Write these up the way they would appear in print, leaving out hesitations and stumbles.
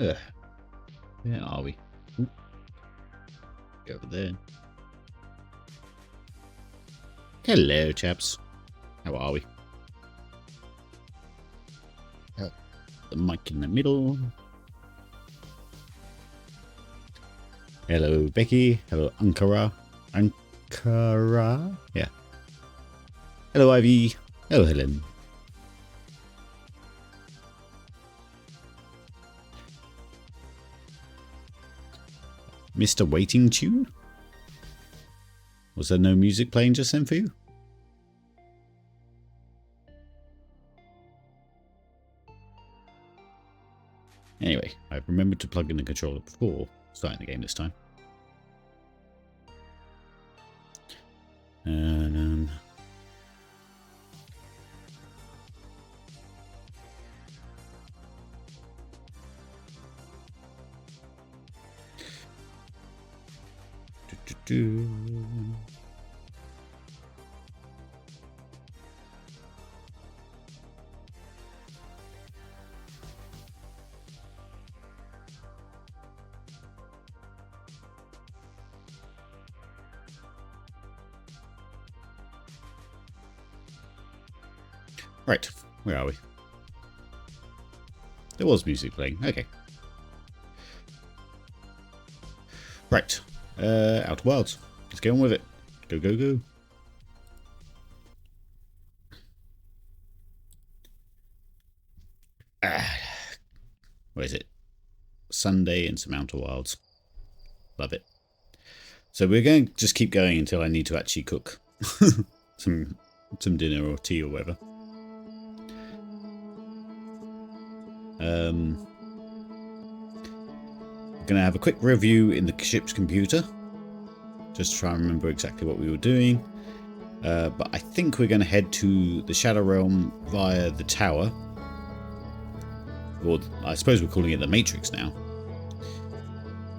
Ugh. Where are we? Ooh, go over there. Hello, chaps. How are we? The mic in the middle. Hello, Becky. Hello, Ankara. Ankara? Yeah. Hello, Ivy. Hello, Helen. Mr. Waiting Tune? Was there no music playing just then for you? Anyway, I've remembered to plug in the controller before starting the game this time. Right, where are we? There was music playing. Okay. Right. Outer Wilds. Let's get on with it. Go, go, go. Where is it? Sunday in some Outer Wilds. Love it. So we're going to just keep going until I need to actually cook some dinner or tea or whatever. I'm going to have a quick review in the ship's computer. Just to try and remember exactly what we were doing. But I think we're going to head to the Shadow Realm via the tower. Or I suppose we're calling it the Matrix now.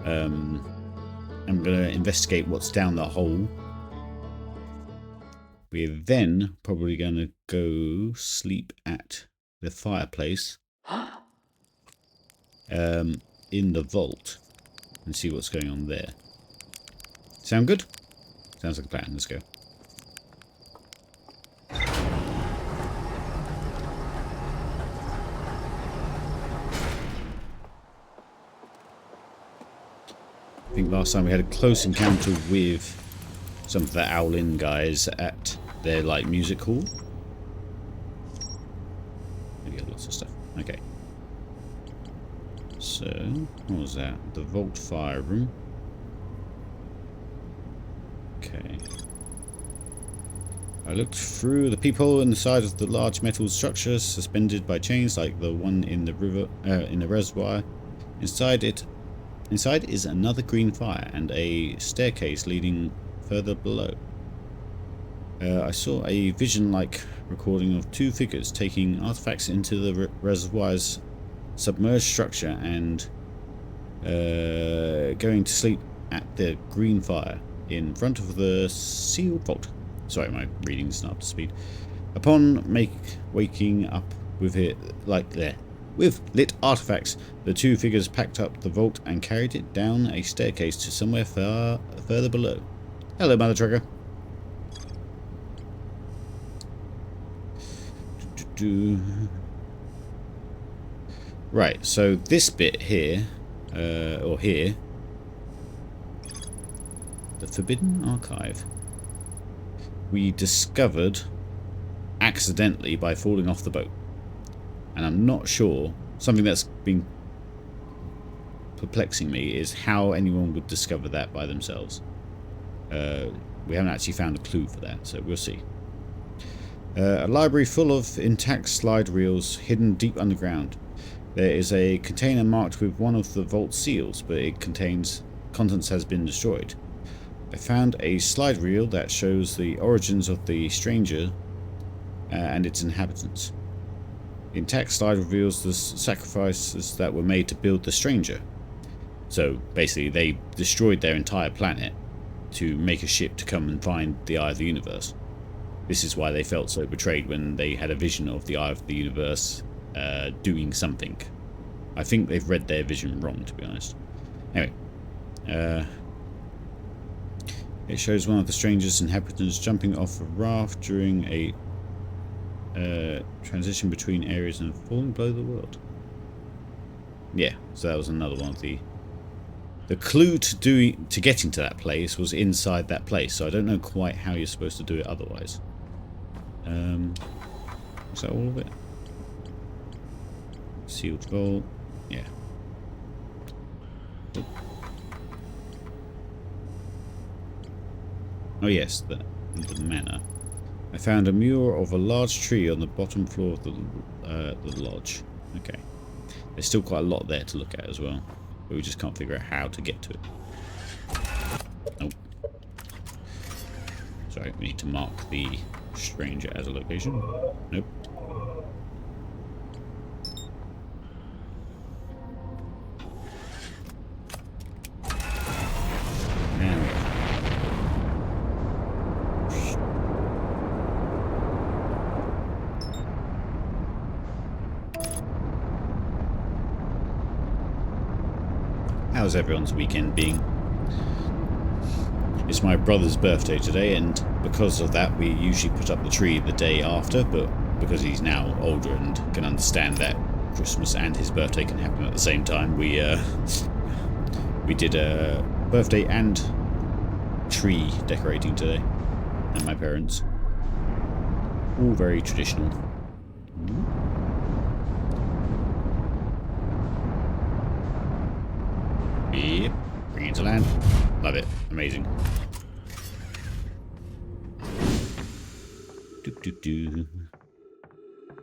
I'm going to investigate what's down the hole. We're then probably going to go sleep at the fireplace. In the vault. And see what's going on there. Sound good? Sounds like a plan. Let's go. I think last time we had a close encounter with some of the Owlin guys at their like music hall. Maybe got lots of stuff. Okay. So, what was that? The vault fire room. Okay. I looked through the peephole in the side of the large metal structure, suspended by chains like the one in the river, in the reservoir. Inside is another green fire and a staircase leading further below. I saw a vision-like recording of two figures taking artifacts into the reservoir's submerged structure and going to sleep at the green fire in front of the sealed vault. Sorry, my reading's not up to speed. Upon waking up with it like there, with lit artifacts, the two figures packed up the vault and carried it down a staircase to somewhere further below. Hello, Mother Trucker. Right, so this bit here, or here, the Forbidden Archive, we discovered accidentally by falling off the boat. And I'm not sure, something that's been perplexing me is how anyone would discover that by themselves. We haven't actually found a clue for that, so we'll see. A library full of intact slide reels hidden deep underground. There is a container marked with one of the vault seals, but it contains contents has been destroyed. I found a slide reel that shows the origins of the stranger and its inhabitants. The intact slide reveals the sacrifices that were made to build the stranger. So basically they destroyed their entire planet to make a ship to come and find the Eye of the Universe. This is why they felt so betrayed when they had a vision of the Eye of the Universe doing something. I think they've read their vision wrong, to be honest. Anyway. It shows one of the strangest inhabitants jumping off a raft during a transition between areas and falling below the world. Yeah, so that was another one of the clue to getting to that place was inside that place, so I don't know quite how you're supposed to do it otherwise. Is that all of it? Sealed vault. Yeah. Oh yes, the manor. I found a mural of a large tree on the bottom floor of the lodge. Okay. There's still quite a lot there to look at as well, but we just can't figure out how to get to it. Nope. Sorry, we need to mark the stranger as a location. Nope. How's everyone's weekend being? It's my brother's birthday today, and because of that we usually put up the tree the day after, but because he's now older and can understand that Christmas and his birthday can happen at the same time, we did a birthday and tree decorating today at my parents'. All very traditional. Yep, bring it to land. Love it. Amazing.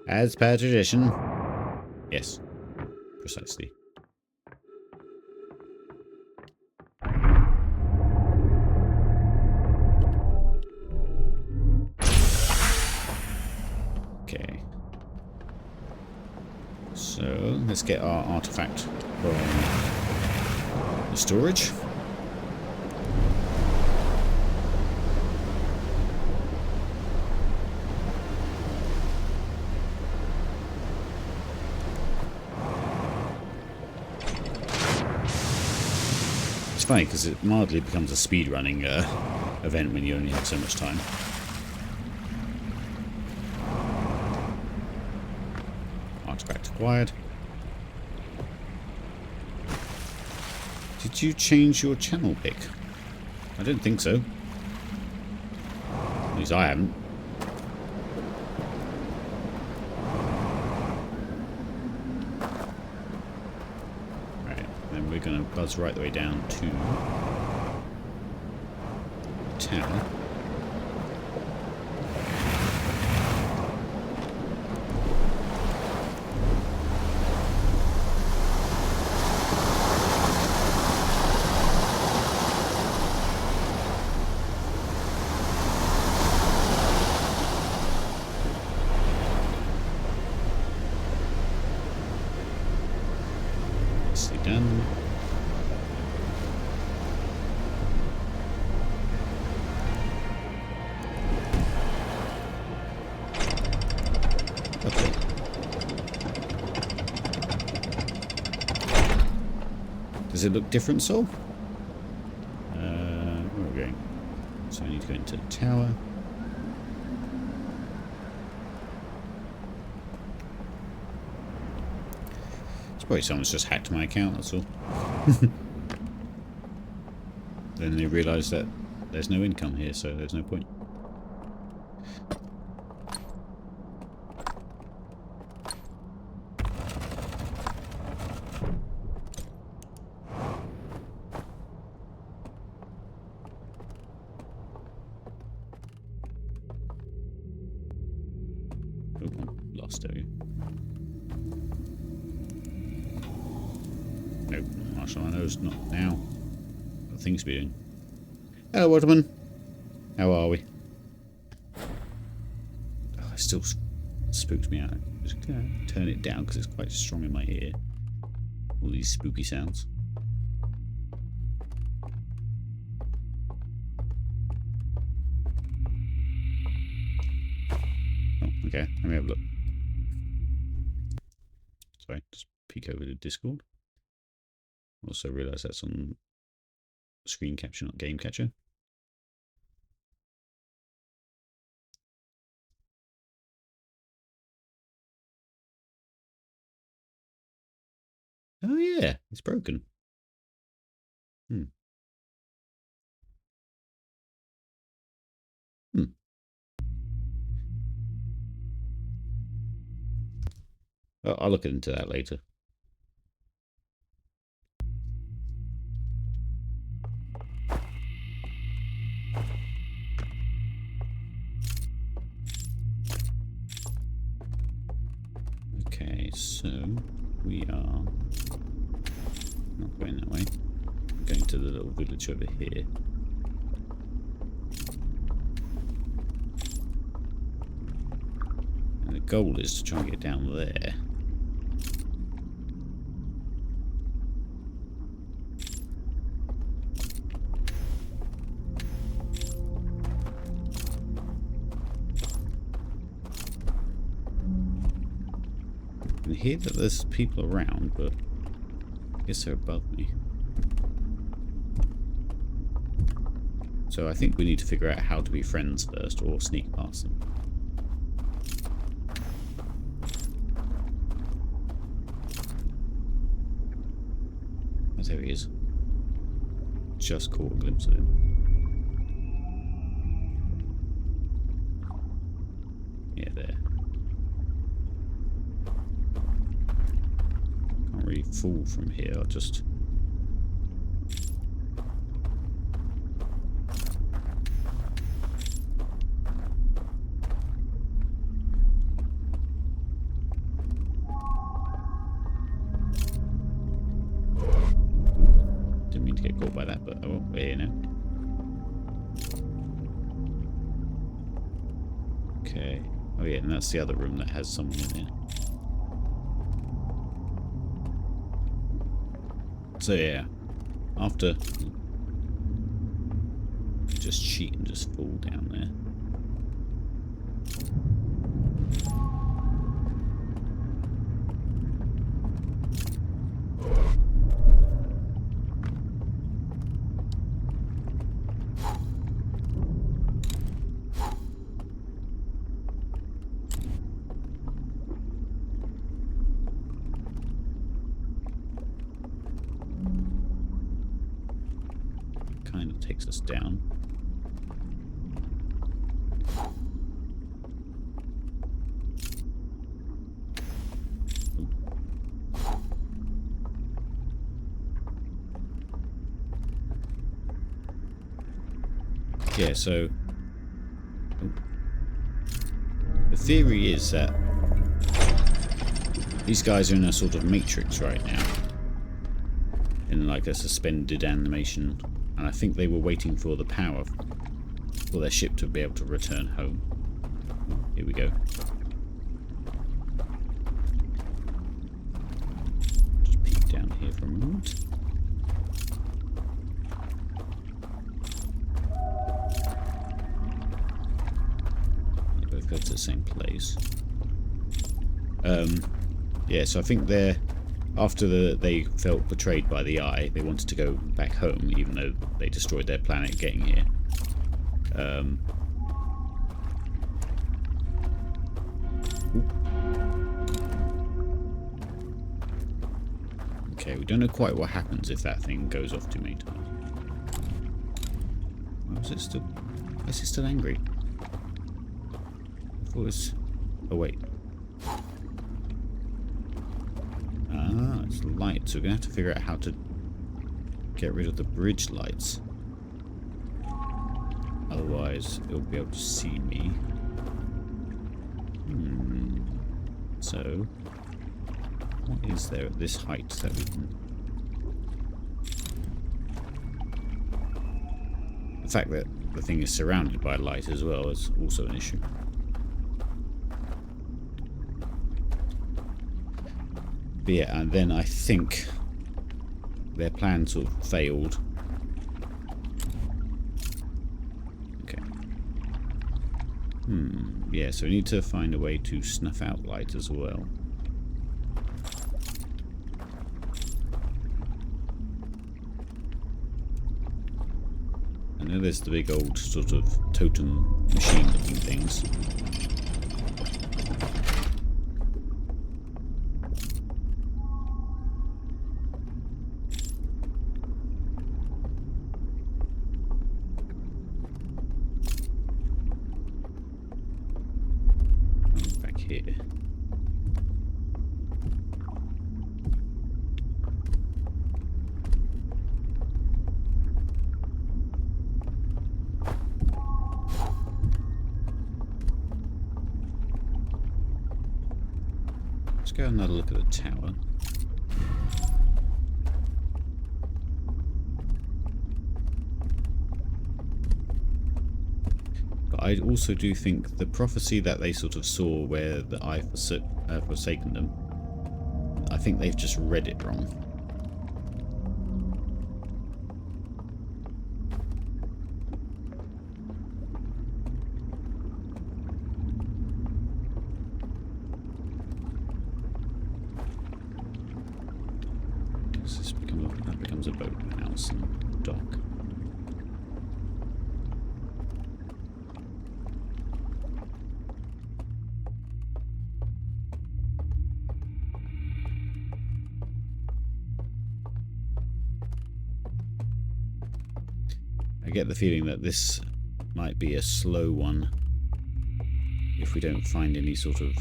As per tradition. Yes, precisely. Okay. So, let's get our artifact from the storage. It's funny because it mildly becomes a speedrunning event when you only have so much time. Artifact acquired. Did you change your channel pick? I don't think so. At least I haven't. Right, then we're going to buzz right the way down to the tower. Done. Okay. Does it look different, Saul? Where are we going? So I need to go into the tower. Probably someone's just hacked my account, that's all. Then they realise that there's no income here, so there's no point. Oh, I'm lost, are you? Nope, Marshall, I know it's not now. What things to be doing. Hello, Waterman. How are we? Oh, it still spooks me out. Just turn it down because it's quite strong in my ear. All these spooky sounds. Oh, okay. Let me have a look. Sorry, just peek over to Discord. Also realise that's on screen capture, not game capture. Oh yeah, it's broken. Hmm. I'll look into that later. Okay, so we are not going that way. We're going to the little village over here. And the goal is to try and get down there. I can hear that there's people around, but I guess they're above me. So I think we need to figure out how to be friends first, or sneak past them. Oh, there he is. Just caught a glimpse of him. Yeah, there. Can't really fall from here. I'll just... Didn't mean to get caught by that, but oh, we're here now. Okay. Oh yeah, and that's the other room that has someone in there. So yeah, after just cheat and just fall down there. Kind of takes us down. Yeah, so the theory is that these guys are in a sort of matrix right now, in like a suspended animation, and I think they were waiting for the power for their ship to be able to return home. Here we go. Just peek down here for a moment. Go to the same place. Yeah, so I think they're after they felt betrayed by the Eye, they wanted to go back home, even though they destroyed their planet getting here. Okay, we don't know quite what happens if that thing goes off too many times. Why is it still? Why is it still angry? I thought it was. Oh wait. Ah, it's light, so we're gonna have to figure out how to get rid of the bridge lights. Otherwise, it'll be able to see me. So, what is there at this height that we can... The fact that the thing is surrounded by light as well is also an issue. But yeah, and then I think their plan sort of failed. Okay. Yeah, so we need to find a way to snuff out light as well. know, there's the big old sort of totem machine-looking things. Back here. Let's go have another look at the tower. But I also do think the prophecy that they sort of saw where the eye forsaken them, I think they've just read it wrong. That becomes a boat house and dock. I get the feeling that this might be a slow one if we don't find any sort of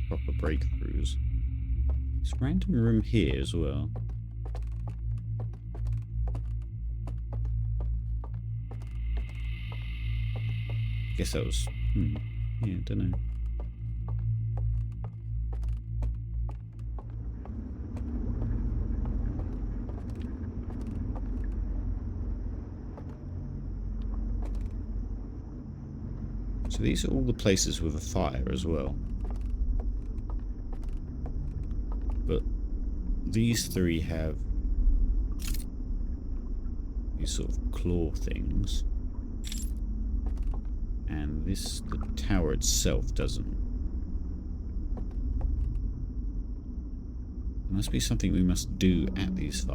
proper breakthroughs. There's a random room here as well. I guess that was... yeah, don't know. So these are all the places with a fire as well. But these three have these sort of claw things. And the tower itself doesn't. There must be something we must do at these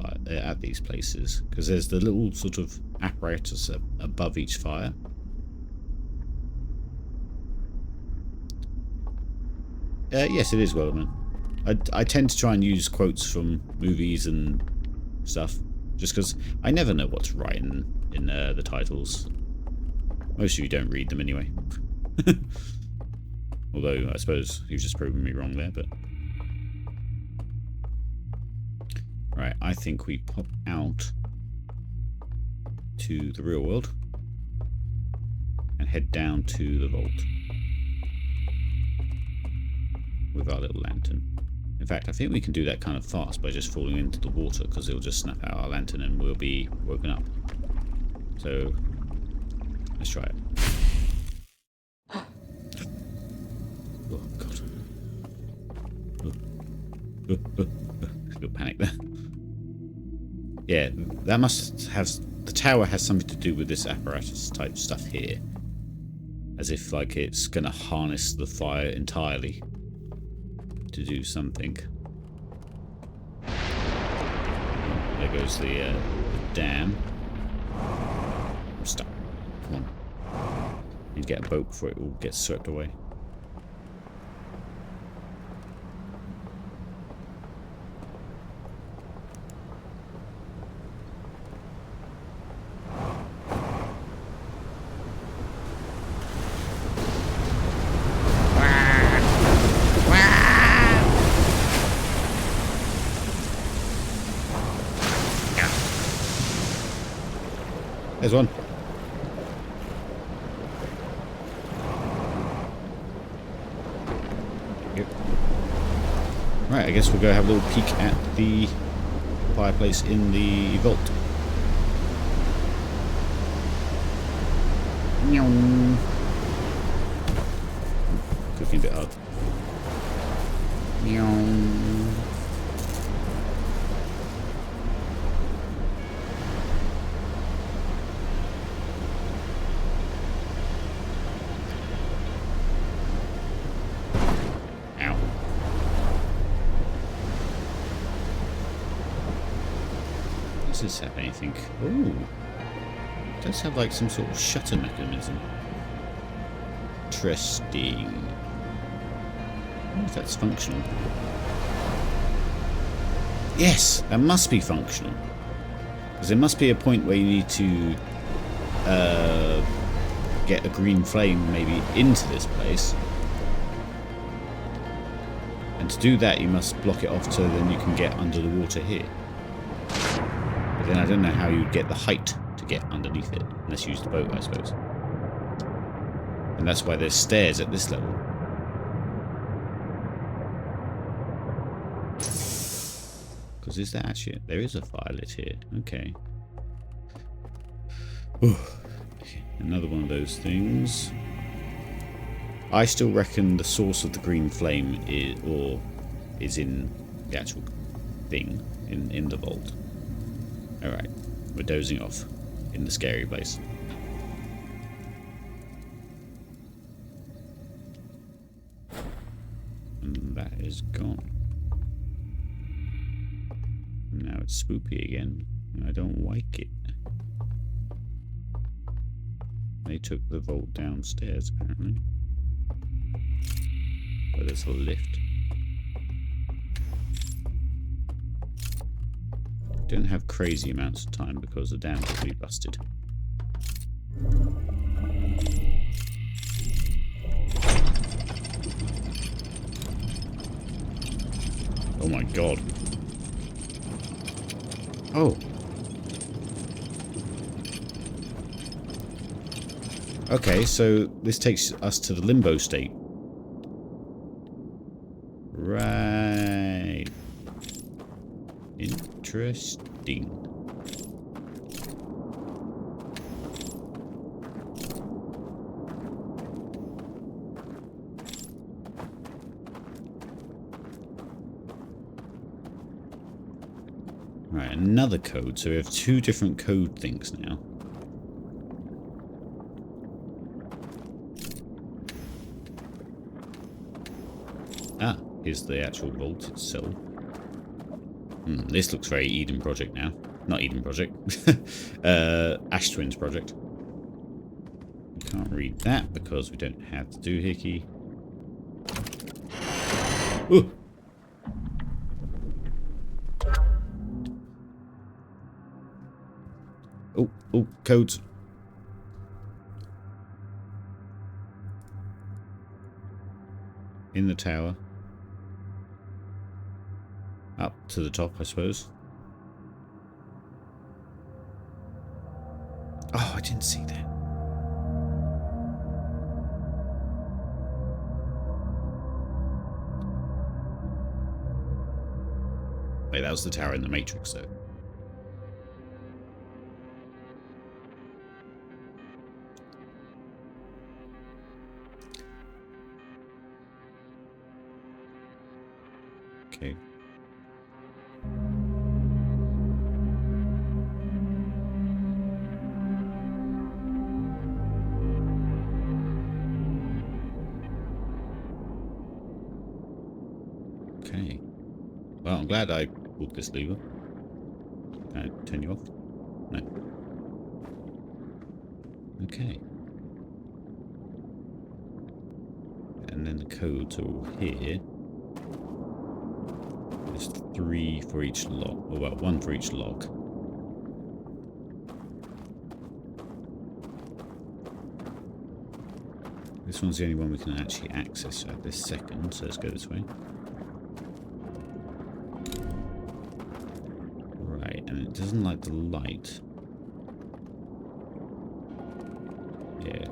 places, because there's the little sort of apparatus above each fire. Yes, it is Wellerman. I tend to try and use quotes from movies and stuff, just because I never know what's right in the titles. Most of you don't read them anyway. Although, I suppose you've just proven me wrong there, but... Right, I think we pop out to the real world and head down to the vault with our little lantern. In fact, I think we can do that kind of fast by just falling into the water, because it'll just snap out our lantern and we'll be woken up. So... let's try it. Oh, God. Little panic there. Yeah, that must have... the tower has something to do with this apparatus type stuff here. As if, like, it's going to harness the fire entirely to do something. There goes the dam. I'm stuck. Come on. Need to get a boat before it all gets swept away. There's one. Yep. Right, I guess we'll go have a little peek at the fireplace in the vault. Cooking a bit hard. Does this have anything? Ooh. It does have like some sort of shutter mechanism. Interesting. I wonder if that's functional. Yes, that must be functional. Because there must be a point where you need to get a green flame maybe into this place. And to do that you must block it off so then you can get under the water here. But then I don't know how you'd get the height to get underneath it. Unless you use the boat, I suppose. And that's why there's stairs at this level. Because is that actually... There is a fire lit here. Okay. Ooh. Another one of those things. I still reckon the source of the green flame is in the actual thing, in the vault. Alright. We're dozing off in the scary place. And that is gone. Now it's spoopy again. I don't like it. They took the vault downstairs, apparently. But there's a lift. Don't have crazy amounts of time because the dam will be busted. Oh my god. Oh. Okay, so this takes us to the limbo state. Right. Interesting. Right, another code. So we have two different code things now. Ah, here's the actual vault itself. This looks very Eden Project now. Not Eden Project. Ash Twins Project. We can't read that because we don't have the doohickey. Ooh! Oh, codes. In the tower. Up to the top, I suppose. Oh, I didn't see that. Wait, that was the tower in the Matrix, though. Okay. Okay. Well, I'm glad I pulled this lever. Can I turn you off? No. Okay. And then the codes are all here. There's 3 for each lock. Oh, well, 1 for each lock. This one's the only one we can actually access at this second, so let's go this way. Right, and it doesn't like the light. Yeah.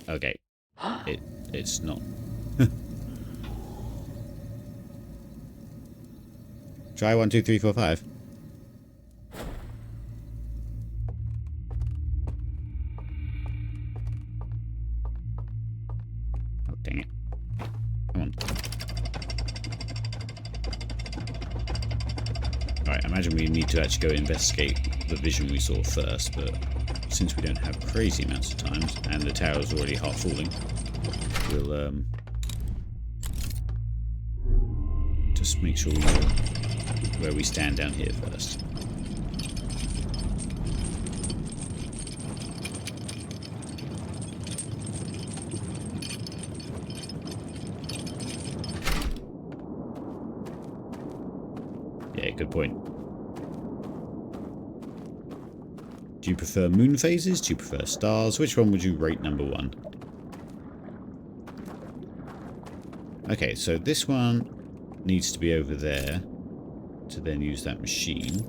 Okay. It's not. Try 1, 2, 3, 4, 5. Oh, dang it. Come on. Alright, I imagine we need to actually go investigate the vision we saw first, but since we don't have crazy amounts of time, and the tower's already half falling, we'll just make sure we know where we stand down here first. Yeah, good point. Do you prefer moon phases? Do you prefer stars? Which one would you rate number 1? Okay, so this one needs to be over there to then use that machine.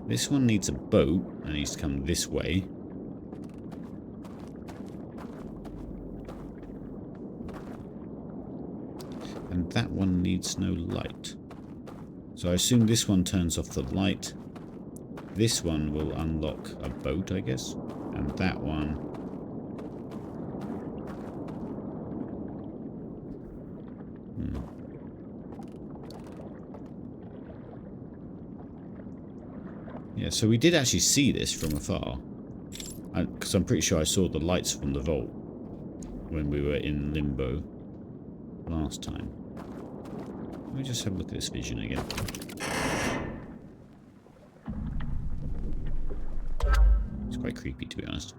This one needs a boat and needs to come this way. And that one needs no light. So I assume this one turns off the light. This one will unlock a boat, I guess. And that one... Yeah, so we did actually see this from afar. Because I'm pretty sure I saw the lights from the vault when we were in Limbo last time. Let me just have a look at this vision again. It's quite creepy, to be honest.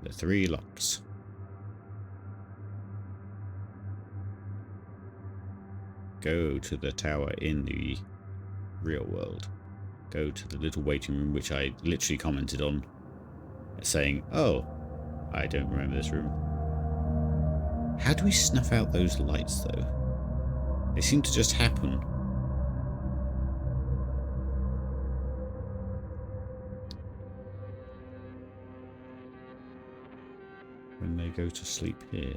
The 3 locks. Go to the tower in the real world. Go to the little waiting room, which I literally commented on, saying, oh, I don't remember this room. How do we snuff out those lights, though? They seem to just happen. When they go to sleep here.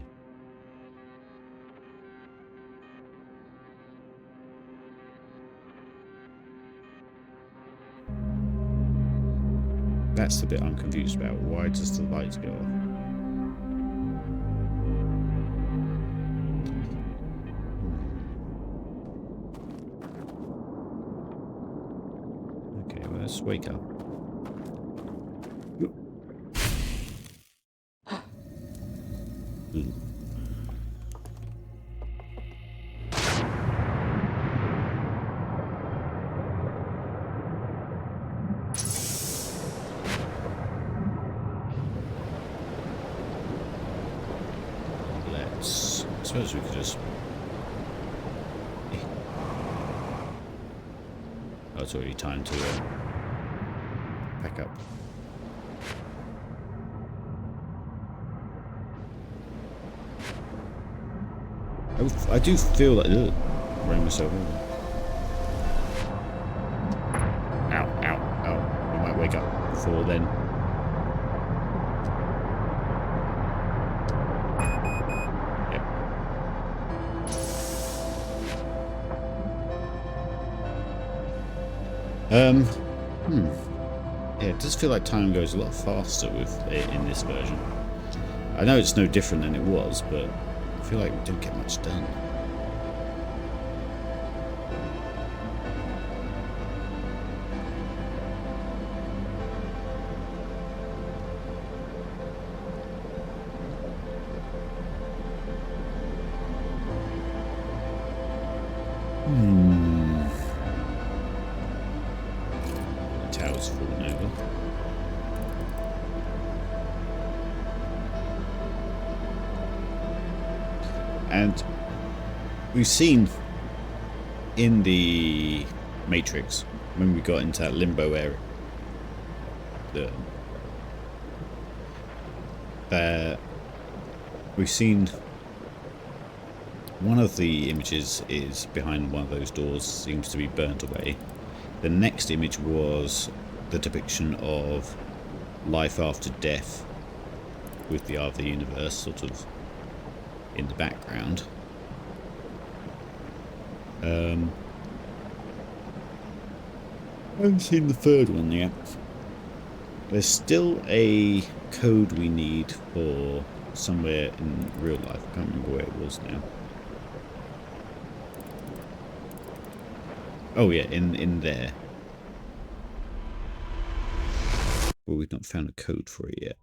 That's the bit I'm confused about. Why does the lights go off? Okay, well, let's wake up. I suppose we could just... Oh, it's already time to pack up. I do feel like... Ugh, running myself over. Ow, ow, ow. We might wake up before then. Yeah, it does feel like time goes a lot faster with it in this version. I know it's no different than it was, but I feel like we didn't get much done. The tower's fallen over. And we've seen in the Matrix, when we got into that limbo area, we've seen one of the images is behind one of those doors, seems to be burnt away. The next image was the depiction of life after death with the other universe sort of in the background. I haven't seen the third one yet. There's still a code we need for somewhere in real life. I can't remember where it was now. Oh yeah, in there. But we've not found a code for it yet.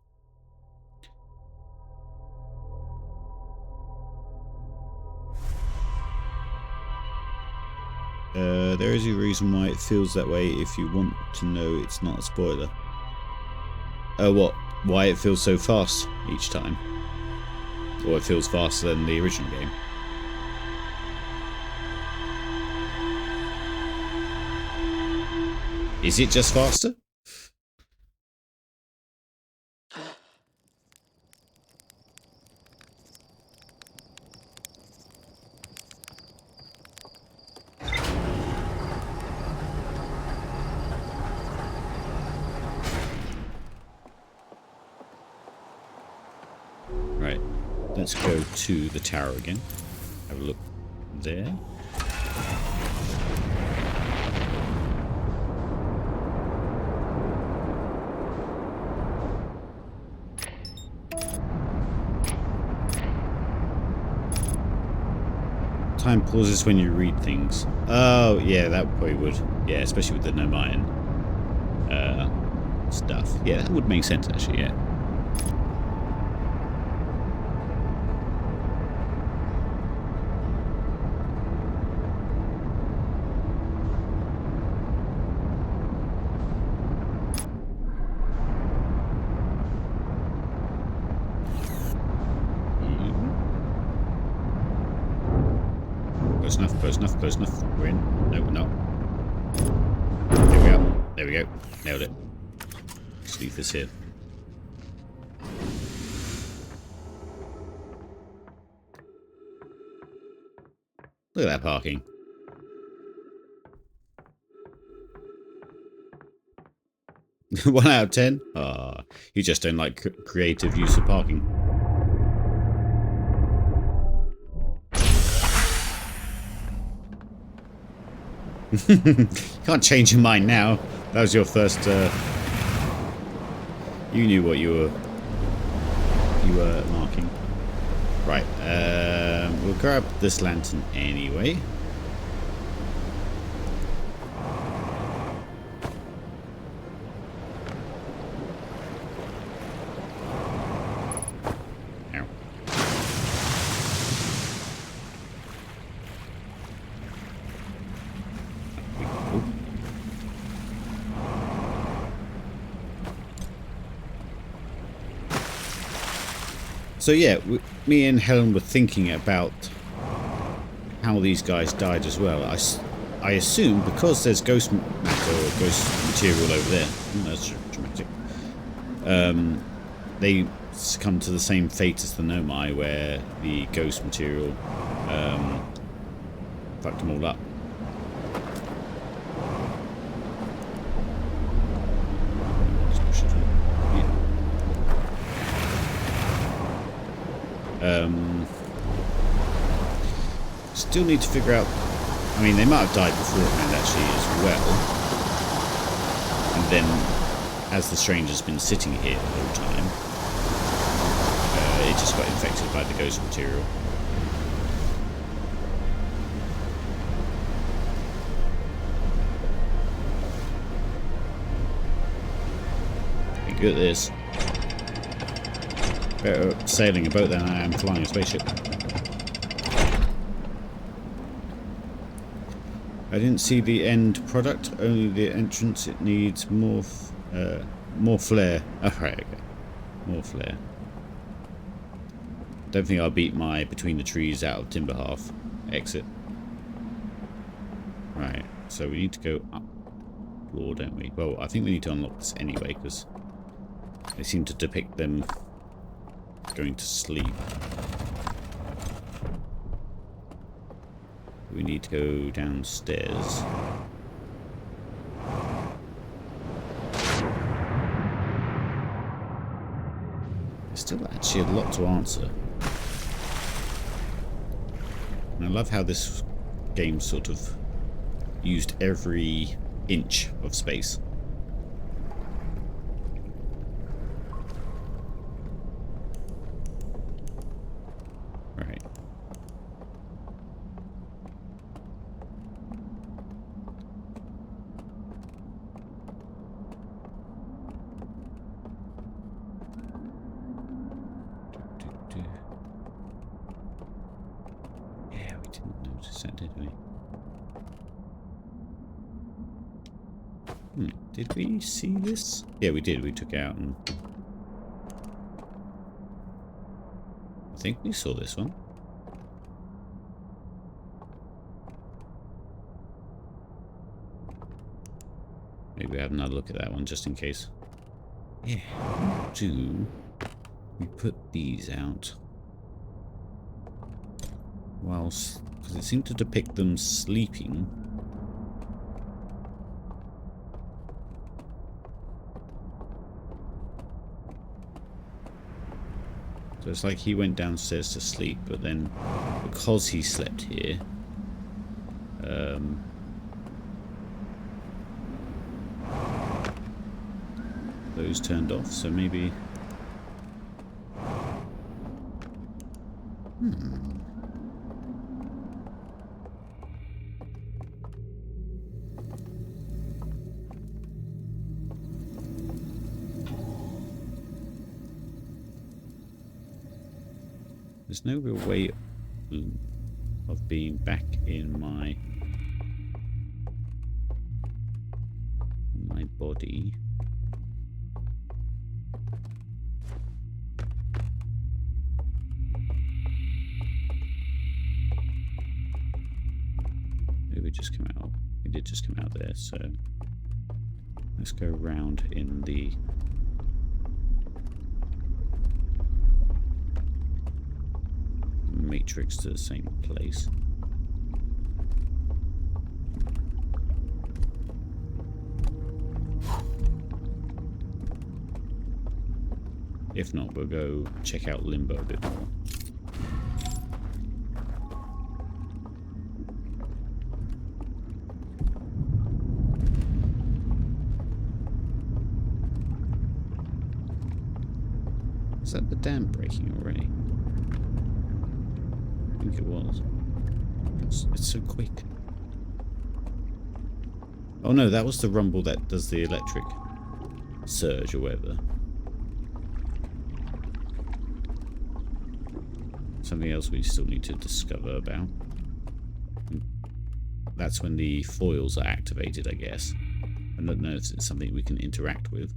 There is a reason why it feels that way. If you want to know, it's not a spoiler. What? Why it feels so fast each time? Or it feels faster than the original game? Is it just faster? Right, let's go to the tower again. Have a look there. Time pauses when you read things. Oh, yeah, that probably would. Yeah, especially with the Nomayan stuff. Yeah, that would make sense, actually, yeah. Close enough, close enough. We're in. No, we're not. There we go. There we go. Nailed it. Let's leave this here. Look at that parking. One out of 10? Ah, you just don't like creative use of parking. Can't change your mind now. That was your first. You knew what you were marking. Right. We'll grab this lantern anyway. Ow. So yeah, me and Helen were thinking about how these guys died as well. I assume because there's ghost matter or ghost material over there. That's dramatic. They succumb to the same fate as the Nomai, where the ghost material fucked them all up. Still need to figure out. I mean, they might have died beforehand actually as well, and then as the stranger's been sitting here the whole time, it just got infected by the ghost material. Be good at this. Better sailing a boat than I am flying a spaceship. I didn't see the end product, only the entrance. It needs more flair. Oh, right, okay. More flair. Don't think I'll beat my between the trees out of timber half exit. Right, so we need to go up floor, don't we? Well, I think we need to unlock this anyway, because they seem to depict them going to sleep. We need to go downstairs. There's still actually a lot to answer. And I love how this game sort of used every inch of space. Right. notice that, did we? Did we see this? Yeah, we did. We took it out and... I think we saw this one. Maybe we have another look at that one just in case. Yeah, we put these out whilst, because it seemed to depict them sleeping. So it's like he went downstairs to sleep, but then because he slept here, those turned off, so maybe... There's no real way of being back in my body. Maybe we just come out. We did just come out there, so let's go around in the matrix to the same place. If not, we'll go check out Limbo a bit more. Is that the dam breaking already? I think it was. It's so quick. Oh no, that was the rumble that does the electric surge or whatever. Something else we still need to discover about. That's when the foils are activated, I guess. I don't know if it's something we can interact with.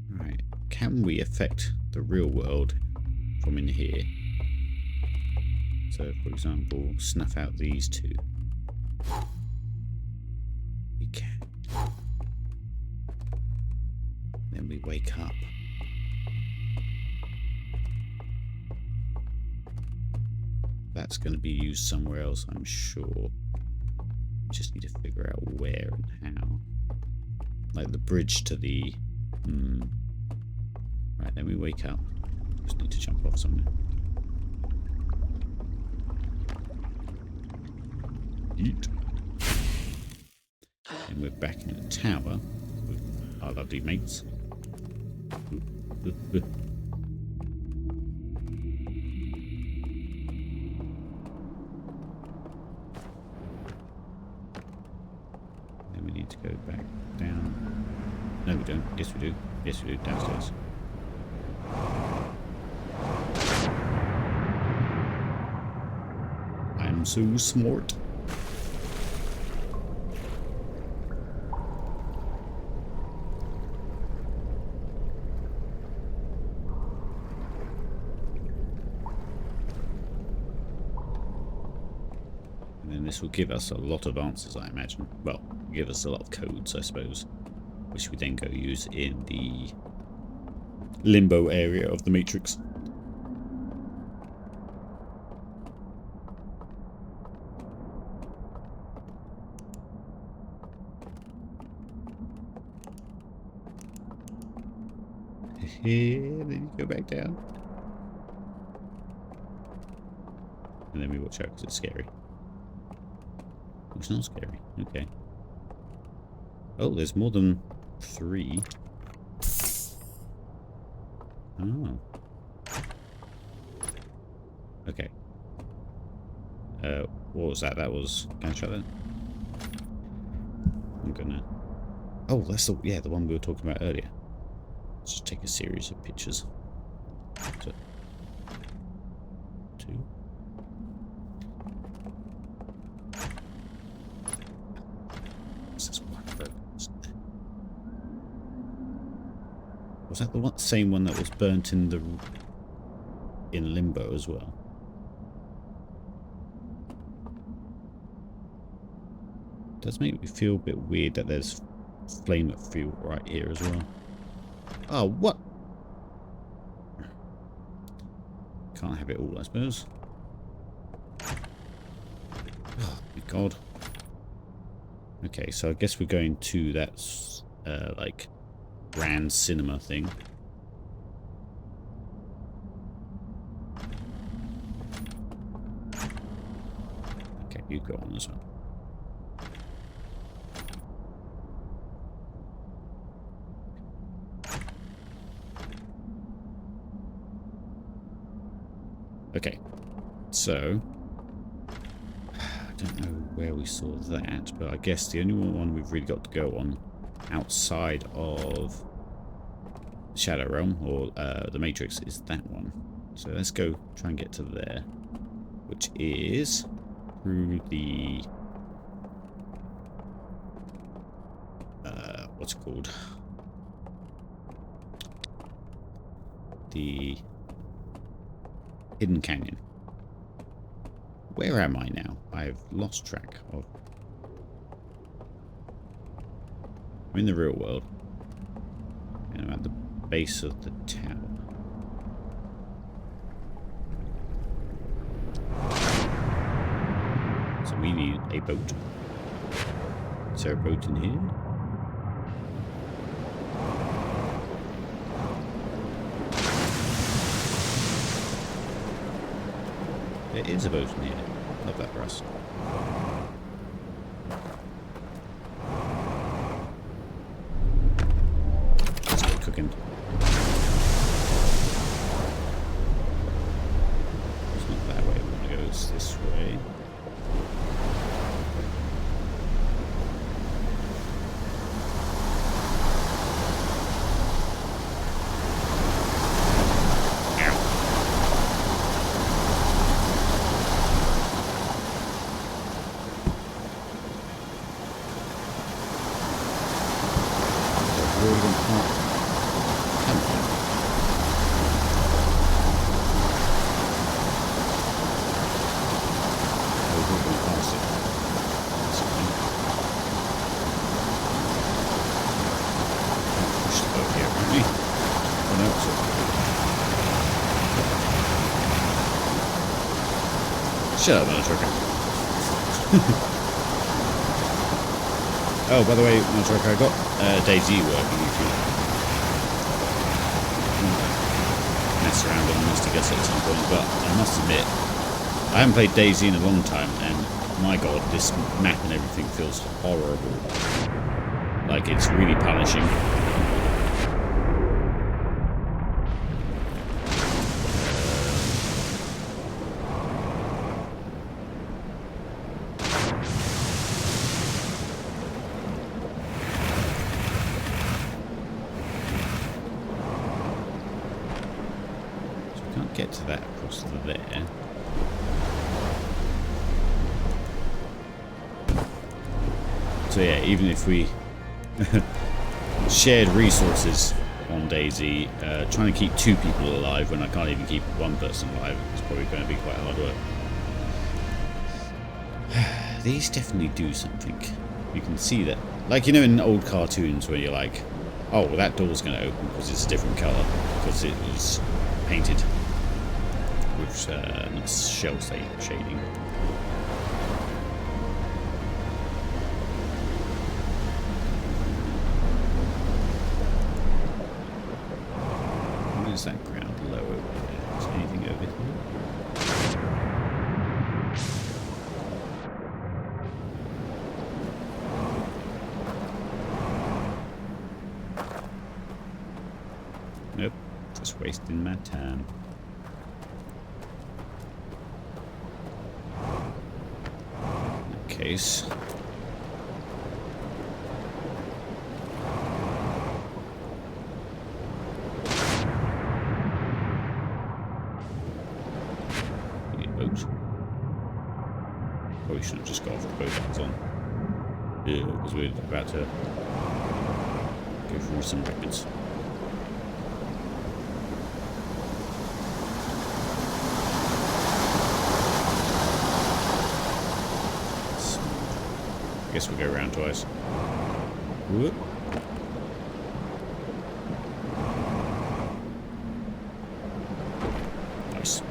Right. Can we affect the real world from in here? So, for example, snuff out these two. We can. Then we wake up. That's going to be used somewhere else, I'm sure. Just need to figure out where and how. Like the bridge to the... Right, then we wake up. Just need to jump off somewhere. Eat. And we're back in the tower with our lovely mates. Then we need to go back down. No, we don't. Yes, we do. Yes, we do. Downstairs. I'm so smart. And then this will give us a lot of answers, I imagine. Well, give us a lot of codes, I suppose, which we then go use in the limbo area of the Matrix. Then you go back down. And then we watch out because it's scary. It's not scary. Okay. Oh, there's more than 3. Oh. Okay. What was that? That was... Can I try that? I'm gonna... Oh, that's the... Yeah, the one we were talking about earlier. Let's just take a series of pictures. So, Was that the one, same one that was burnt in the Limbo as well? It does make me feel a bit weird that there's flame at fuel right here as well. Oh, what? Can't have it all, I suppose. Oh my god. Okay, so I guess we're going to that like grand cinema thing. Okay, you go on as well. Okay, so I don't know where we saw that, but I guess the only one we've really got to go on outside of Shadow Realm or the Matrix is that one. So let's go try and get to there, which is through the what's it called? The Hidden Canyon. Where am I now? I've lost track of. I'm in the real world. And I'm at the base of the tower. So we need a boat. Is there a boat in here? There is a boat in here. Love that for us. Let's get cooking. It's not that way. We want to go this way. Shut up, Monotroker. Oh, by the way, Monotroker, I got DayZ working if you mess around on Mystic at some point, but I must admit, I haven't played DayZ in a long time, and my god, this map and everything feels horrible. Like, it's really punishing. Get to that across to there. So yeah, even if we shared resources on DayZ, trying to keep two people alive when I can't even keep one person alive is probably going to be quite hard work. These definitely do something. You can see that. Like, you know, in old cartoons where you're like, oh, well, that door's going to open because it's a different colour, because it was painted with not shell shading. Where's that ground low over there? Is there anything over here? Nope, just wasting my time. Case. We need a boat. Probably should have just got off the boat that was on. Yeah, because we're about to go through some records. guess we'll go around twice. Whoop. Nice.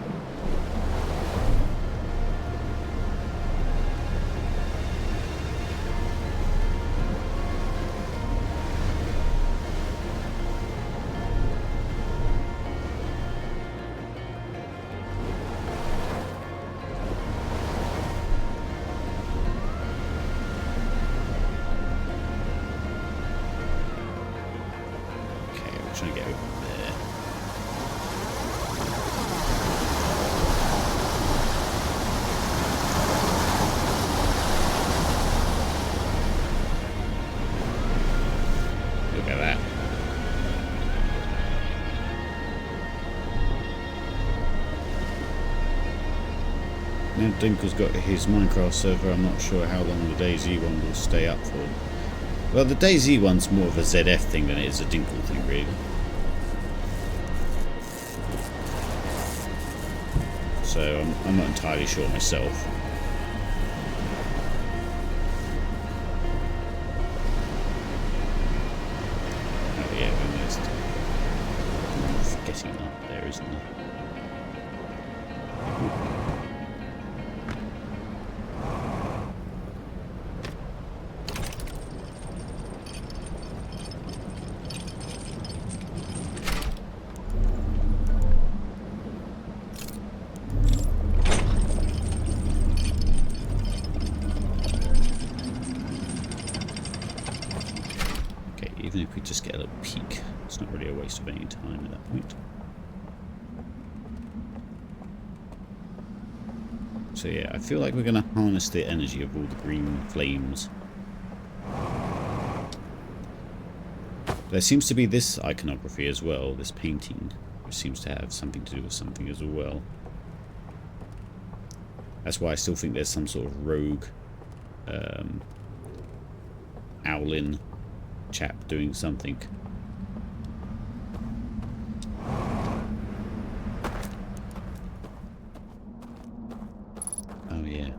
Trying to get over there. Look at that. Now Dinkle's got his Minecraft server. I'm not sure how long the DayZ one will stay up for. Well, the DayZ one's more of a ZF thing than it is a Dinkle thing, really. So I'm not entirely sure myself. Oh yeah, when there's getting up there, isn't there? Even if we just get a little peek, it's not really a waste of any time at that point. So yeah, I feel like we're going to harness the energy of all the green flames. There seems to be this iconography as well, this painting, which seems to have something to do with something as well. That's why I still think there's some sort of rogue Owlin chap doing something. Oh yeah.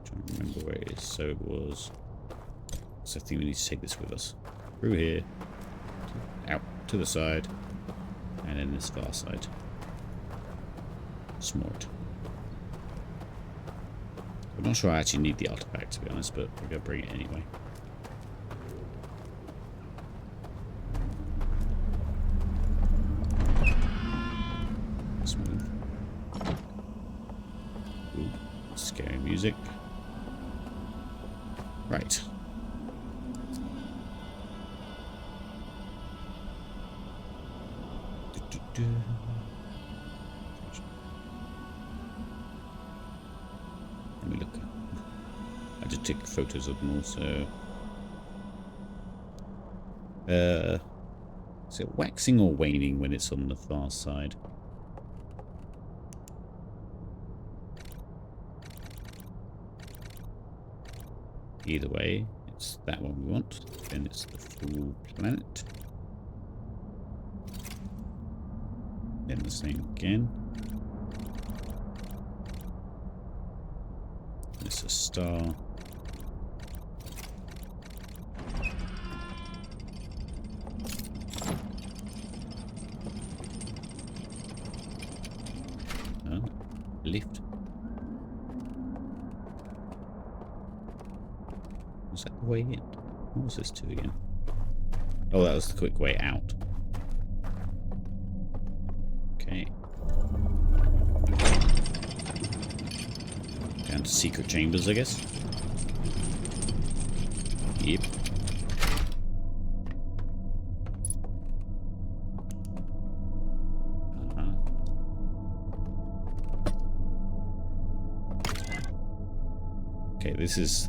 Trying to remember where it is. So it was. So I think we need to take this with us. Through here. Out to the side. And then this far side. Smart. I'm not sure I actually need the artifact, to be honest, but we're going to bring it anyway. Smooth. Ooh, scary music. Right. Let me look. I just took photos of them also. Is it waxing or waning when it's on the far side? Either way, it's that one we want. Then it's the full planet. Then the same again. It's a star. Oh, lift. Was that the way in? What was this to again? Oh, that was the quick way out. Okay. Down to secret chambers, I guess. Yep. Okay, this is,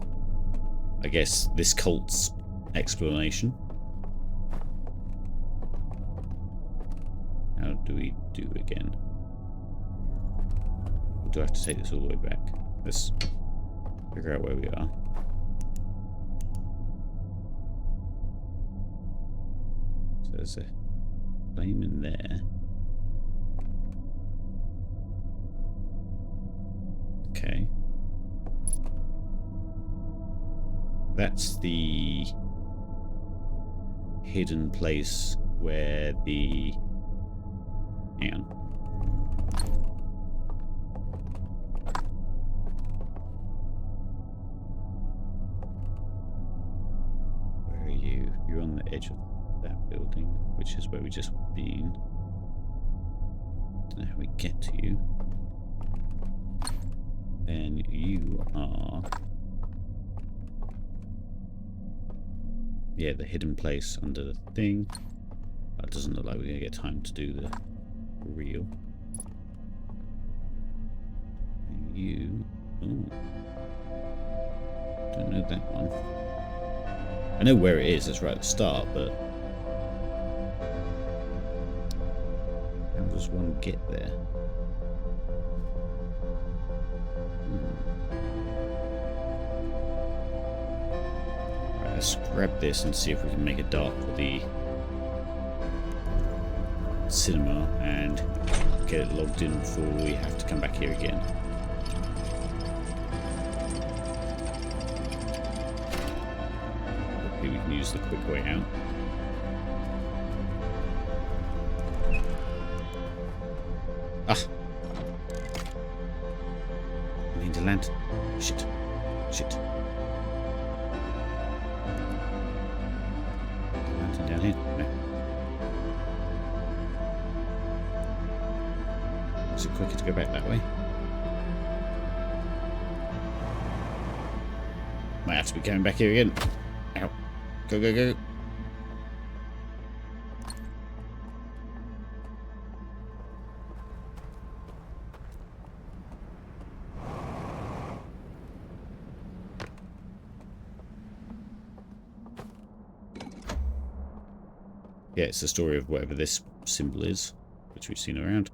I guess, this cult's explanation. How do we do again? Or do I have to take this all the way back? Let's figure out where we are. So there's a flame in there. Okay. That's the hidden place where the... Hang on. Where are you? You're on the edge of that building, which is where we just been. Don't know how we get to you. And you are... Yeah, the hidden place under the thing. That doesn't look like we're going to get time to do the reel. And you... Oh. Don't know that one. I know where it is, it's right at the start, but... How does one get there? Right, let's grab this and see if we can make it dark for the cinema and get it logged in before we have to come back here again. Hopefully we can use the quick way out. Ah! I need to land. Shit. Shit. Lantern down here? No. Is it quicker to go back that way? Might have to be going back here again. Ow. Go, go, go. Yeah, it's the story of whatever this symbol is, which we've seen around.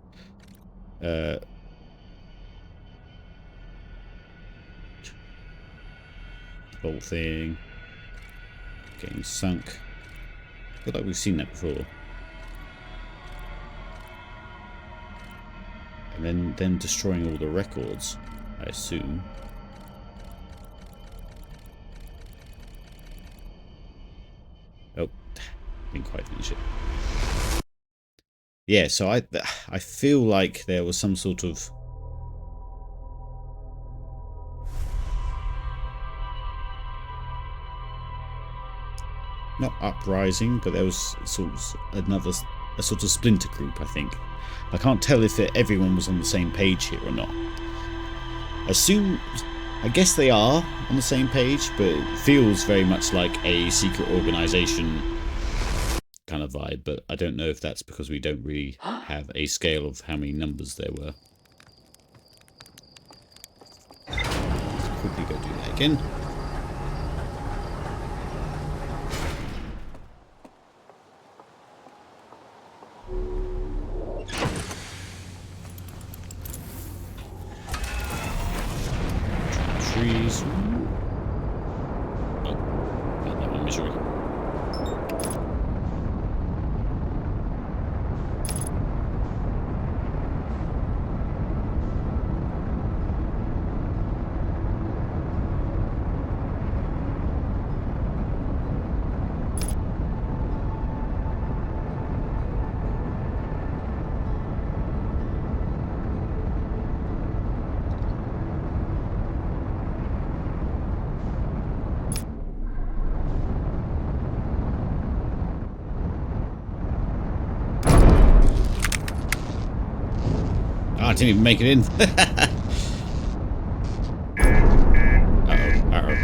Whole thing getting sunk. I feel like we've seen that before. And then destroying all the records, I assume. Oh, didn't quite finish it. Yeah, so I feel like there was some sort of not uprising, but there was sort of a sort of splinter group, I think. I can't tell if everyone was on the same page here or not. I guess they are on the same page, but it feels very much like a secret organization kind of vibe, but I don't know if that's because we don't really have a scale of how many numbers there were. Let's quickly go do that again. Trees. Oh, got that one misery. I didn't even make it in. Uh-oh.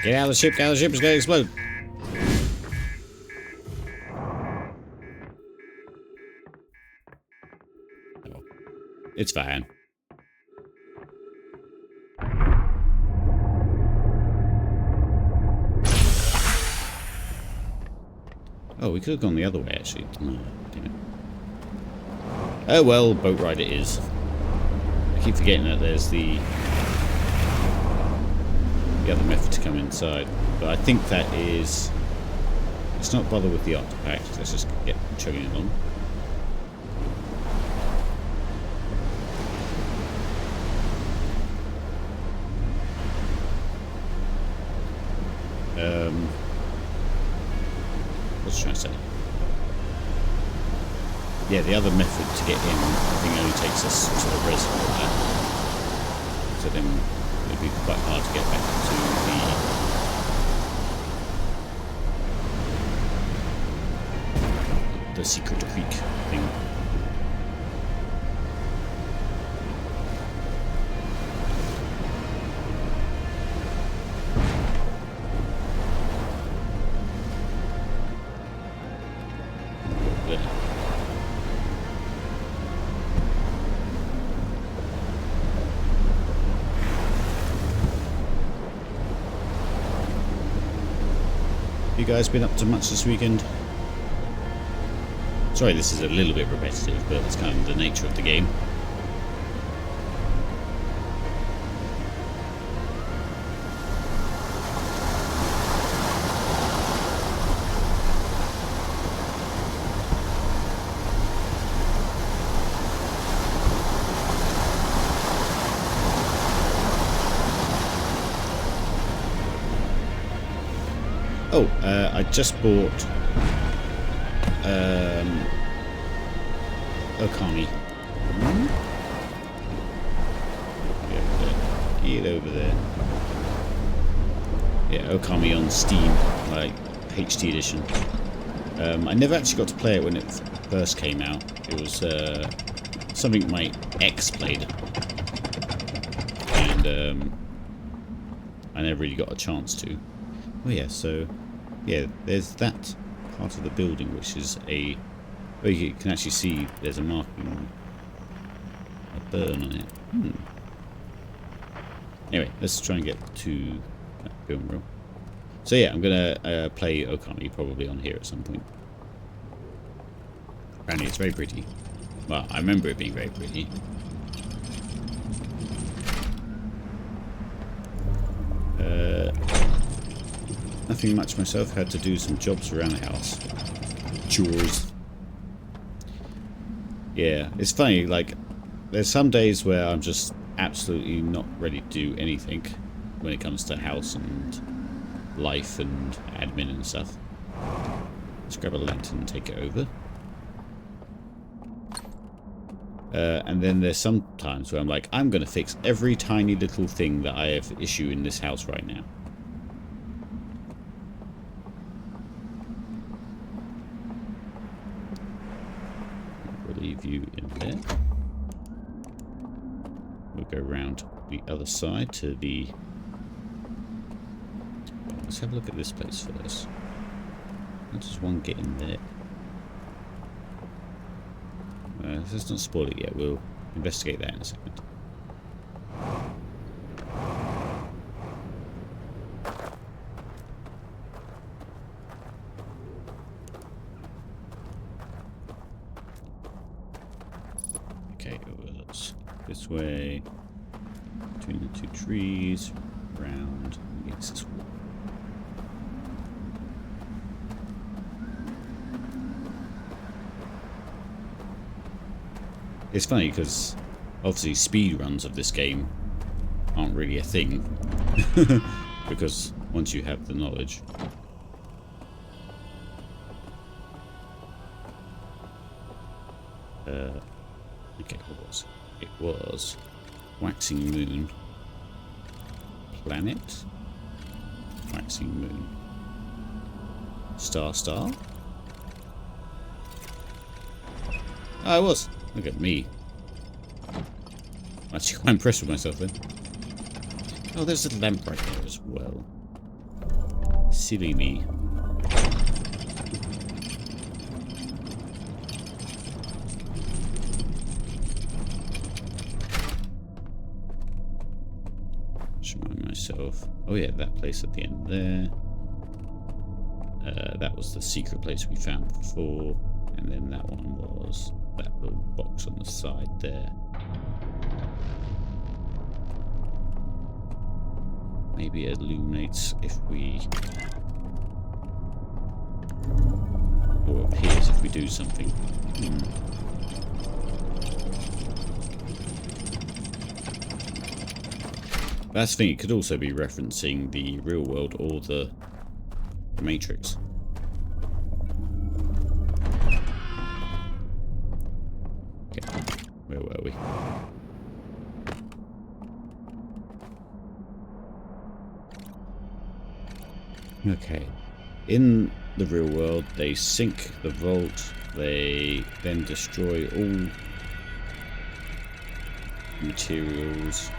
Get out of the ship, it's going to explode. Oh, it's fine. Oh, we could have gone the other way, actually. No, damn it. Oh well, boat ride it is. I keep forgetting that there's the the other method to come inside. But I think that is... Let's not bother with the artifact. Let's just get chugging along. What's I trying to say? Yeah, the other method to get in, I think, only takes us to the reservoir. So then it'd be quite hard to get back to the secret creek thing. You guys been up to much this weekend? Sorry, this is a little bit repetitive, but it's kind of the nature of the game. Oh, I just bought Okami. Get over there. Yeah, Okami on Steam, like HD edition. I never actually got to play it when it first came out. It was something my ex played, and I never really got a chance to. Oh yeah, so yeah, there's that part of the building which is a... Oh, you can actually see there's a marking, a burn on it. Anyway, let's try and get to film reel. So yeah, I'm gonna play Okami probably on here at some point. Apparently it's very pretty. Well, I remember it being very pretty. Nothing much myself. Had to do some jobs around the house. Chores. Yeah, it's funny, like, there's some days where I'm just absolutely not ready to do anything when it comes to house and life and admin and stuff. Let's grab a lantern and take it over. And then there's some times where I'm like, I'm going to fix every tiny little thing that I have issue in this house right now. Leave you in there. We'll go around the other side to the... Let's have a look at this place first. How does one get in there? Let's not spoil it yet. We'll investigate that in a second. This way, between the two trees, round against this wall. It's funny because obviously speed runs of this game aren't really a thing because once you have the knowledge. Okay, what was it? It was Waxing Moon Planet, Waxing Moon Star. Oh, it was. Look at me. I'm actually quite impressed with myself then. Oh, there's a lamp right there as well. Silly me. Oh yeah, that place at the end there. That was the secret place we found before, and then that one was that little box on the side there. Maybe it illuminates if we... or appears if we do something. That's the thing, it could also be referencing the real world or the Matrix. Okay, where were we? Okay, in the real world they sink the vault, they then destroy all materials.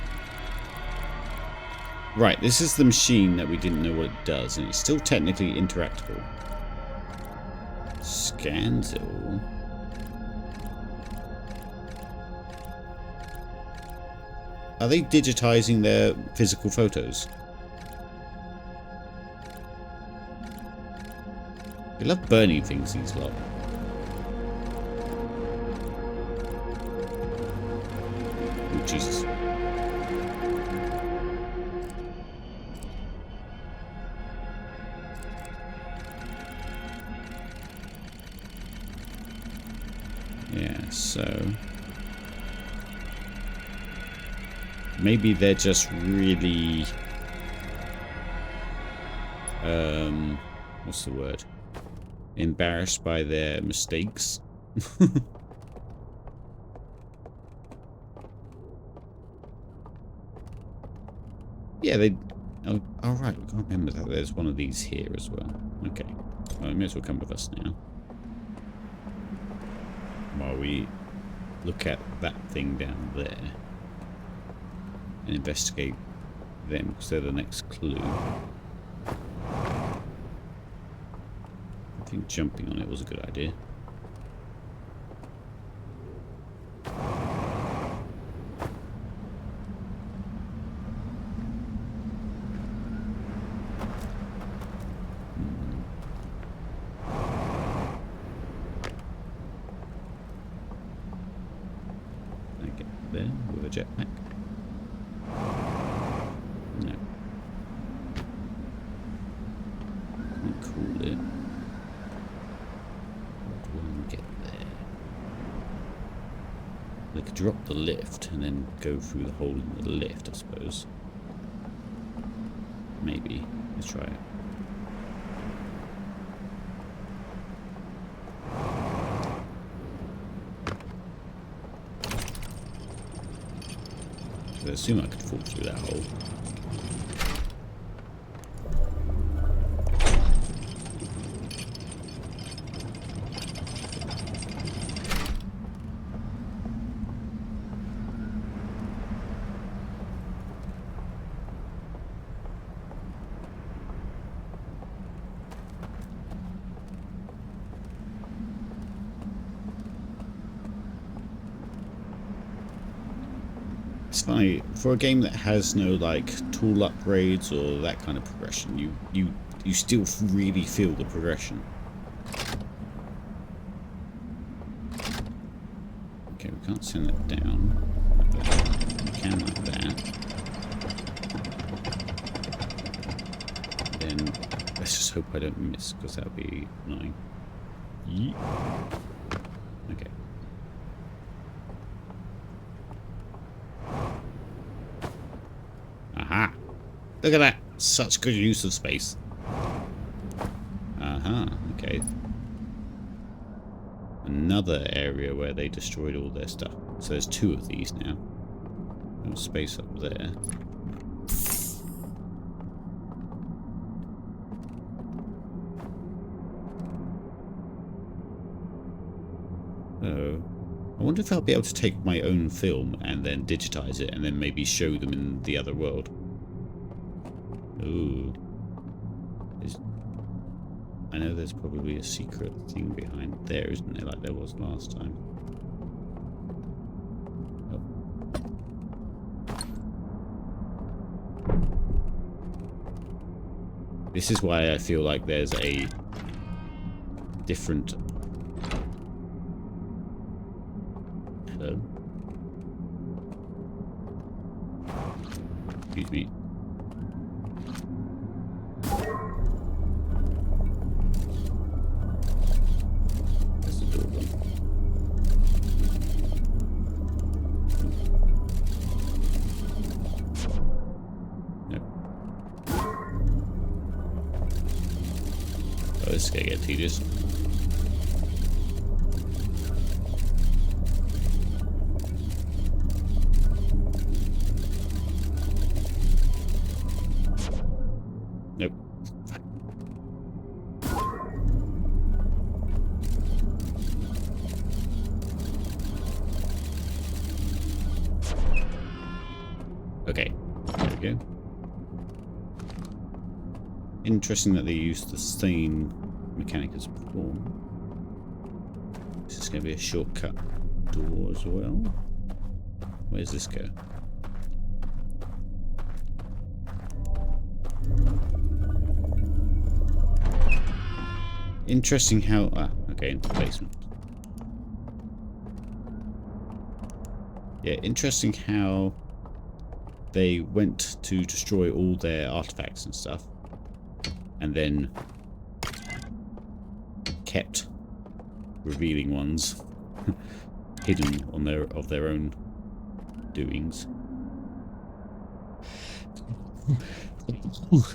Right, this is the machine that we didn't know what it does, and it's still technically interactable. Scans it all. Are they digitizing their physical photos? They love burning things, these lot. Oh, Jesus. Yeah, so... maybe they're just really... what's the word? Embarrassed by their mistakes. Yeah, they... oh, right, we can't remember that there's one of these here as well. Okay. Well, it may as well come with us now. While we look at that thing down there. And investigate them, because they're the next clue. I think jumping on it was a good idea. Can I get there with a jetpack? No. Can't cool it. We'll get there. They could drop the lift and then go through the hole in the lift, I suppose. Maybe. Let's try it. I assume I could fall through that hole. It's funny, for a game that has no like tool upgrades or that kind of progression, you still really feel the progression. Okay, we can't send that down. We can like that. Then let's just hope I don't miss, because that would be annoying. Yeet. Okay. Aha! Look at that! Such good use of space. Aha, okay. Another area where they destroyed all their stuff. So there's two of these now. No space up there. Oh. I wonder if I'll be able to take my own film and then digitize it and then maybe show them in the other world. Ooh. I know there's probably a secret thing behind there, isn't there? Like there was last time. Oh. This is why I feel like there's a different... Hello? Excuse me. this is gonna get tedious. Nope. Okay, there we go. Interesting that they used the same mechanic as before. This is going to be a shortcut door as well. Where's this go? Interesting how... okay, into the basement. Yeah, interesting how they went to destroy all their artifacts and stuff, and then kept revealing ones hidden on their own doings.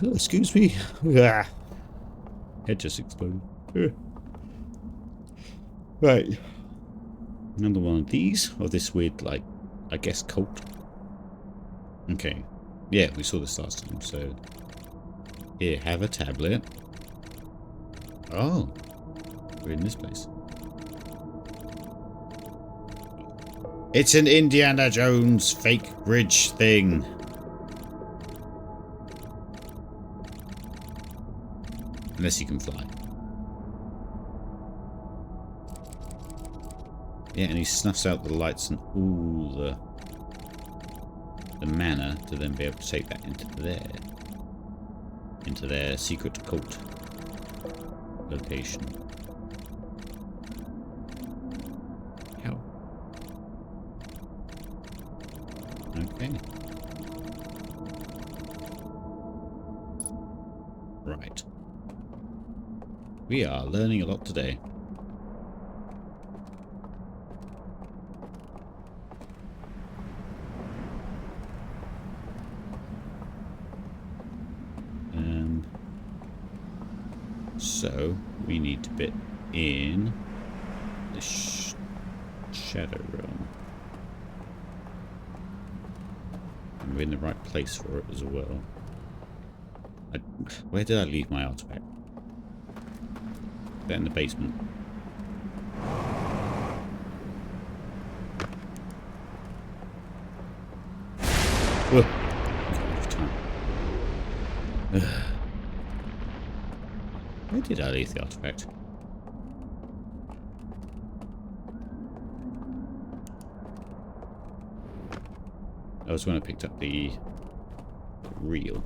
Excuse me. Head just exploded. Right. Another one of these, or this weird, like, I guess cult. Okay. Yeah, we saw this last time, so... Here, have a tablet. Oh. We're in this place. It's an Indiana Jones fake bridge thing. Unless you can fly. Yeah, and he snuffs out the lights and all the mana to then be able to take that into their secret cult location. How? Okay. Right. We are learning a lot today. So we need to bit in the Shadow Realm. And we're in the right place for it as well. Where did I leave my artifact? That in the basement. Whoa. Where did I leave the artifact? That was when I picked up the reel.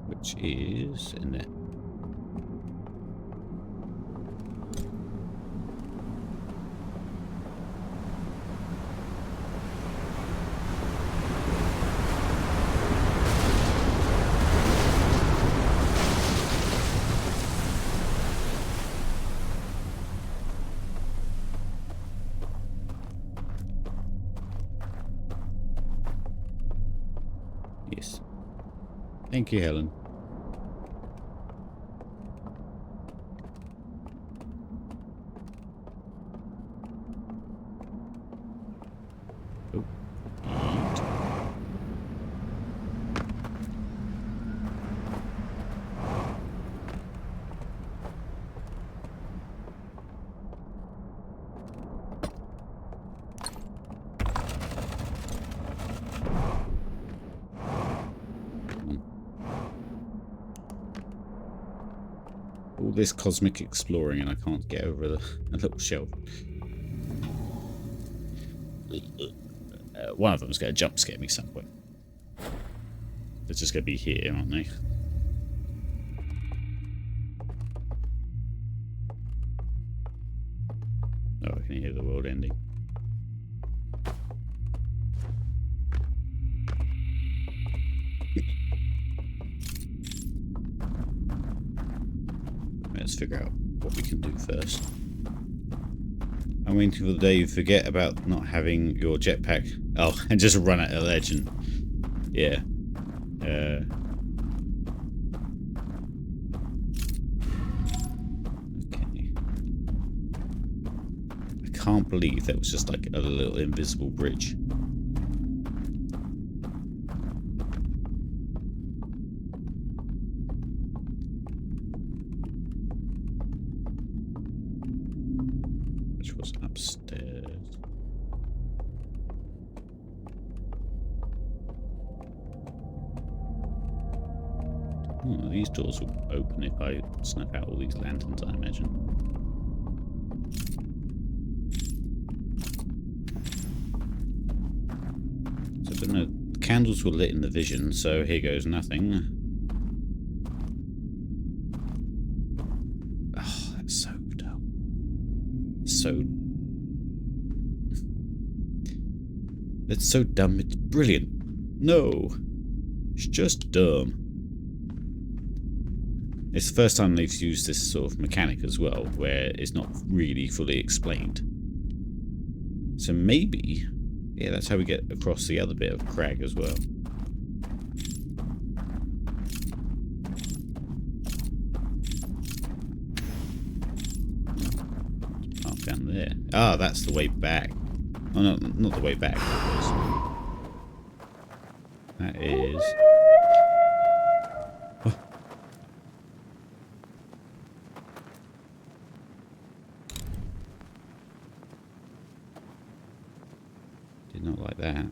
Which is in there. Yes. Thank you, Helen. Oh. All this cosmic exploring and I can't get over the little shelf. One of them's going to jump scare me some point. They're just going to be here, aren't they? Oh, I can hear the world ending. Let's figure out what we can do first. I I'm waiting for the day you forget about not having your jetpack. Oh, and just run at a ledge and... Yeah. Okay. I can't believe that was just like a little invisible bridge. Which was upstairs. Oh, these doors will open if I snap out all these lanterns, I imagine. So I don't know. The candles were lit in the vision, so here goes nothing. Oh, that's so dumb. So... It's so dumb, it's brilliant. No. It's just dumb. It's the first time they've used this sort of mechanic as well, where it's not really fully explained. So maybe, yeah, that's how we get across the other bit of crag as well. Oh, down there. Ah, that's the way back. Oh, no, not the way back. That is... Did not like that.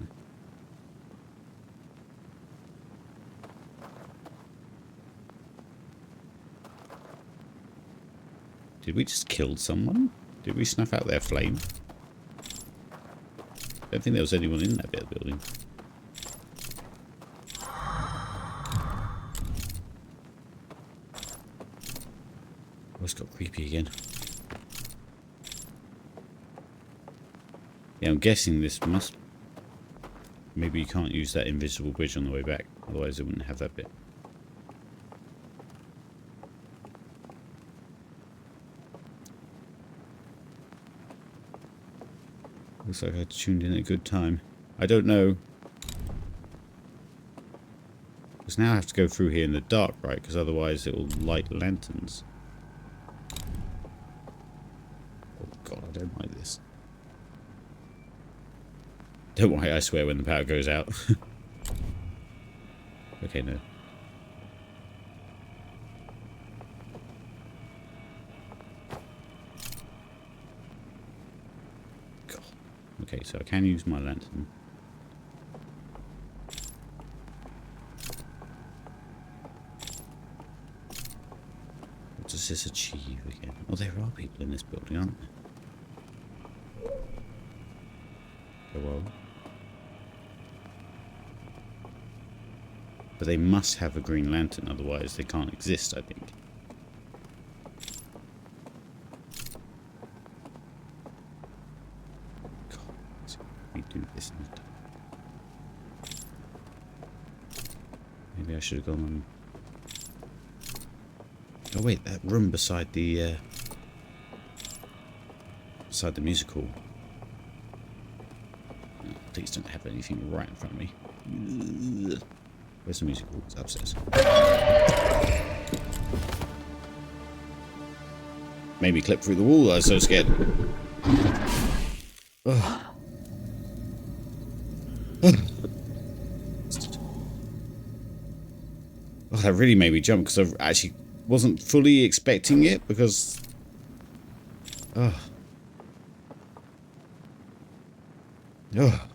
Did we just kill someone? Did we snuff out their flame? I don't think there was anyone in that bit of the building. Oh, it's got creepy again. Yeah, I'm guessing this must... Maybe you can't use that invisible bridge on the way back, otherwise it wouldn't have that bit. Looks like I tuned in at a good time. I don't know. Because now I have to go through here in the dark, right? Because otherwise it will light lanterns. Oh god, I don't like this. Don't worry, I swear when the power goes out. Okay, no. God. Okay, so I can use my lantern. What does this achieve again? Oh, there are people in this building, aren't there? Oh well. But they must have a green lantern, otherwise they can't exist, I think. God, we do this in the dark. Maybe I should have gone on... Oh wait, that room beside the music hall. Oh, please don't have anything right in front of me. Where's the music hall? It's upstairs. Made me clip through the wall. I was so scared. Oh, that really made me jump because I actually wasn't fully expecting it because... Oh. Oh.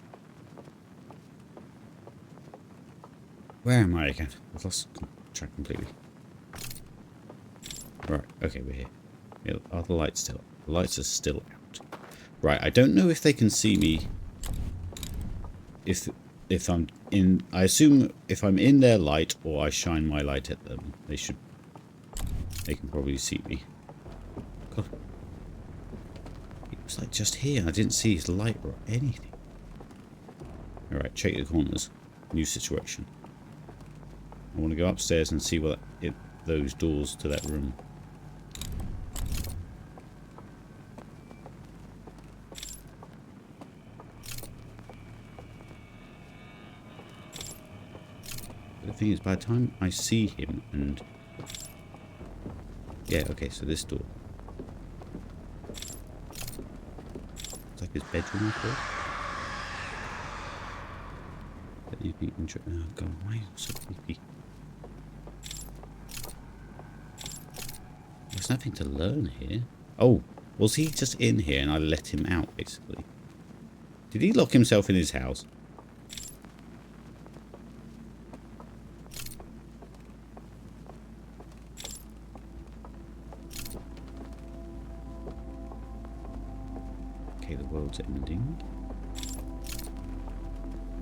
Where am I again? I've lost track completely. Right, okay, we're here. Are the lights still? The lights are still out. Right, I don't know if they can see me. If I'm in... I assume if I'm in their light or I shine my light at them, they should... They can probably see me. God. It was like just here. I didn't see his light or anything. Alright, check the corners. New situation. I want to go upstairs and see what those doors to that room. the thing is, by the time I see him and... Yeah, okay, so this door. It's like his bedroom, I thought. Oh god, why are you so creepy? There's nothing to learn here. Oh, was he just in here and I let him out, basically? Did he lock himself in his house? Okay, the world's ending.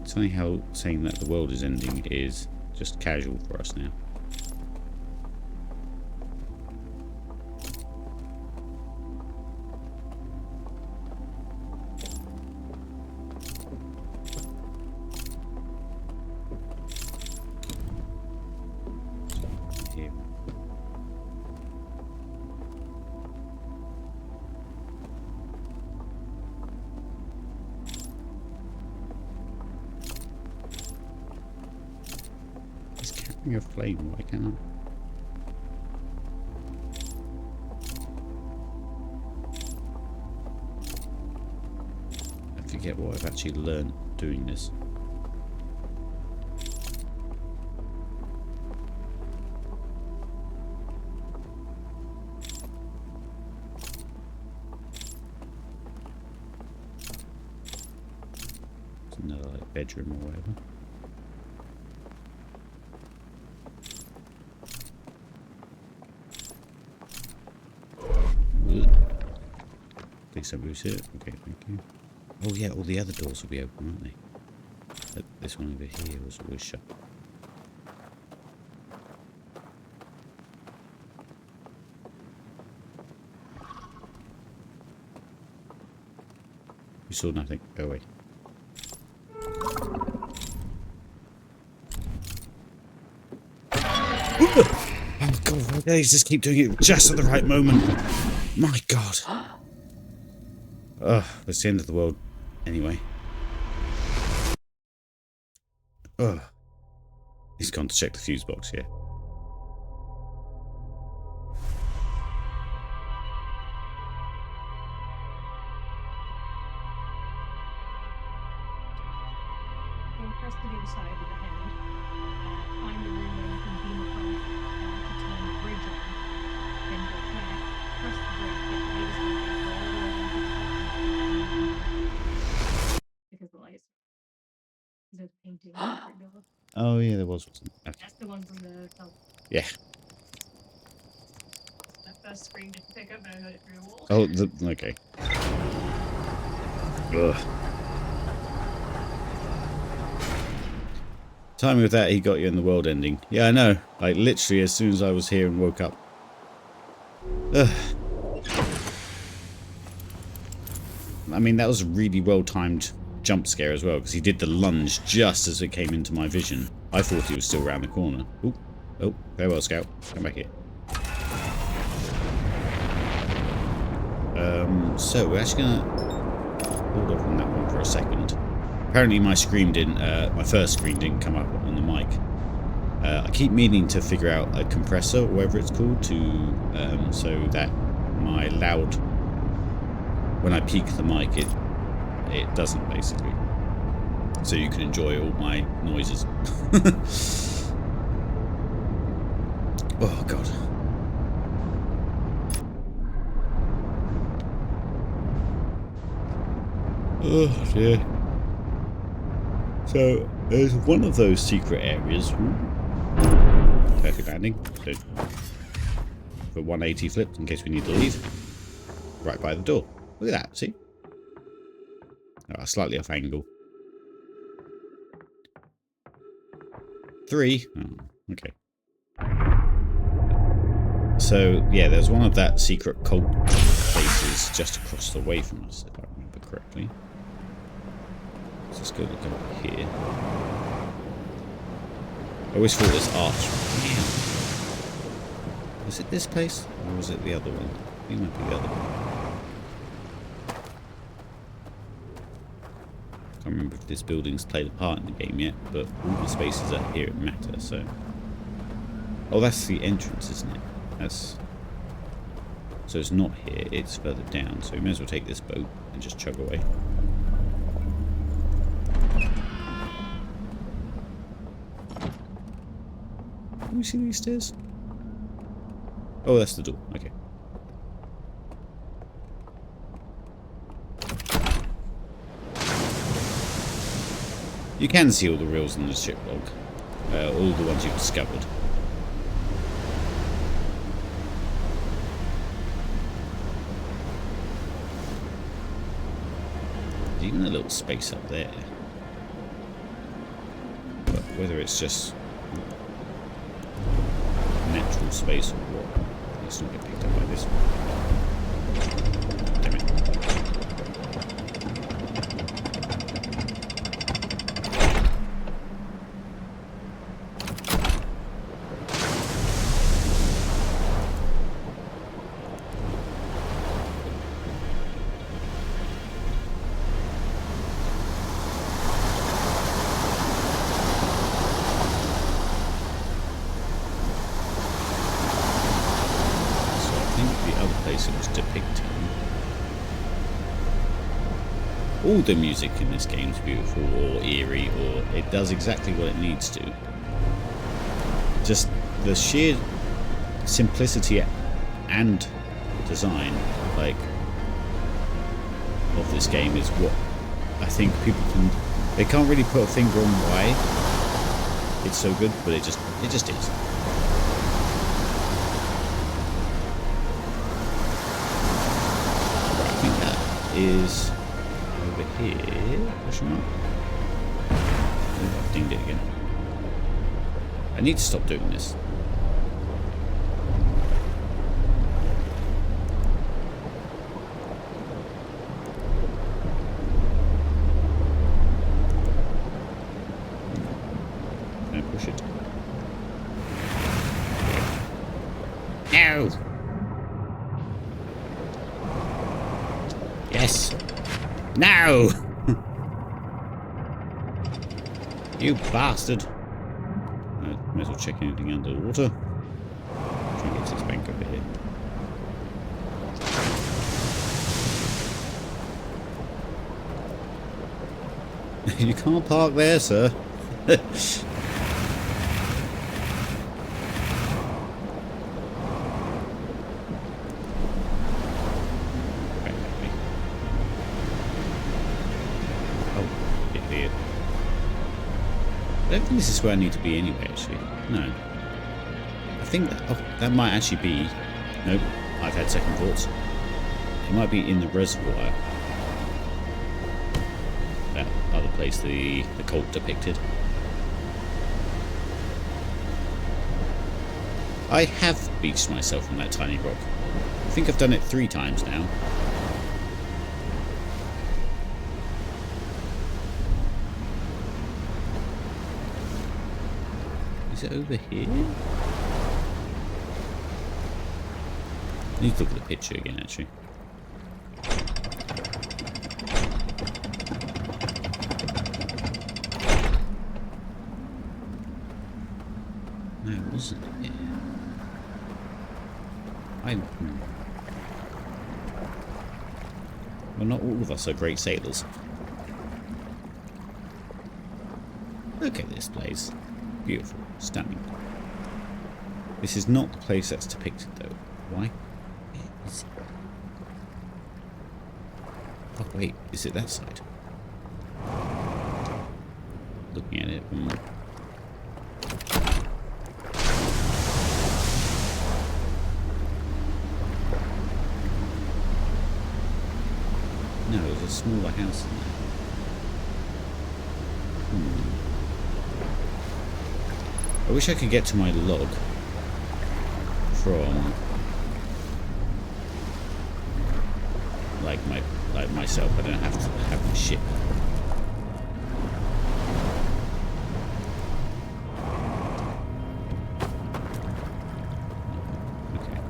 It's funny how saying that the world is ending is just casual for us now. Here. He's carrying a flame, why can't I? I forget what I've actually learned doing this. It's another like bedroom or whatever. Please somebody's here. Okay, thank you. Oh yeah, all the other doors will be open, won't they? But this one over here was always shut. You saw nothing. Go away. Oh god, why do they just keep doing it just at the right moment? My god. Ugh, that's the end of the world. Anyway. Ugh. He's gone to check the fuse box, yeah. Press to the inside with the hand. Find the room where you can beam across to turn the bridge on. Then go back, press the bridge, get the latest one, and go all the way into the because the lights. There's painting. Oh yeah, there was. Okay. That's the one from the film. Yeah. That first screen didn't pick up, but I heard it through the wall. Oh, okay. Ugh. Timing with that, he got you in the world ending. Yeah, I know. Like, literally, as soon as I was here and woke up. Ugh. I mean, that was a really well-timed jump scare as well, because he did the lunge just as it came into my vision. I thought he was still around the corner. Ooh. Oh, very well, Scout. Come back here. So, we're actually going to hold off on that one for a second. Apparently my screen didn't, my first screen didn't come up on the mic. I keep meaning to figure out a compressor, or whatever it's called, to so that my loud, when I peak the mic, it doesn't basically. So you can enjoy all my noises. Oh god. Oh dear. So, there's one of those secret areas. Perfect landing. So, for 180 flips in case we need to leave. Right by the door. Look at that, see? Oh, slightly off angle. 3. Oh, okay. So, yeah, there's one of that secret cult places just across the way from us, if I remember correctly. Let's go look over here. I always thought this arch. Was it this place? Or was it the other one? I think it might be the other one. Can't remember if this building's played a part in the game yet, but all the spaces are here matter, so... Oh, that's the entrance, isn't it? That's... So it's not here, it's further down, so we may as well take this boat and just chug away. Can we see these stairs? Oh, that's the door, okay. You can see all the reels in the ship log, all the ones you've discovered. There's even a little space up there. But whether it's just natural space or what, let's not get picked up by this one. Damn it. It was depicting. All the music in this game is beautiful or eerie, or it does exactly what it needs to. Just the sheer simplicity and design, like, of this game is what I think people can. They can't really put a finger on why it's so good, but it just is. Is over here, question mark. Oh, I've dinged it again. I need to stop doing this. Can I push it? No! Yes. No! You bastard. Might as well check anything under the water. Try and get to this bank over here. You can't park there, sir. I don't think this is where I need to be anyway, actually. No. I think that, that might actually be... Nope, I've had second thoughts. It might be in the reservoir. That other place the cult depicted. I have beached myself on that tiny rock. I think I've done it 3 times now. Is it over here? I need to look at the picture again, actually. No, it wasn't here. Well, not all of us are great sailors. Look at this place. Beautiful. Stunning. This is not the place that's depicted, though. Why? Is it? Oh, wait. Is it that side? Looking at it. No, there's a smaller house in there. I wish I could get to my log from like myself. I don't have to have my ship. Okay.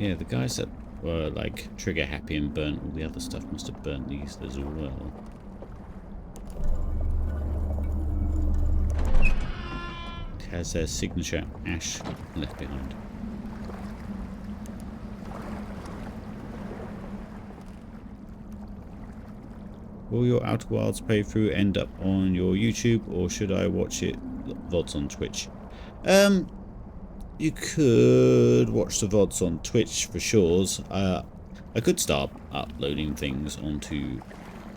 Yeah, the guys that were like trigger happy and burnt all the other stuff must have burnt these as well. It has their signature ash left behind. Will your Outer Wilds playthrough end up on your YouTube, or should I watch it VODs on Twitch? You could watch the VODs on Twitch for sure. I could start uploading things onto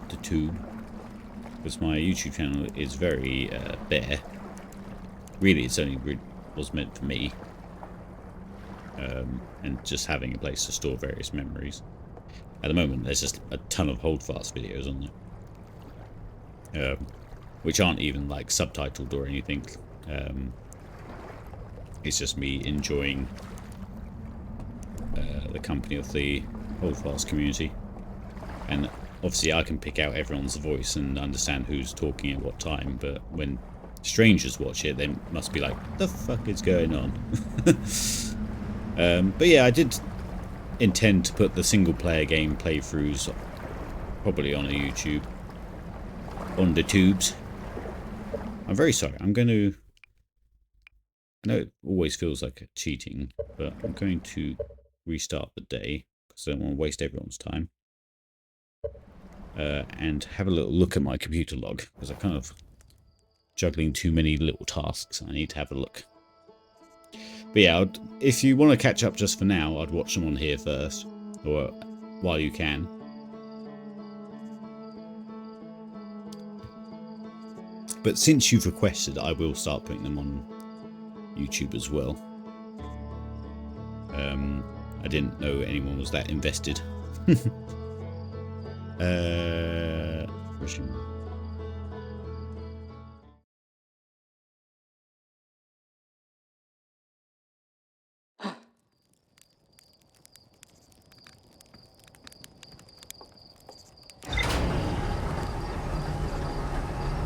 the tube, because my YouTube channel is very bare. Really, it's only was meant for me, and just having a place to store various memories. At the moment, there's just a ton of Holdfast videos on there, which aren't even like subtitled or anything. It's just me enjoying the company of the Holdfast community, and obviously I can pick out everyone's voice and understand who's talking at what time, but when strangers watch it, they must be like, what the fuck is going on? But yeah, I did intend to put the single player game playthroughs probably on a YouTube, on the tubes. I'm very sorry, I'm going to, I know it always feels like cheating, but I'm going to restart the day because I don't want to waste everyone's time, and have a little look at my computer log, because I'm kind of juggling too many little tasks. I need to have a look. But yeah, if you want to catch up just for now, I'd watch them on here first, or while you can. But since you've requested, I will start putting them on YouTube as well. I didn't know anyone was that invested. Resume.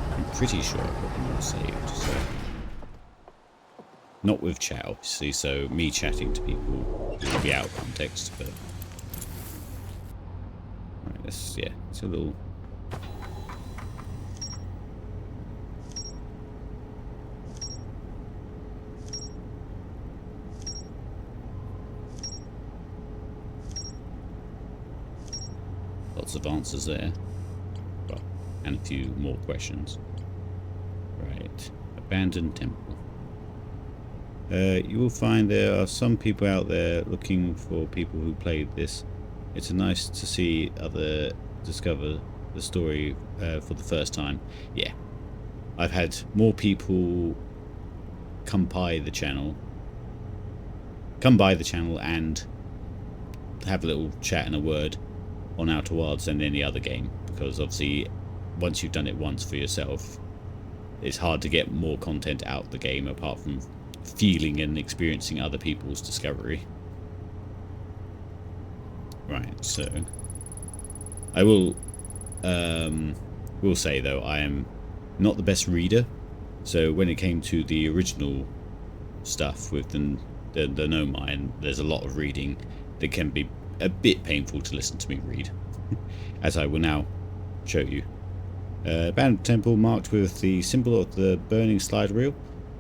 I'm pretty sure I've got them all saved, so not with chat obviously, so me chatting to people will be out of context, but right, let's, yeah, it's a little lots of answers there, well, and a few more questions. Right, abandoned temple. You will find there are some people out there looking for people who played this. It's nice to see other discover the story for the first time. Yeah, I've had more people come by the channel and have a little chat and a word on Outer Wilds than any other game, because obviously once you've done it once for yourself, it's hard to get more content out of the game apart from feeling and experiencing other people's discovery. Right, so I will say though, I am not the best reader, so when it came to the original stuff with the No Mine, there's a lot of reading that can be a bit painful to listen to me read, as I will now show you. Abandoned temple marked with the symbol of the burning slide reel.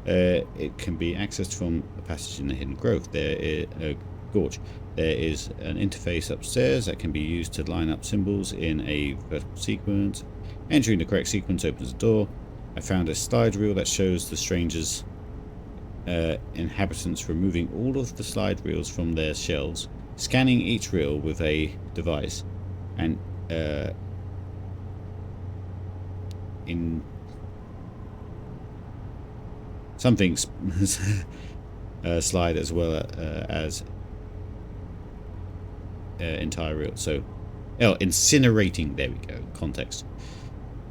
It can be accessed from a passage in the hidden growth. There is a gorge. There is an interface upstairs that can be used to line up symbols in a vertical sequence. Entering the correct sequence opens the door. I found a slide reel that shows the strangers' inhabitants removing all of the slide reels from their shelves, scanning each reel with a device, and in something slide as well as entire reel. So, incinerating. There we go. Context.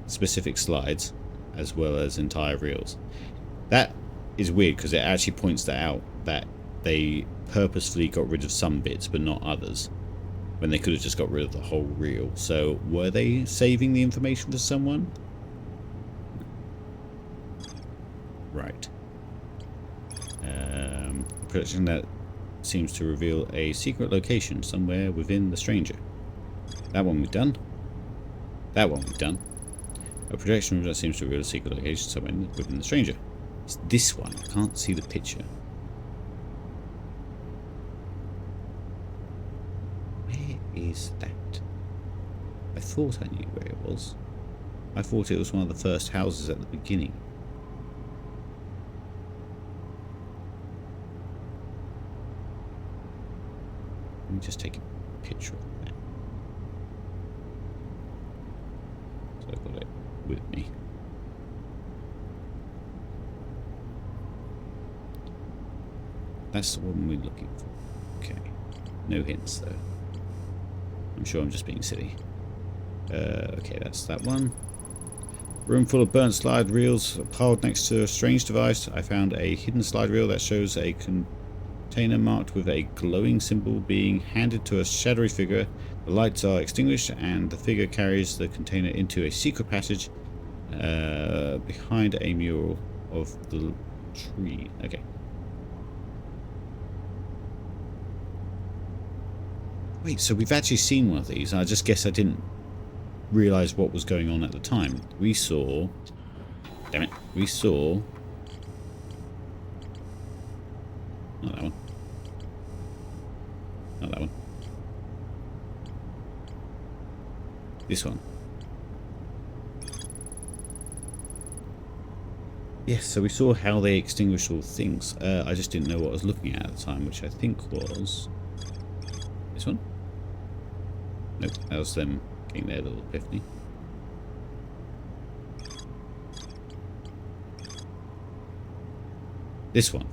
Specific slides as well as entire reels. That is weird because it actually points that out, that they purposefully got rid of some bits but not others, when they could have just got rid of the whole reel. So were they saving the information for someone? Right. Prediction that that seems to reveal a secret location somewhere within the stranger. That one we've done. That one we've done. A projection that seems to reveal a secret location somewhere within the stranger. It's this one. I can't see the picture. Where is that? I thought I knew where it was. I thought it was one of the first houses at the beginning. Let me just take a picture of that. So I've got it with me. That's the one we're looking for. Okay. No hints though. I'm sure I'm just being silly. Okay, that's that one. Room full of burnt slide reels piled next to a strange device. I found a hidden slide reel that shows a container marked with a glowing symbol being handed to a shadowy figure. The lights are extinguished and the figure carries the container into a secret passage behind a mural of the tree. Okay. Wait, so we've actually seen one of these. I just guess I didn't realise what was going on at the time. We saw... Damn it. We saw... Not that one. Not that one. This one. Yes, so we saw how they extinguished all things. I just didn't know what I was looking at the time, which I think was... This one? Nope, that was them getting their little epiphany. This one.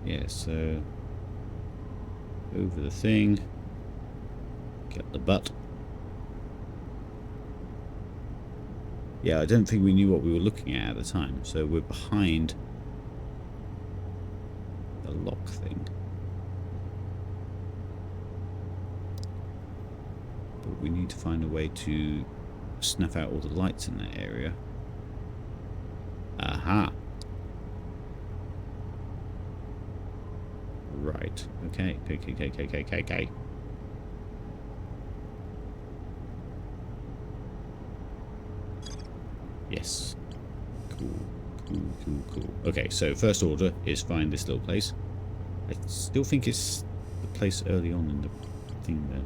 Yeah, so... Over the thing. Get the butt. Yeah, I don't think we knew what we were looking at the time, so we're behind the lock thing. But we need to find a way to snuff out all the lights in that area. Aha! Right. Okay. Okay. Yes. Cool. Okay, so first order is find this little place. I still think it's the place early on in the thing there.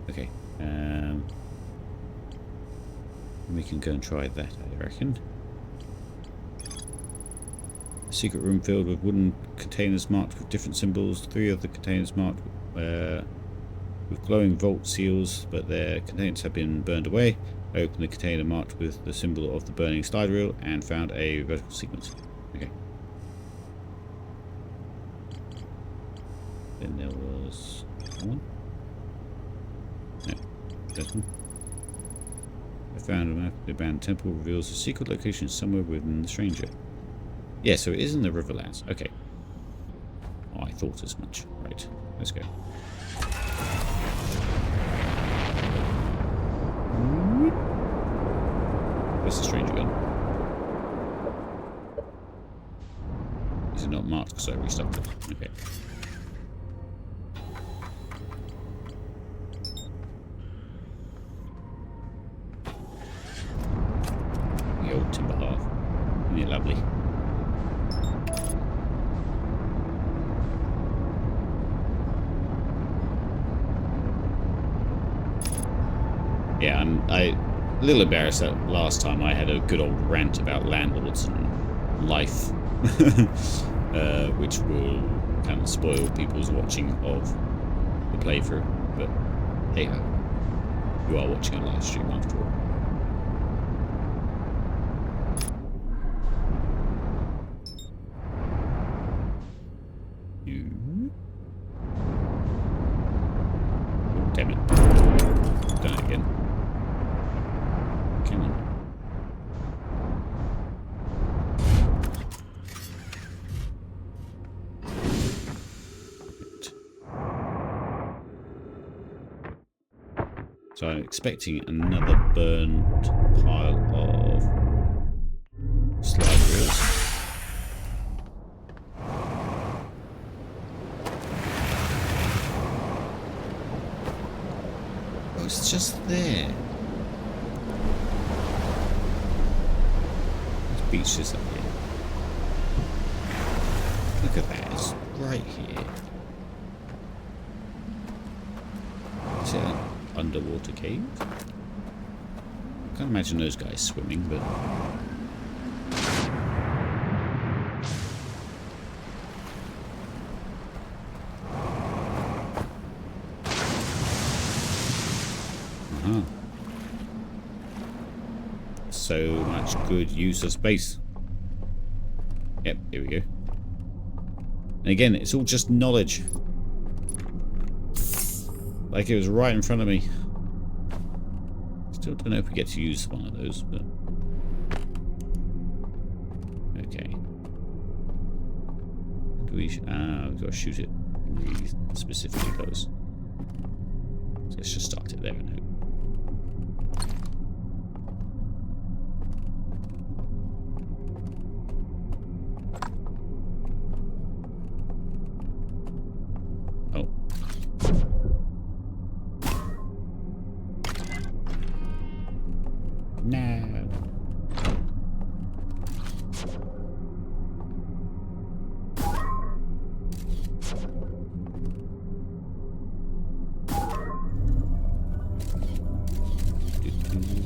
Okay. We can go and try that, I reckon. A secret room filled with wooden containers marked with different symbols. 3 of the containers marked with glowing vault seals, but their containers have been burned away. I opened the container marked with the symbol of the burning slide reel and found a vertical sequence. Okay. Then there was that one. No, this one. I found a map of the abandoned temple reveals a secret location somewhere within the stranger. Yeah, so it is in the Riverlands. Okay. Oh, I thought as much. Right, let's go. Where's the stranger gone? Is it not marked because I restocked it? Okay. The old timber hearth. Isn't it lovely? Yeah, a little embarrassed that last time I had a good old rant about landlords and life, which will kind of spoil people's watching of the playthrough. But hey ho, you are watching a live stream after all. Oh, damn it! Done it again. Come on. So I'm expecting another burnt pile of slide reels. Oh, it's just there. There's beaches up here. Look at that, it's right here. Is it an underwater cave? I can't imagine those guys swimming, but... So much good use of space. Yep, here we go. And again, it's all just knowledge. Like it was right in front of me. Still don't know if we get to use one of those, but... Okay. We've got to shoot it really specifically close. So let's just start it there and hope. Oh. No.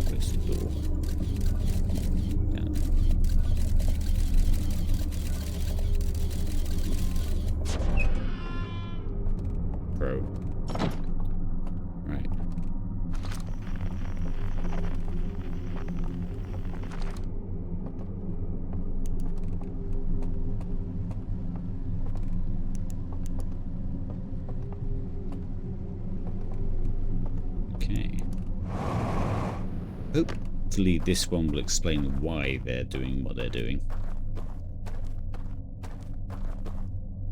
Where's the door? Down. Pro. Right. Okay. Hopefully this one will explain why they're doing what they're doing.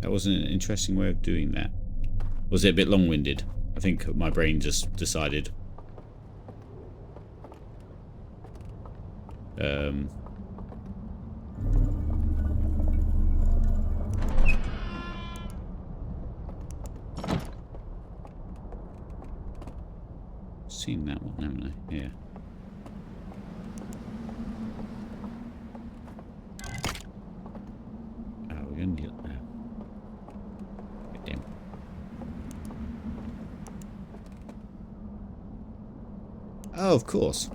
That wasn't an interesting way of doing that. Was it a bit long-winded? I think my brain just decided. Seen that one, haven't I? Yeah. Oh, we're gonna need it now. Damn. Oh, of course.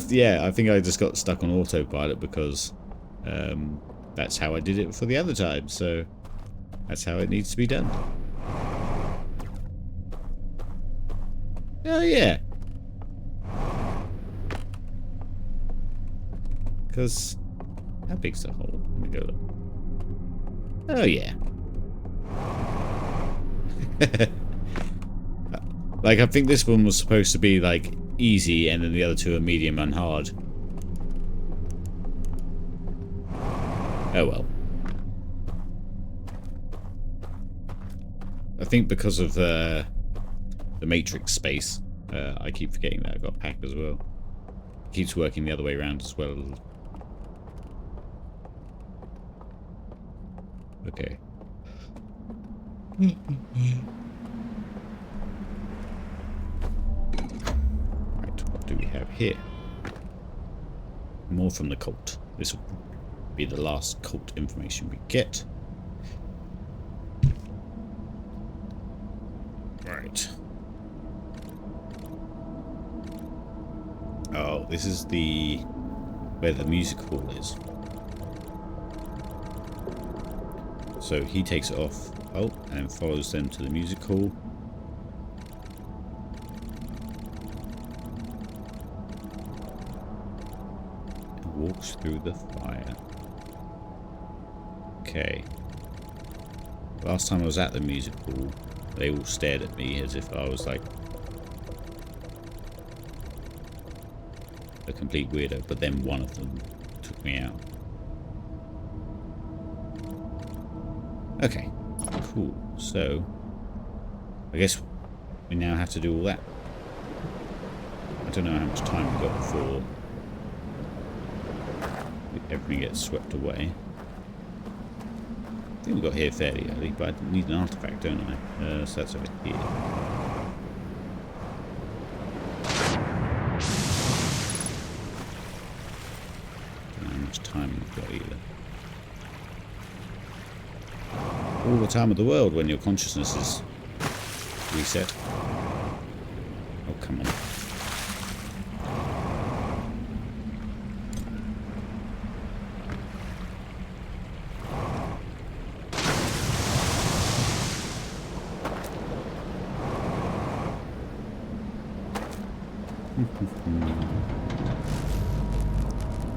Yeah, I think I just got stuck on autopilot because that's how I did it for the other time, so that's how it needs to be done. Oh, yeah. Because how big's the hole? Let me go look. Oh, yeah. Like, I think this one was supposed to be, like, easy, and then the other two are medium and hard. Oh, well. I think because of the matrix space, I keep forgetting that I've got a pack as well. It keeps working the other way around as well. Okay. Right, what do we have here? More from the cult. This will be the last cult information we get. Right. Oh, this is where the music hall is. So he takes it off, and follows them to the music hall. And walks through the fire. Okay. Last time I was at the music hall, they all stared at me as if I was like a complete weirdo, but then one of them took me out. Okay, cool. So, I guess we now have to do all that. I don't know how much time we've got before everything gets swept away. I think we got here fairly early, but I need an artifact, don't I? So that's over here. Don't know how much time we've got either. All the time of the world when your consciousness is reset. Oh, come on.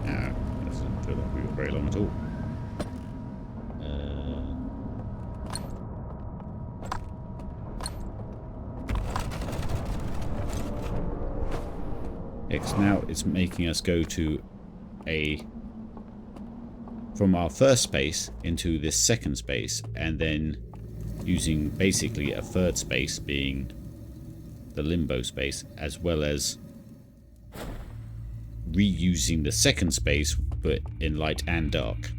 That doesn't feel like we were very long at all. Now it's making us go to from our first space into this second space, and then using basically a third space being the limbo space, as well as reusing the second space but in light and dark.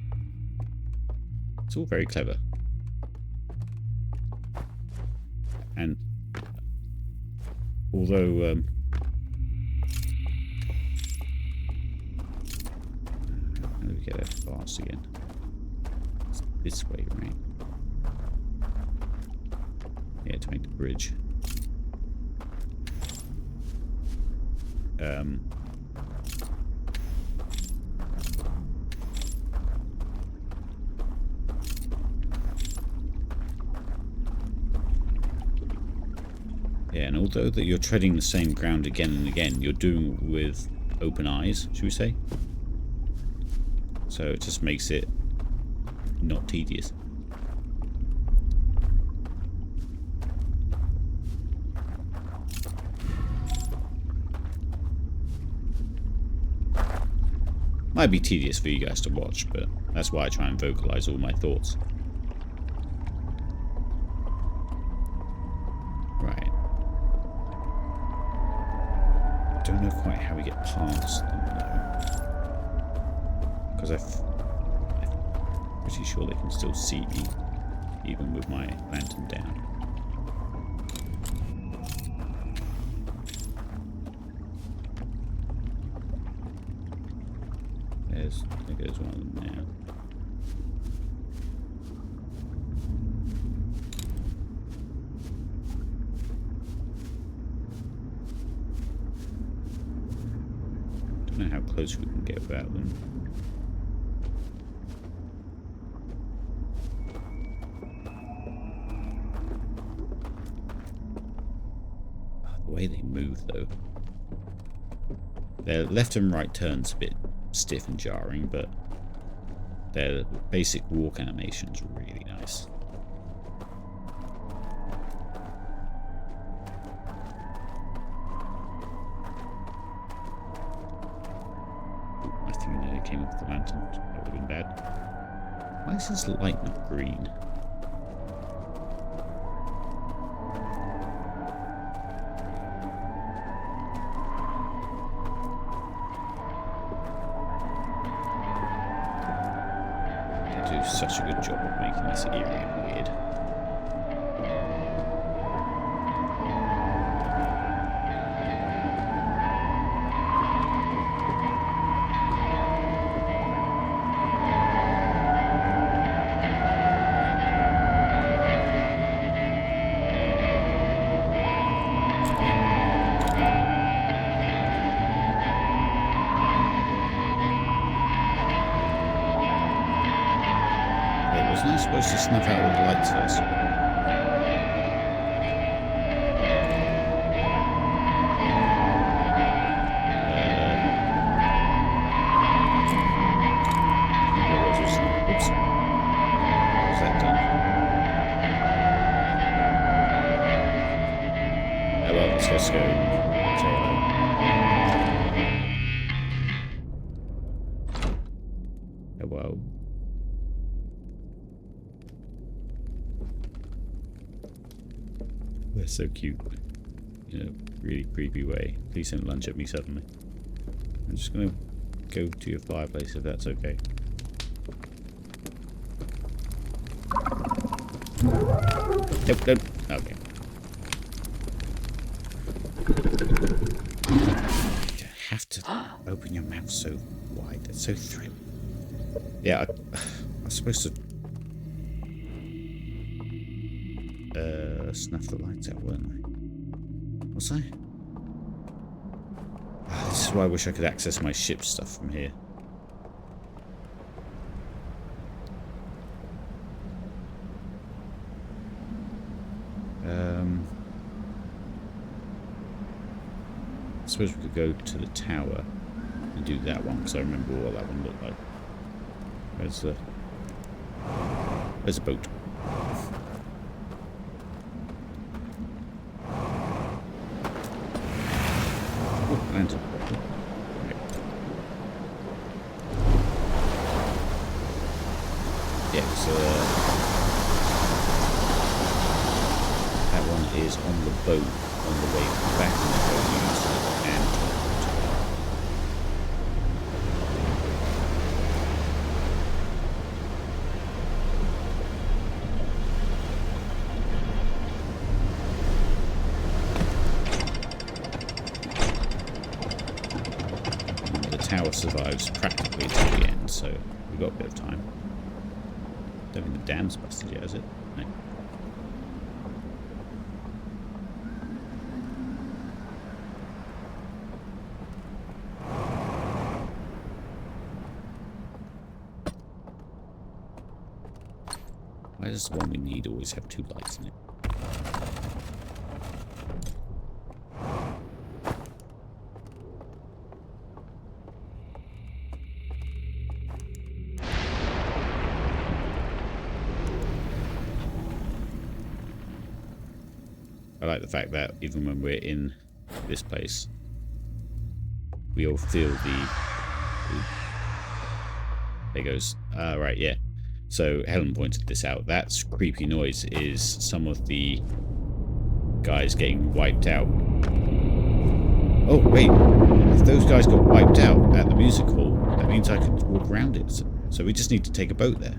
It's all very clever. And although how do we get there fast again? It's this way, right? Yeah, to make the bridge. Yeah, and although that you're treading the same ground again and again, you're doing it with open eyes, should we say? So it just makes it not tedious. Might be tedious for you guys to watch, but that's why I try and vocalize all my thoughts. Right. I don't know quite how we get past them though. Because I'm pretty sure they can still see me, even with my lantern down. There goes one of them now. Don't know how close we can get without them. The way they move, though. Their left and right turns a bit stiff and jarring, but their basic walk animation's really nice. Ooh, I think it came off the lantern. That would have been bad. Why is this light not green? Such a good job of making this eerie and weird. Wasn't I supposed to snuff out all the lights first? Oops. How's that done? Oh well, let's just go and say hello. Oh well. They're so cute. in a really creepy way. Please don't lunge at me suddenly. I'm just going to go to your fireplace if that's okay. Nope, nope. Okay. You have to open your mouth so wide. It's so threatening. Yeah, I was supposed to snuff the lights out, weren't I? Was I? Oh, this is why I wish I could access my ship stuff from here. I suppose we could go to the tower and do that one, because I remember what that one looked like. Where's a boat? Oh, lantern. Okay. Yeah, so that one is on the boat on the way back on the boat. You used to hand. The tower survives practically to the end, so we've got a bit of time. Don't think the dam's busted yet, is it? No. Why does the one we need always have two lights in it? I like the fact that even when we're in this place, we all feel the... There goes. Right, yeah. So Helen pointed this out. That creepy noise is some of the guys getting wiped out. Oh, wait. If those guys got wiped out at the music hall, that means I could walk around it. So we just need to take a boat there.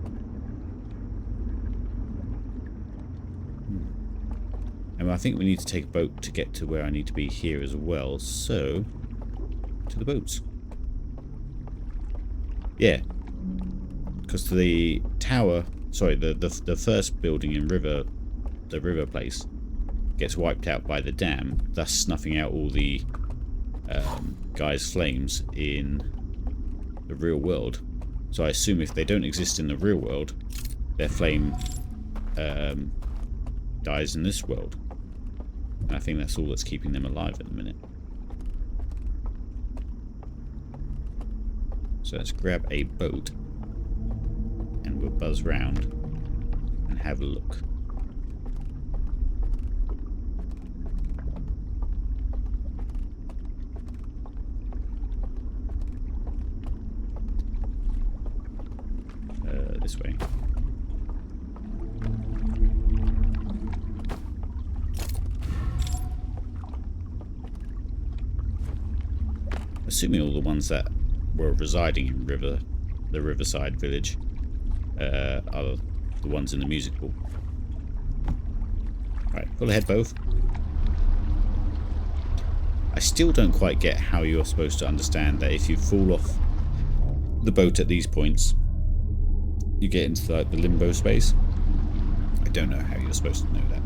And I think we need to take a boat to get to where I need to be here as well. So, to the boats. Yeah. Because the tower, sorry, the first building in the river place, gets wiped out by the dam, thus snuffing out all the guys' flames in the real world. So I assume if they don't exist in the real world, their flame dies in this world. And I think that's all that's keeping them alive at the minute. So let's grab a boat and we'll buzz round and have a look. This way. Assuming all the ones that were residing in the Riverside village are the ones in the music hall. Right, pull ahead both. I still don't quite get how you're supposed to understand that if you fall off the boat at these points, you get into like the limbo space. I don't know how you're supposed to know that.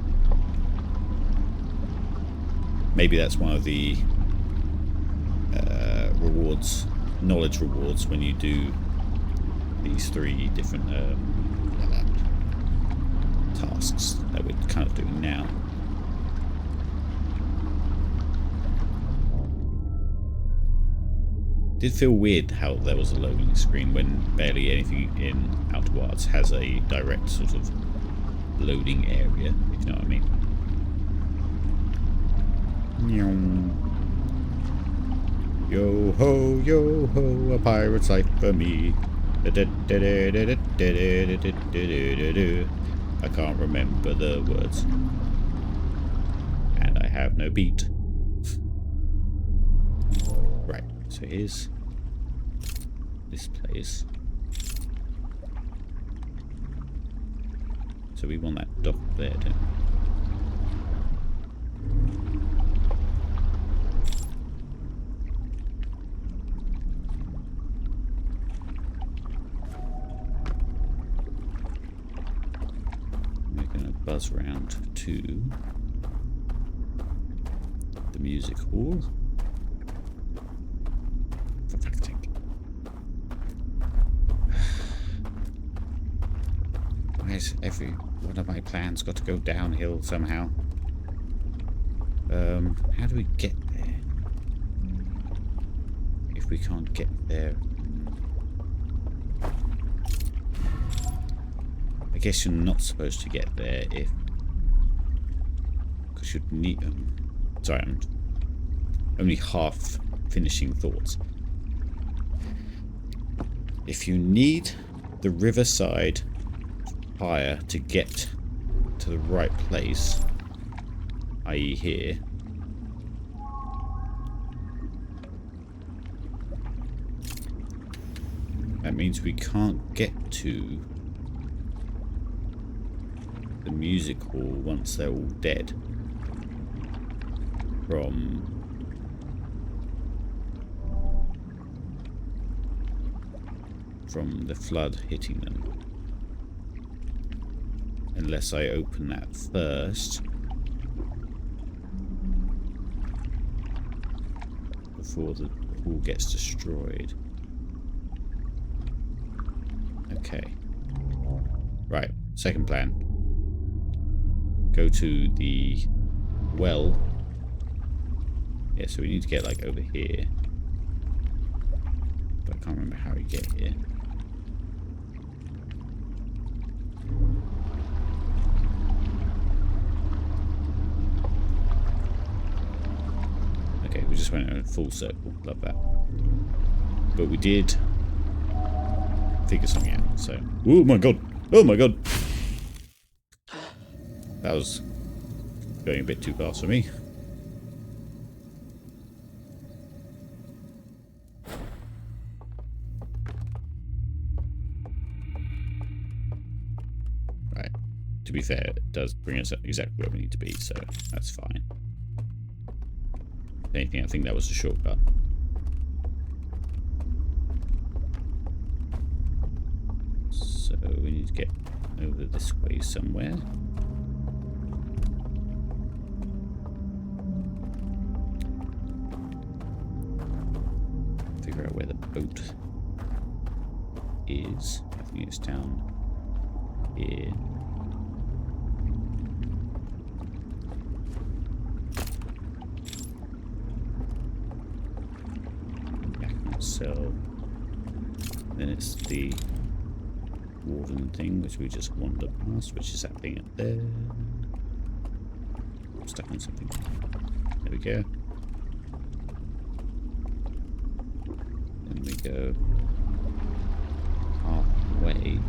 Maybe that's one of the rewards, knowledge rewards, when you do these 3 different tasks that we're kind of doing now. Did feel weird how there was a loading screen when barely anything in Outer Wilds has a direct sort of loading area, if you know what I mean. Yo ho, a pirate's life for me. I can't remember the words. And I have no beat. so here's this place. So we want that dock there, don't we? Buzz round to the music hall. For fuck's sake. Why has every one of my plans got to go downhill somehow? How do we get there? If we can't get there. I guess you're not supposed to get there if... because you'd need... sorry, I'm only half finishing thoughts. If you need the riverside fire to get to the right place, i.e. here, that means we can't get to the music hall once they're all dead from the flood hitting them, unless I open that first before the hall gets destroyed. Okay, right, second plan. Go to the well. Yeah, so we need to get like over here. But I can't remember how we get here. Okay, we just went in a full circle. Love that. But we did figure something out, so... oh my god! Oh my god! That was going a bit too fast for me. Right. To be fair, it does bring us up exactly where we need to be, so that's fine. If anything, I think that was a shortcut. So we need to get over this way somewhere. Figure out where the boat is. I think it's down here. Back in the cell. Then it's the warden thing, which we just wandered past, which is that thing up there. I'm stuck on something. There we go. Then we go halfway.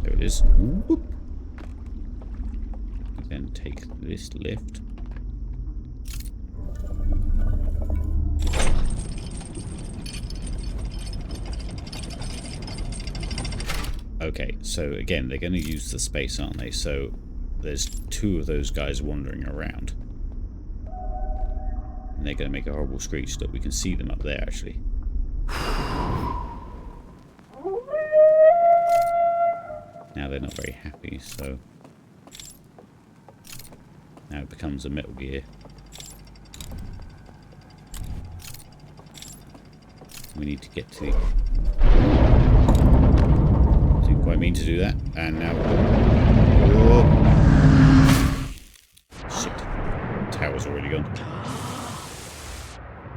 There it is. Whoop. We then take this lift. Okay, so again, they're going to use the space, aren't they? So there's two of those guys wandering around. And they're going to make a horrible screech that we can see them up there, actually. Now they're not very happy, so... now it becomes a Metal Gear. We need to get to the... didn't quite mean to do that, and now... whoa. Shit. Tower's already gone.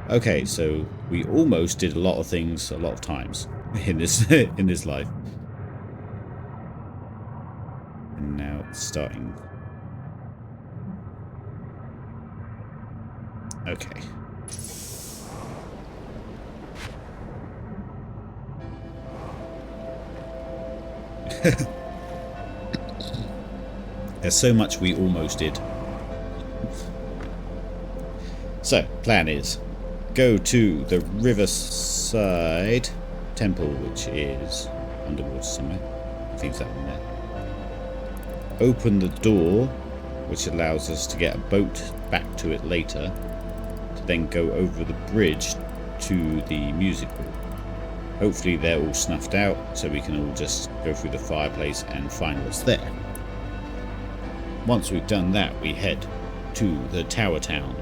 Okay, so we almost did a lot of things a lot of times in this in this life. And now it's starting. Okay. There's so much we almost did. So, plan is go to the Riverside Temple, which is underwater somewhere. I think it's that one there. Open the door, which allows us to get a boat back to it later, to then go over the bridge to the music hall. Hopefully they're all snuffed out, so we can all just go through the fireplace and find what's there. Once we've done that, we head to the Tower Town.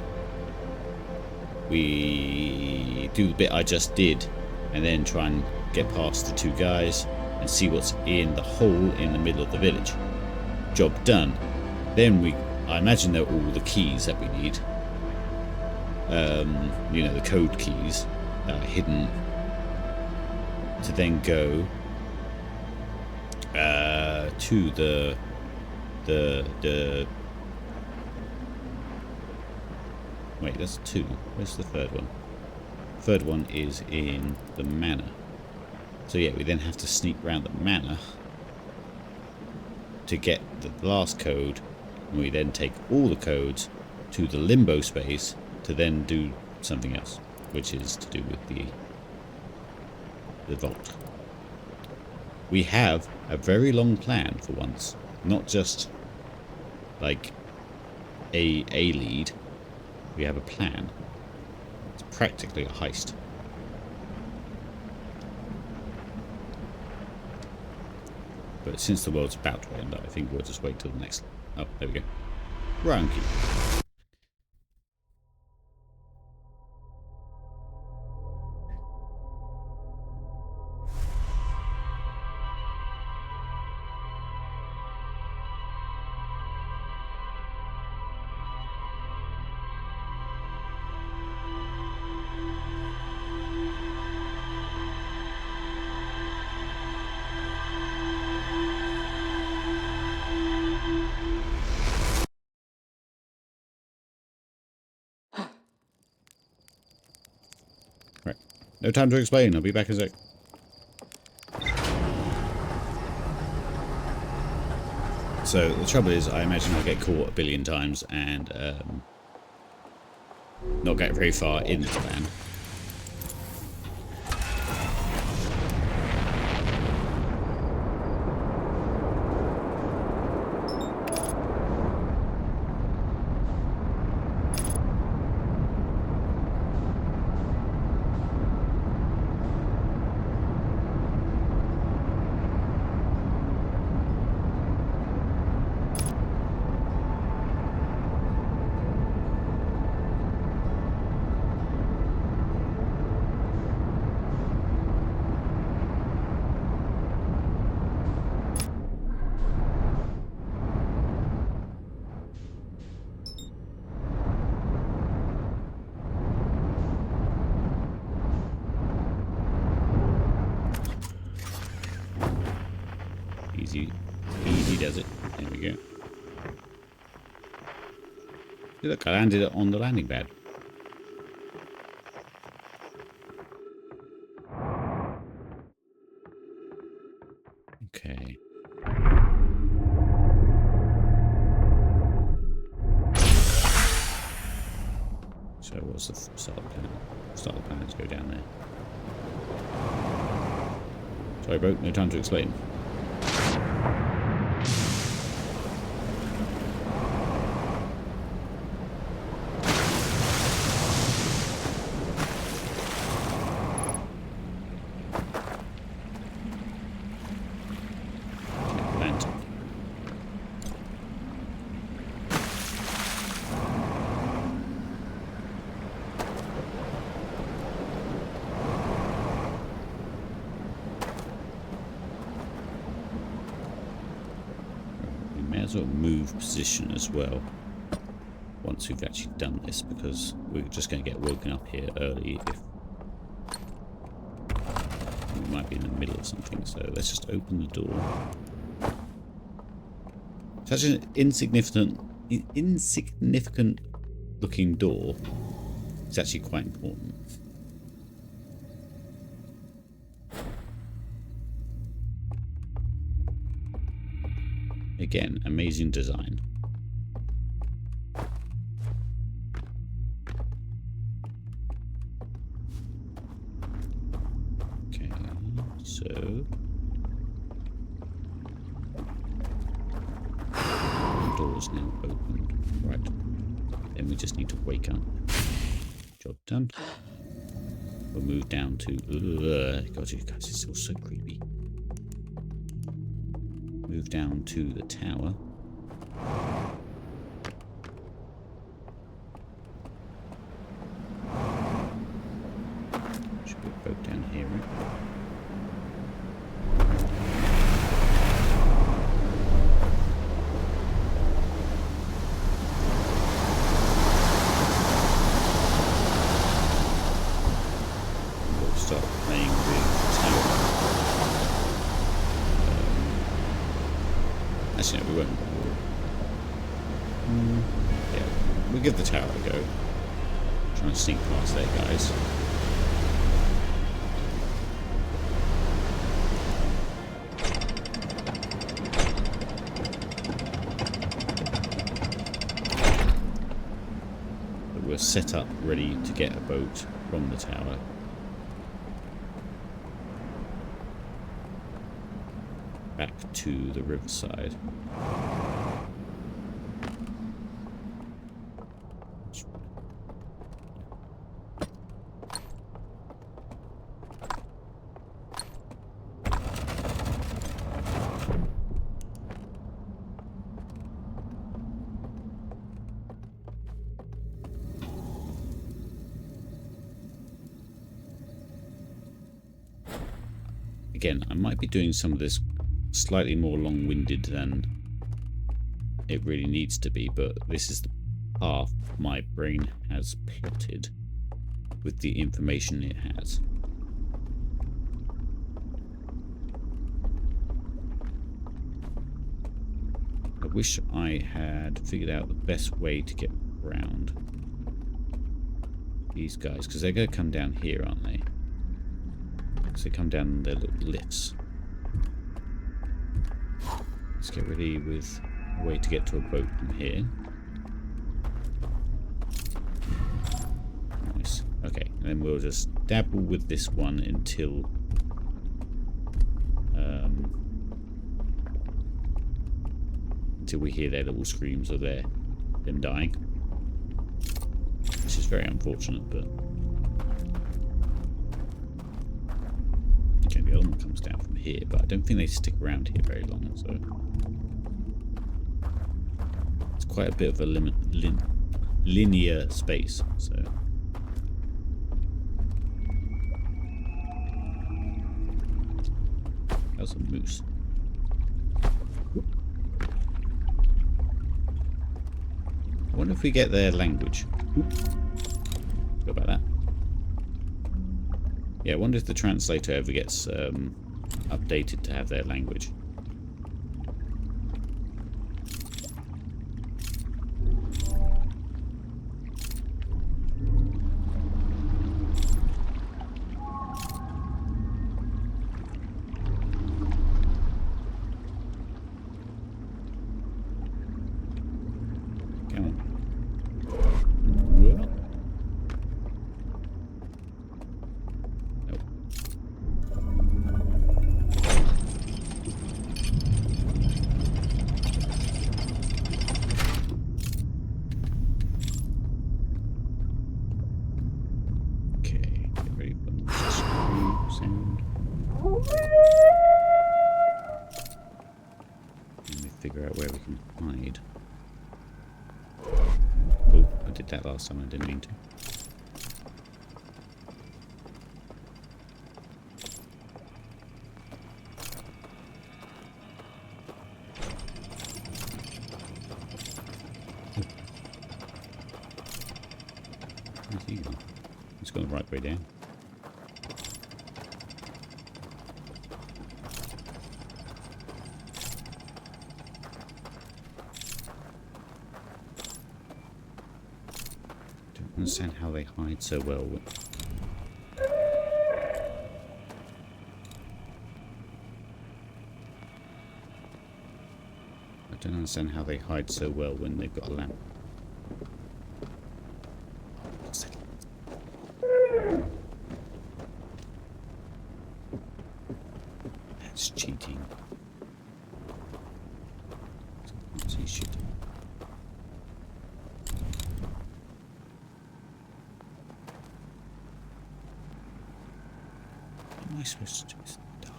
We do the bit I just did, and then try and get past the two guys and see what's in the hole in the middle of the village. Job done. Then I imagine they're all the keys that we need. You know, the code keys that are hidden, to then go to the wait, that's two. Where's the third one? Third one is in the manor. So yeah, we then have to sneak around the manor to get the last code, and we then take all the codes to the limbo space to then do something else, which is to do with the vault. We have a very long plan for once, not just like a lead. We have a plan. It's practically a heist. But since the world's about to end, I think we'll just wait till the next. Oh, there we go. Round key. Right. No time to explain. I'll be back in a sec. So the trouble is, I imagine I'll get caught a billion times and not get very far in the plan. Easy does it. There we go. Look, I landed it on the landing pad. Okay. So what's the start of the plan? Start of the plan is go down there. Sorry, bro. No time to explain. Sort of move position as well once we've actually done this, because we're just going to get woken up here early if we might be in the middle of something. So let's just open the door. Such an insignificant looking door. It's actually quite important. Again, amazing design. So the door's now opened. Right. Then we just need to wake up. Job done. We'll move down to... God, you guys, it's all so creepy. Move down to the tower. Should be a boat down here, right? We'll start playing with the tower. Actually, no, we won't. Yeah, we'll give the tower a go. Try and sneak past there, guys. But we're set up, ready to get a boat from the tower. Back to the riverside. Again, I might be doing some of this slightly more long-winded than it really needs to be, but this is the path my brain has plotted with the information it has. I wish I had figured out the best way to get around these guys, because they're going to come down here, aren't they? So they come down their little lifts. Let's get ready with a way to get to a boat from here. Nice. Okay, and then we'll just dabble with this one until we hear their little screams of them dying. Which is very unfortunate, but okay, the other one comes down from here, but I don't think they stick around here very long, so it's quite a bit of a linear space, so that was a moose. I wonder if we get their language. What about that? Yeah, I wonder if the translator ever gets updated to have their language. Come on. Nope. Okay, get ready for the scream sound. Let me figure out where we can hide. Oh, I did that last time, I didn't mean to. Where's he gone? He's gone the right way down. Don't understand how they hide so well. I don't understand how they hide so well when they've got a lamp. What's that? It's cheating. See shit. What am I supposed to do? It's dark.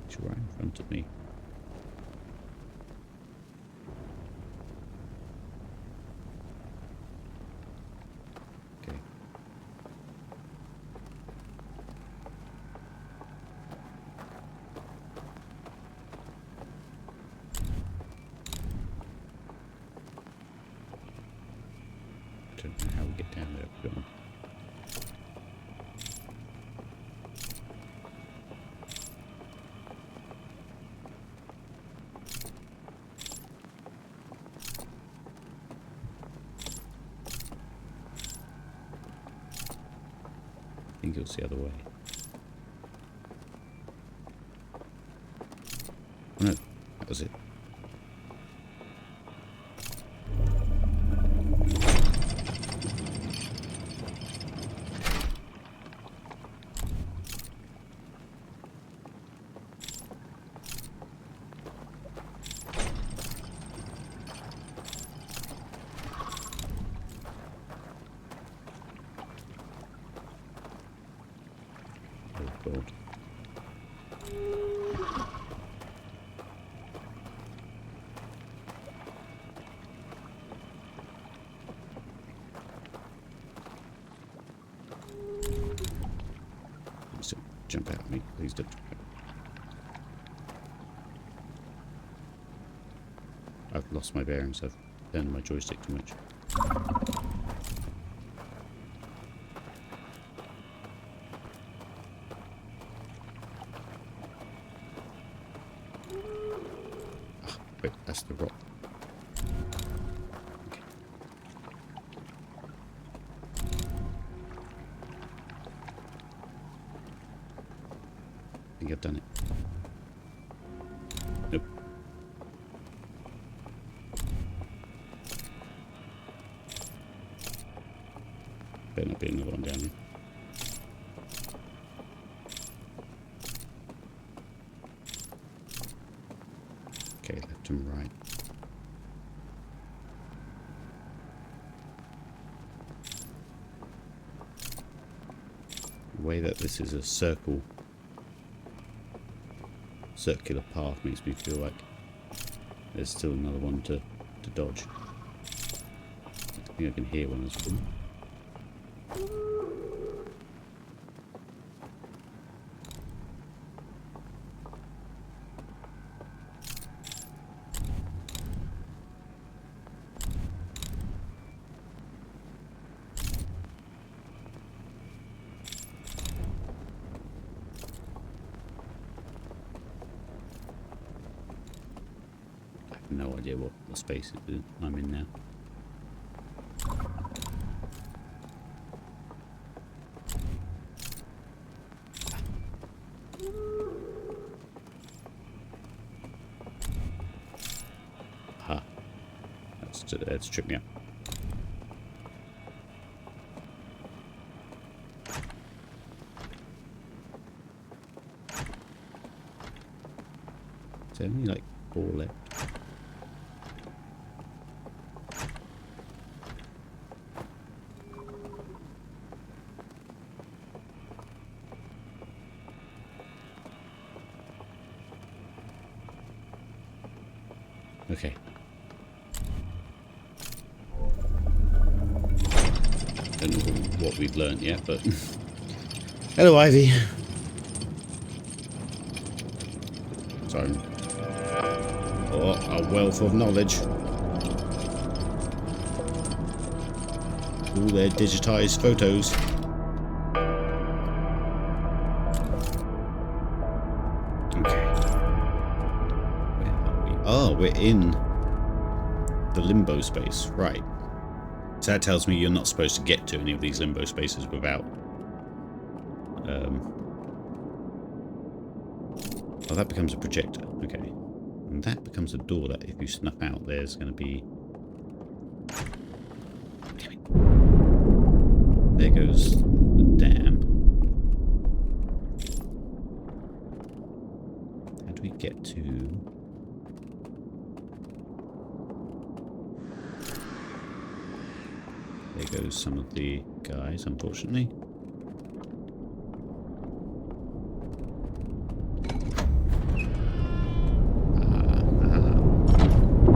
It's right in front of me. Okay. Don't know how we get down there. Go on. I think it was the other way. Oh, no, that was it. Oh god. Please don't jump out at me. Please don't jump out. I've lost my bearings. I've turned my joystick too much. Wait, that's the rock. Okay. I think I've done it. Nope. Better not be another one down here. Okay, left and right. The way that this is a circular path makes me feel like there's still another one to dodge. I think I can hear one as well. No idea what the space I'm in now. Aha. That's tripped me up. Is there only like 4 left? Okay. Don't know what we've learnt yet, but hello, Ivy. So, a wealth of knowledge. All their digitized photos. Okay. Where are we? Oh, we're in the limbo space, right. So that tells me you're not supposed to get to any of these limbo spaces without Oh, that becomes a projector. Okay. And that becomes a door that if you snuff out, there's going to be... Damn it. There goes the dam. How do we get to... There goes some of the guys, unfortunately.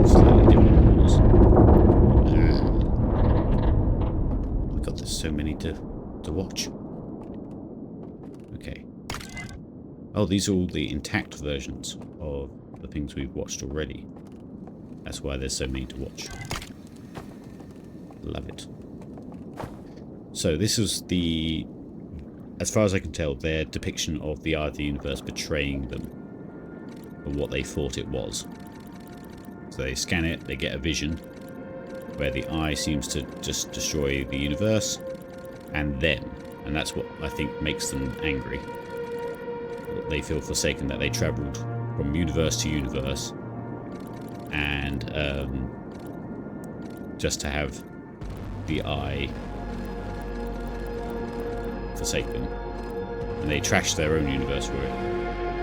Slightly different rules. Oh my god, there's so many to watch. Okay. Oh, these are all the intact versions of the things we've watched already. That's why there's so many to watch. Love it. So this is the, as far as I can tell, their depiction of the Eye of the Universe betraying them for what they thought it was. So they scan it, they get a vision where the eye seems to just destroy the universe and them. And that's what I think makes them angry. They feel forsaken, that they travelled from universe to universe and just to have the eye forsake them. And they trash their own universe for it.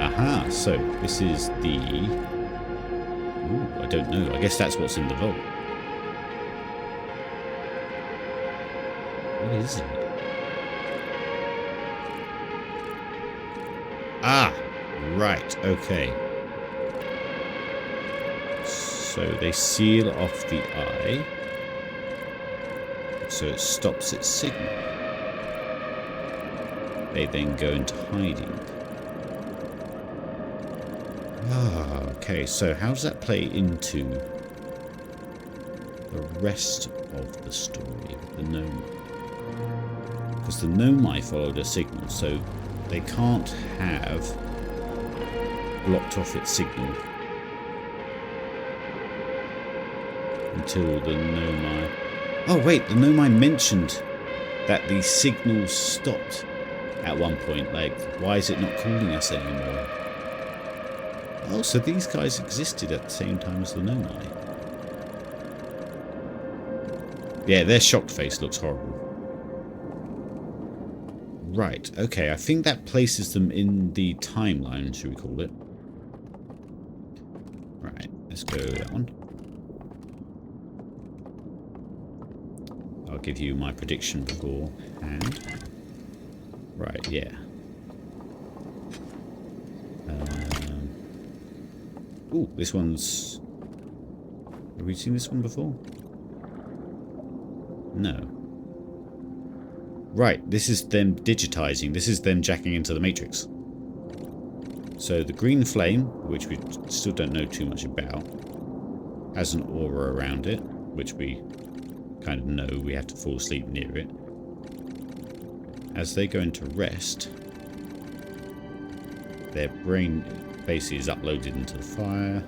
Aha, so this is the... Ooh, I don't know. I guess that's what's in the vault. What is it? Ah! Right, okay. So they seal off the eye. So it stops its signal. They then go into hiding. Ah, okay. So how does that play into the rest of the story of the Nomai? Because the Nomai followed a signal, so they can't have blocked off its signal until the Nomai... Oh wait, the Nomai mentioned that the signal stopped at one point. Like, why is it not calling us anymore? Oh, so these guys existed at the same time as the Nomai. Yeah, their shocked face looks horrible. Right, okay, I think that places them in the timeline, should we call it? Right, let's go that one. I'll give you my prediction beforehand. Right, yeah. Ooh, this one's... Have we seen this one before? No. Right, this is them digitizing. This is them jacking into the Matrix. So the green flame, which we still don't know too much about, has an aura around it, which we kind of know we have to fall asleep near it. As they go into rest, their brain basically is uploaded into the fire.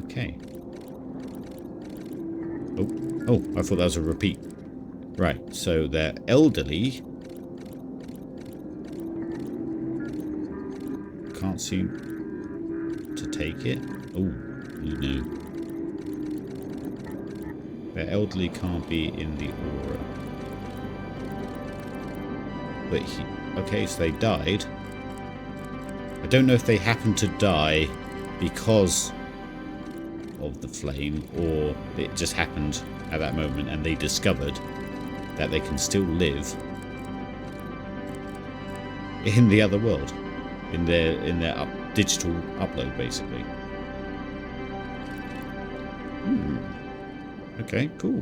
Okay. Oh, I thought that was a repeat. Right, so they're elderly. Can't seem to take it. Oh, no. Their elderly can't be in the aura. But okay, so they died. I don't know if they happened to die because of the flame, or it just happened at that moment and they discovered that they can still live in the other world, in their digital upload, basically. Okay, cool.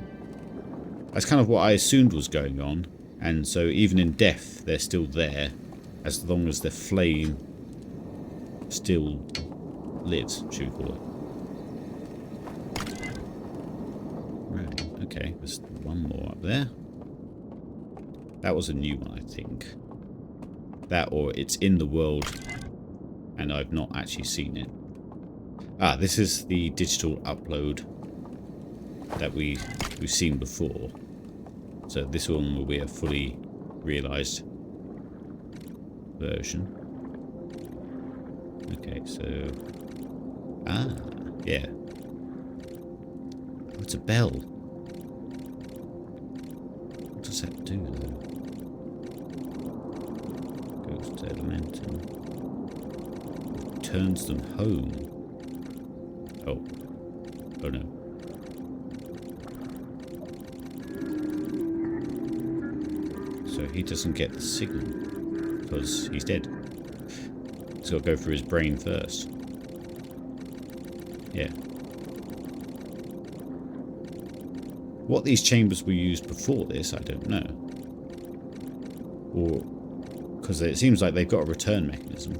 That's kind of what I assumed was going on, and so even in death they're still there as long as the flame still lives, should we call it. Right, okay, there's one more up there. That was a new one, I think. That, or it's in the world and I've not actually seen it. Ah, this is the digital upload that we've seen before. So this one will be a fully realised version. Okay, so... Ah, yeah. Oh, it's a bell. What does that do, though? Goes to the lantern. Turns them home. Oh. Oh, no. So he doesn't get the signal because he's dead. He's got to go through his brain first. Yeah. What these chambers were used before this, I don't know. Or because it seems like they've got a return mechanism.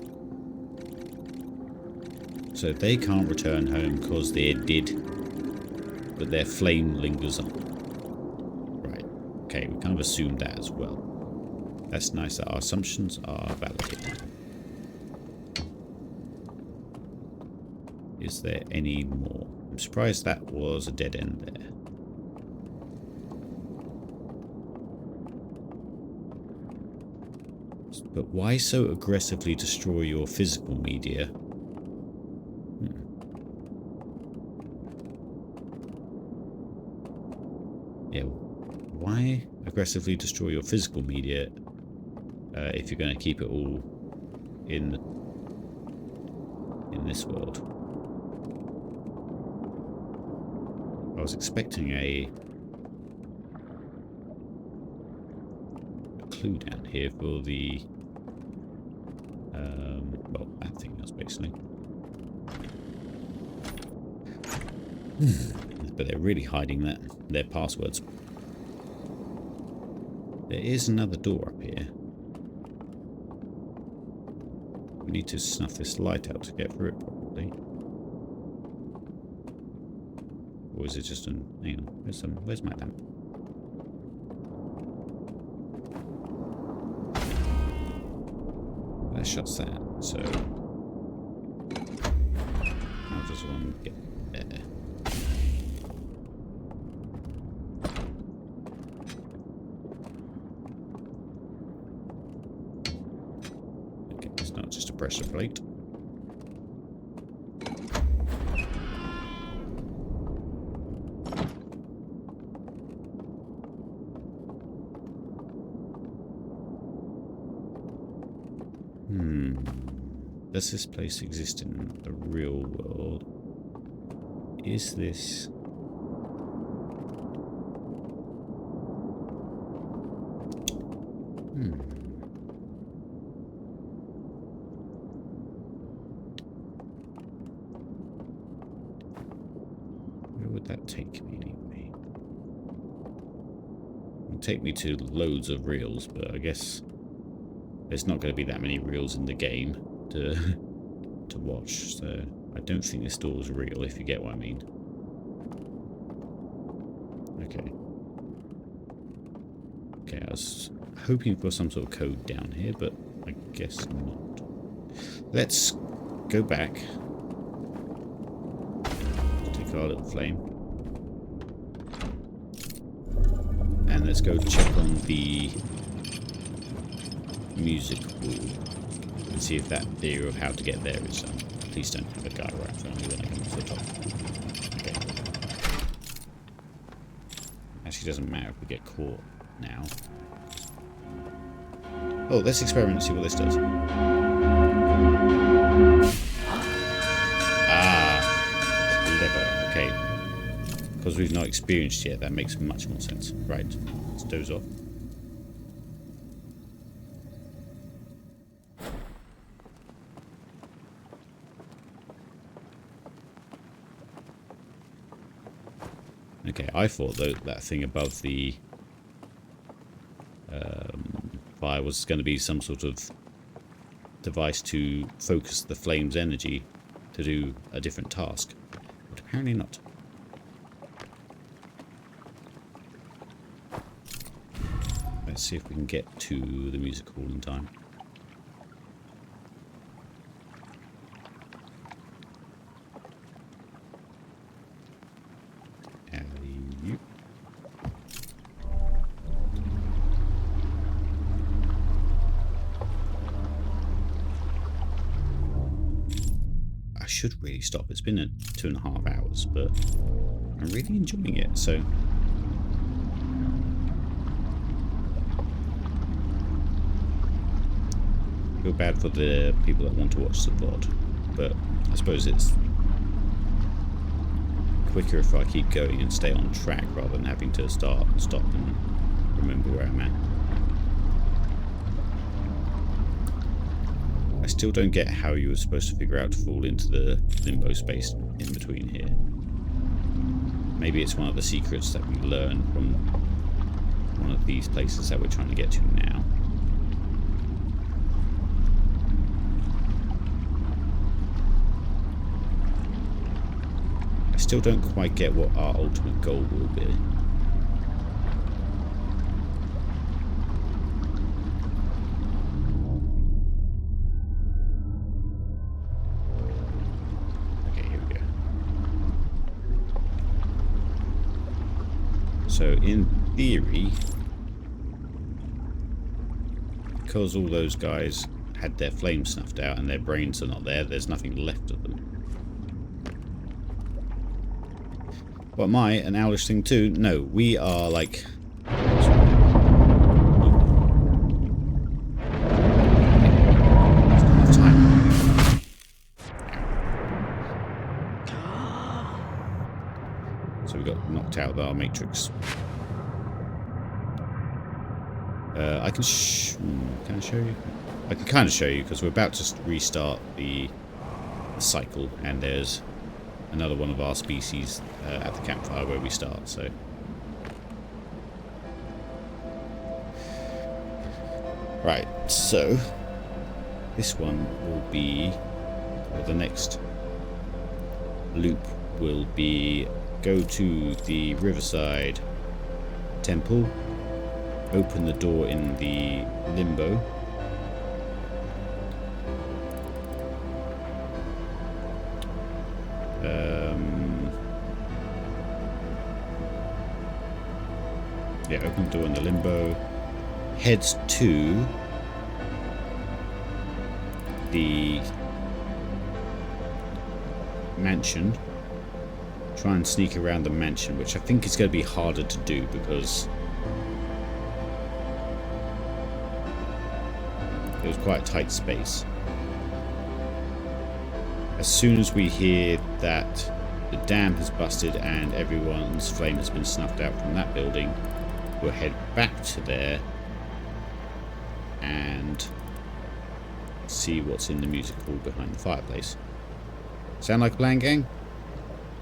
So they can't return home because they're dead, but their flame lingers on. Right. Okay, we kind of assumed that as well. That's nice that our assumptions are validated. Is there any more? I'm surprised that was a dead end there. But why so aggressively destroy your physical media? Yeah, why aggressively destroy your physical media if you're going to keep it all in this world? I was expecting a clue down here for the well, that thing was basically. But they're really hiding their passwords. There is another door up here. We need to snuff this light out to get through it, probably. Or is it just an... Hang on, where's my lamp? That shuts that, so... How does one get there? Okay, it's not just a pressure plate. Does this place exist in the real world? Is this... Where would that take me anyway? It would take me to loads of reels, but I guess there's not going to be that many reels in the game to watch, so I don't think this door is real, if you get what I mean. Okay. Okay, I was hoping for some sort of code down here, but I guess not. Let's go back. Take our little flame. And let's go check on the music wall. And see if that theory of how to get there is please don't have a guy right in front of me when I come to the top. Okay. Actually doesn't matter if we get caught now. Oh, let's experiment and see what this does. Ah, lever. Okay. Because we've not experienced yet, that makes much more sense. Right, let's doze off. Okay, I thought that thing above the fire was going to be some sort of device to focus the flame's energy to do a different task, but apparently not. Let's see if we can get to the music hall in time. should really stop. It's been 2.5 hours, but I'm really enjoying it, so... I feel bad for the people that want to watch the VOD, but I suppose it's quicker if I keep going and stay on track rather than having to start and stop and remember where I'm at. I still don't get how you were supposed to figure out to fall into the limbo space in between here. Maybe it's one of the secrets that we learn from one of these places that we're trying to get to now. I still don't quite get what our ultimate goal will be. Okay, here we go. So in theory, because all those guys had their flames snuffed out and their brains are not there, there's nothing left of them. What am I, an owlish thing too? No, we are like... There's not enough time. So we got knocked out of our matrix. I can can I show you? I can kind of show you because we're about to restart the cycle, and there's another one of our species at the campfire where we start, so... Right, so... This one will be... Or the next loop will be... Go to the Riverside Temple, open the door in the limbo, yeah, open the door in the limbo, heads to the mansion, try and sneak around the mansion, which I think is going to be harder to do because it was quite a tight space. As soon as we hear that the dam has busted and everyone's flame has been snuffed out from that building, we'll head back to there and see what's in the music hall behind the fireplace. Sound like a plan, gang?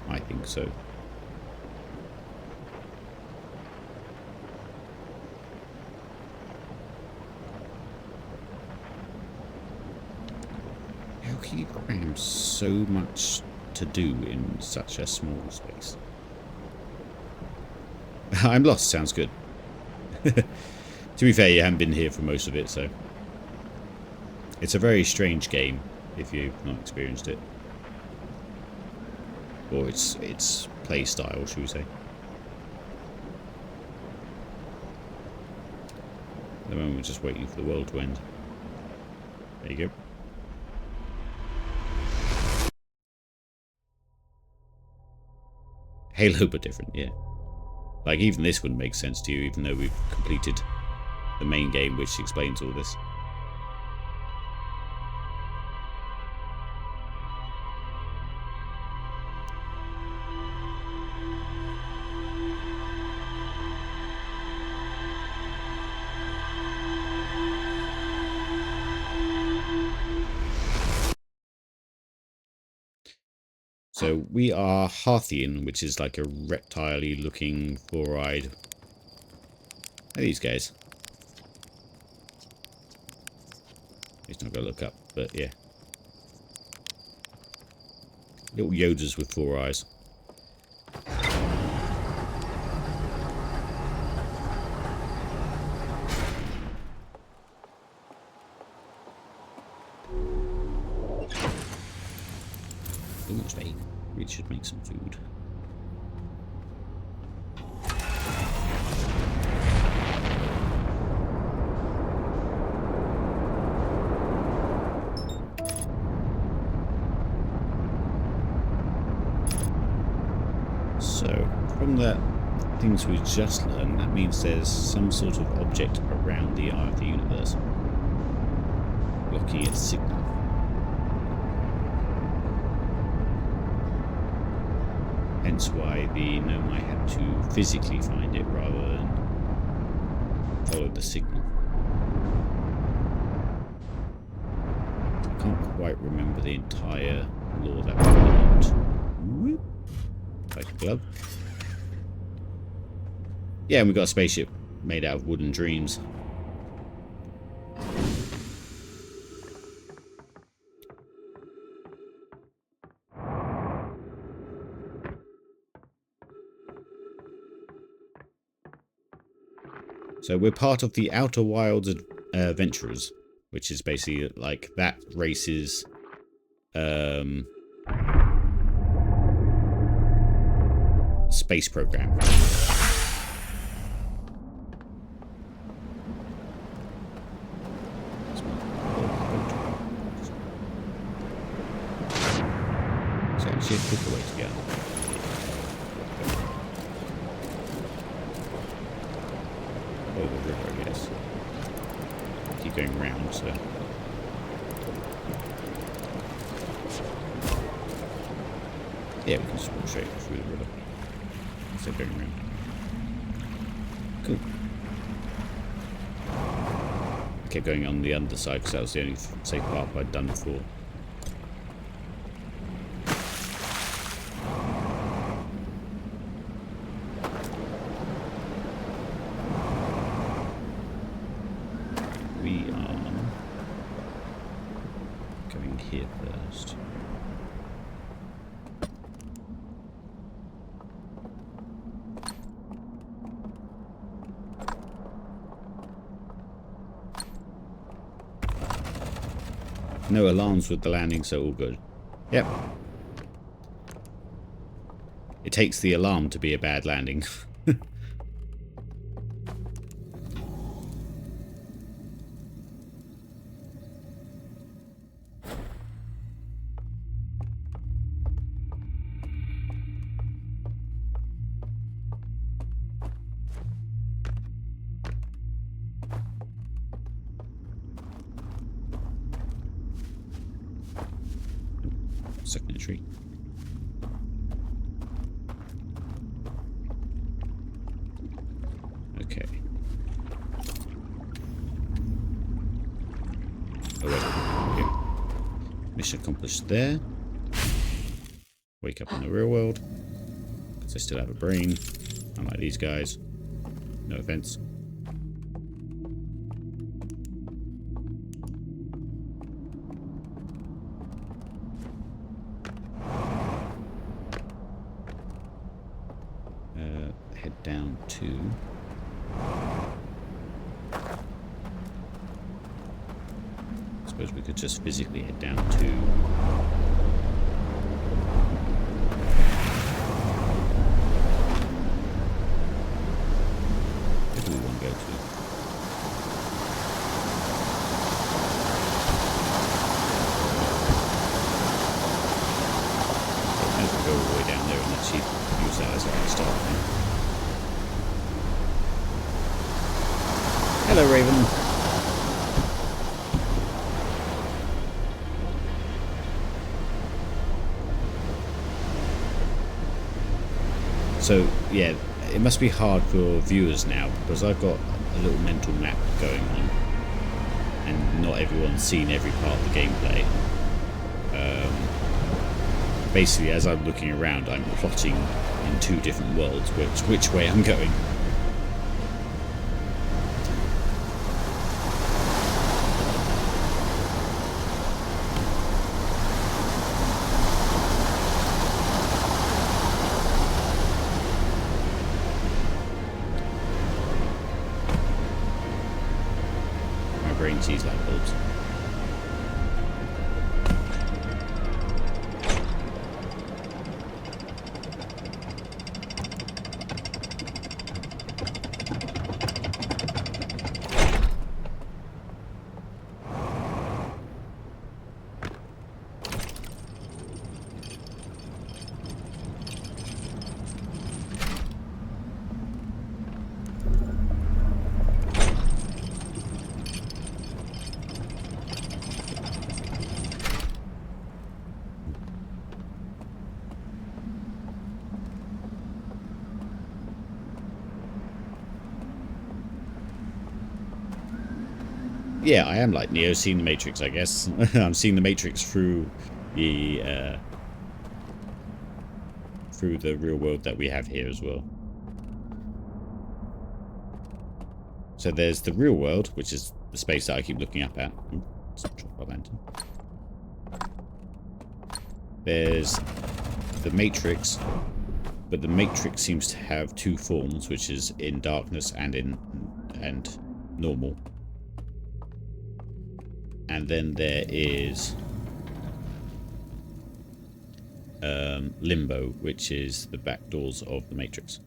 I think so. How can you cram so much to do in such a small space? I'm lost, sounds good. To be fair, you haven't been here for most of it, so... It's a very strange game, if you've not experienced it. Or its play style, should we say. At the moment we're just waiting for the world to end. There you go. Halo but different, yeah. Like, even this wouldn't make sense to you, even though we've completed the main game which explains all this. So we are Harthian, which is like a reptile-y looking four-eyed. Hey, these guys. He's not gonna look up, but yeah. Little Yodas with 4 eyes. Too much bait. We should make some food. the things we just learned, that means there's some sort of object around the eye of the universe, blocking its signal. Hence why the Nomai had to physically find it rather than follow the signal. I can't quite remember the entire lore that we learned. Like a glove. Yeah, and we got a spaceship made out of wooden dreams. So we're part of the Outer Wilds Adventurers, which is basically like that race's space program. It's actually a quicker way to go. Oh, the river, I guess. Keep going round, so. Yeah, we can just walk straight through the river. Instead of going around. Cool. I kept going on the underside because that was the only safe path I'd done before. We are going here first. No alarms with the landing, so all good. Yep. It takes the alarm to be a bad landing. Second entry. Okay. Oh wait. Okay. Mission accomplished there. Wake up in the real world. Because I still have a brain. Unlike these guys. No offense. Head down to I suppose we could just physically head down to where do we want to go to? I think we'll go all the way down there and actually use that as our start point. Hello, Raven. So, yeah, it must be hard for viewers now because I've got a little mental map going on and not everyone's seen every part of the gameplay. Basically, as I'm looking around, I'm plotting in two different worlds which way I'm going. Brain sees light bulbs. Yeah, I am like Neo, seeing the Matrix, I guess. I'm seeing the Matrix through the real world that we have here as well. So there's the real world, which is the space that I keep looking up at. Ooh, let's drop our lantern. There's the Matrix, but the Matrix seems to have two forms, which is in darkness and normal. And then there is Limbo, which is the back doors of the Matrix.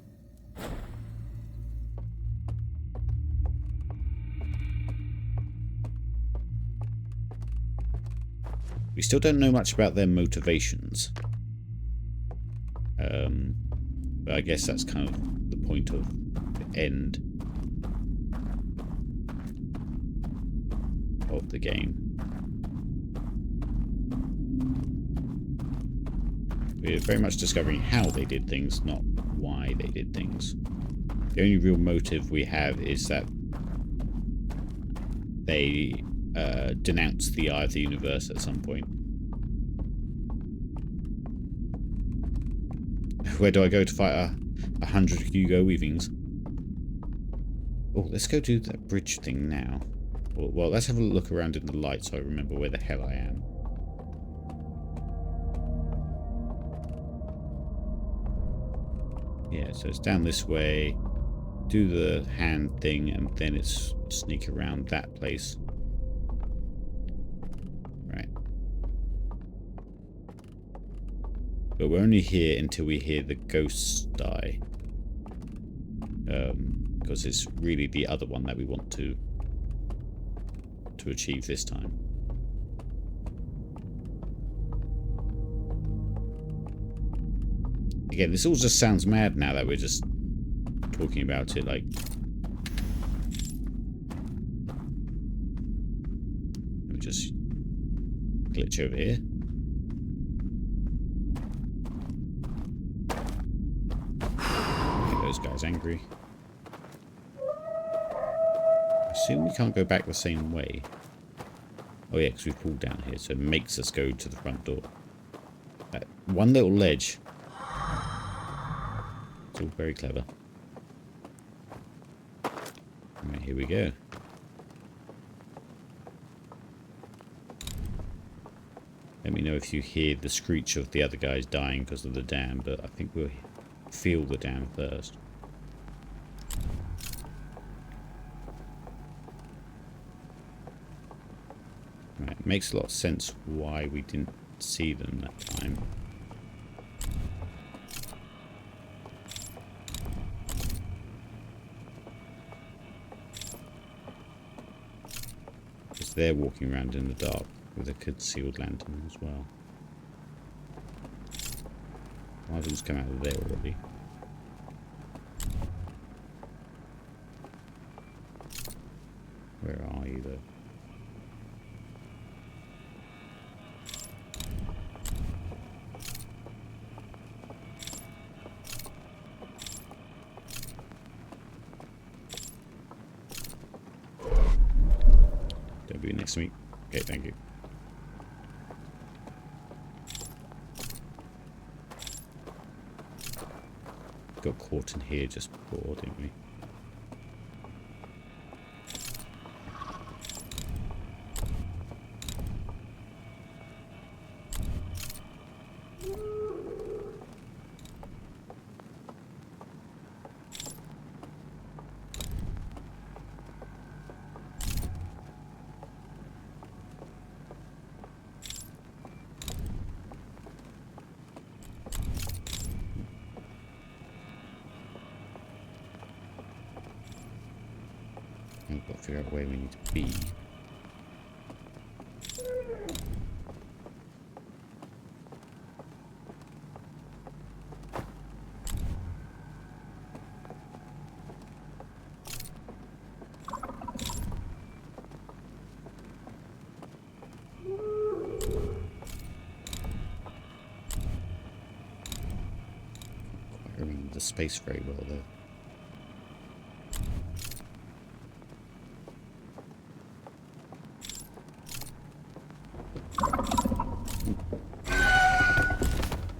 We still don't know much about their motivations. But I guess that's kind of the point of the end of the game. We're very much discovering how they did things, not why they did things. The only real motive we have is that they denounced the Eye of the Universe at some point. Where do I go to fight 100 Hugo Weavings? Oh, let's go do that bridge thing now. Well, let's have a look around in the light so I remember where the hell I am. Yeah, so it's down this way. Do the hand thing, and then it's sneak around that place. Right. But we're only here until we hear the ghosts die. Because it's really the other one that we want to achieve this time. Again, this all just sounds mad now that we're just talking about it, like... Let me just glitch over here. Get those guys angry. I assume we can't go back the same way. Oh yeah, because we've pulled down here, so it makes us go to the front door. One little ledge. It's all very clever. Right, here we go. Let me know if you hear the screech of the other guys dying because of the dam, but I think we'll feel the dam first. Right, makes a lot of sense why we didn't see them that time. Because they're walking around in the dark with a concealed lantern as well. One of them's come out of there already. Where are you though? Don't be next to me. Okay, thank you. Got caught in here just before, didn't we? We've got to figure out where we need to be. I don't remember the space very well though.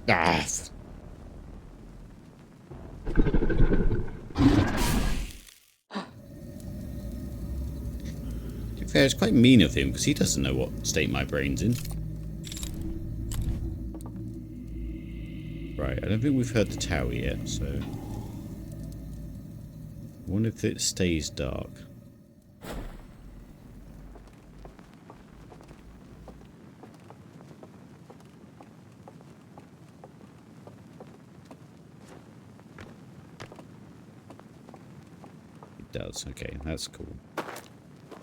Ah! To be fair, it's quite mean of him, because he doesn't know what state my brain's in. Right, I don't think we've heard the tower yet, so... I wonder if it stays dark. It does, okay, that's cool.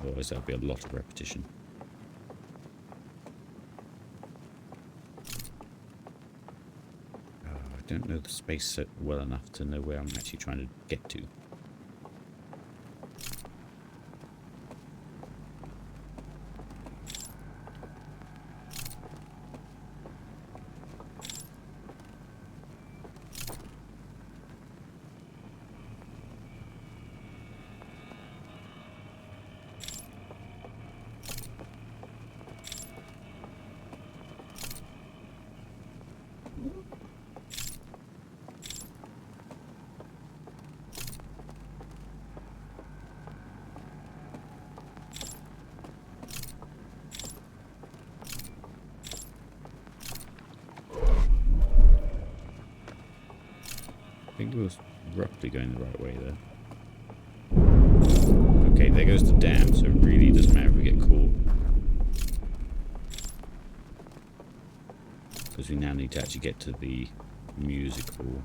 Otherwise that'll be a lot of repetition. I don't know the space well enough to know where I'm actually trying to get to. I think it was roughly going the right way there. Okay, there goes the dam, so it really doesn't matter if we get caught. Because we now need to actually get to the music hall.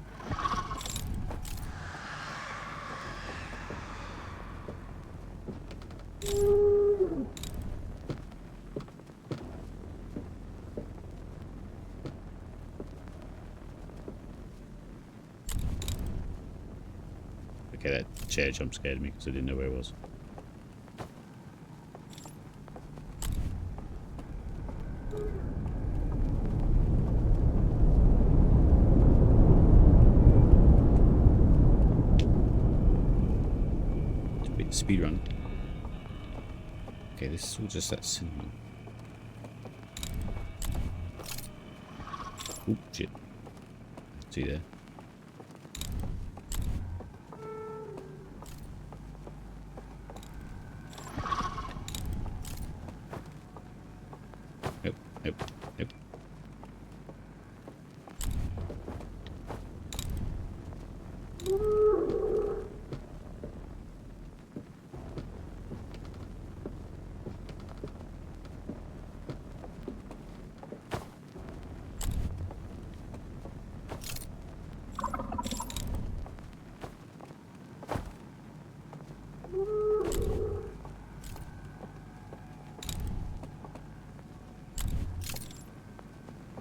Okay, that chair jump scared me because I didn't know where it was. Speed run. Okay, this is all just that cinema. Oop, shit. See there. Nope, nope, nope.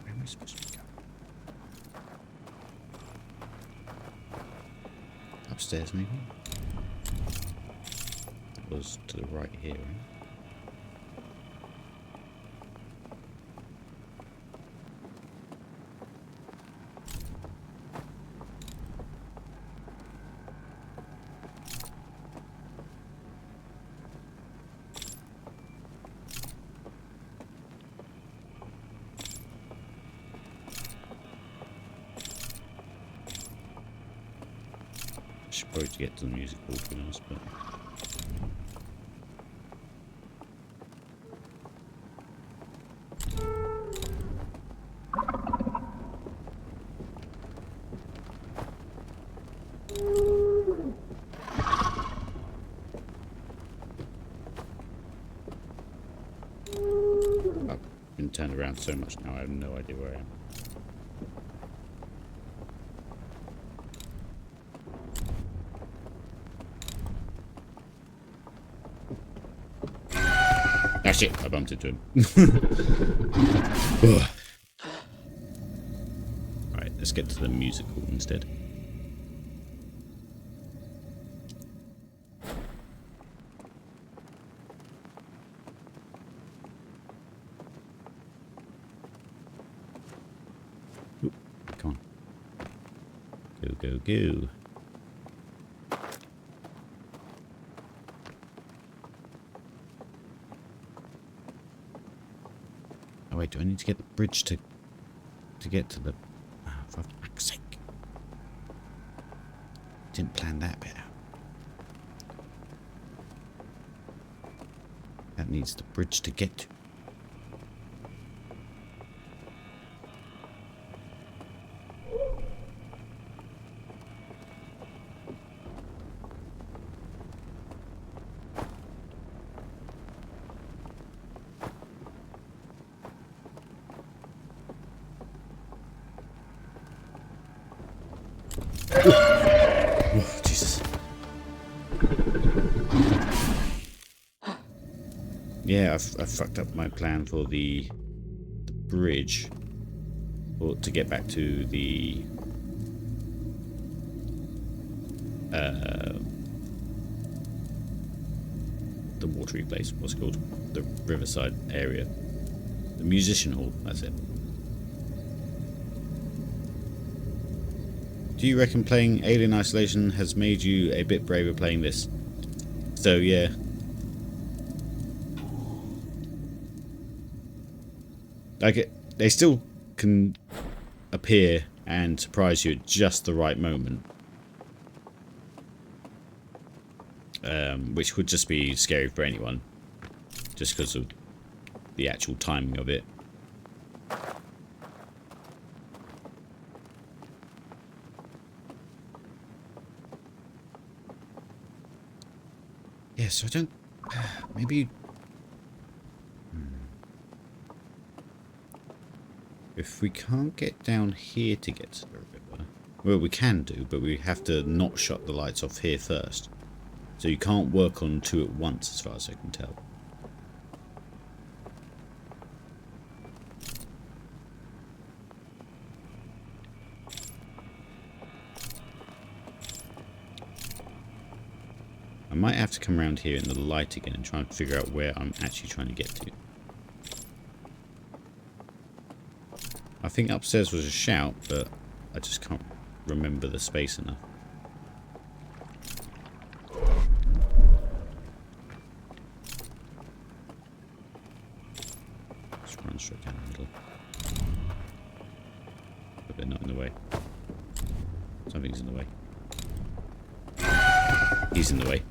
Where am I supposed to go? Upstairs, maybe? It was to the right here, right? Should probably get to the music hall, to be honest, but... I've been turned around so much now, I have no idea where I am. Ah shit, I bumped into him. Alright, let's get to the music hall instead. Oop, come on. Go, go, go. Oh wait, do I need to get the bridge to get to the... For fuck's sake. Didn't plan that bit out. That needs the bridge to get to. Oh, Jesus. Yeah, I've fucked up my plan for the bridge, or to get back to the watery place. What's it called? The riverside area. The musician hall. That's it. Do you reckon playing Alien Isolation has made you a bit braver playing this? So yeah. Like, they still can appear and surprise you at just the right moment. Which would just be scary for anyone. Just because of the actual timing of it. Yeah, so I don't... maybe... If we can't get down here to get to the river... Well, we can do, but we have to not shut the lights off here first. So you can't work on two at once, as far as I can tell. I might have to come around here in the light again and try and figure out where I'm actually trying to get to. I think upstairs was a shout, but I just can't remember the space enough. Just run straight down the middle. But they're not in the way. Something's in the way. He's in the way.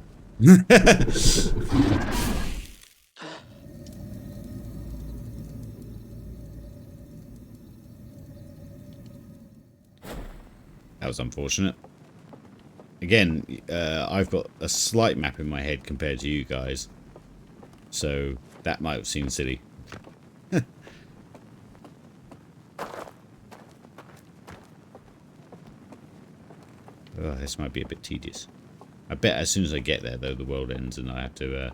That was unfortunate. Again, I've got a slight map in my head compared to you guys, so that might have seemed silly. Oh, this might be a bit tedious. I bet as soon as I get there, though, the world ends and I have to...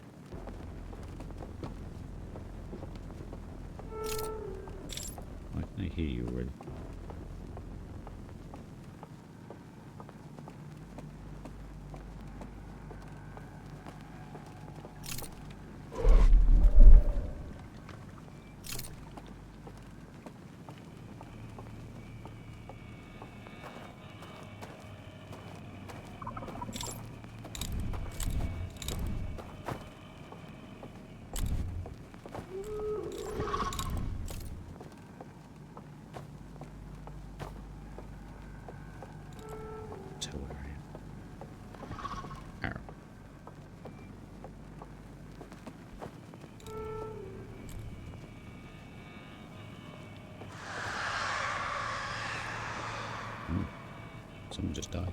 Why can I hear you already? Someone just died.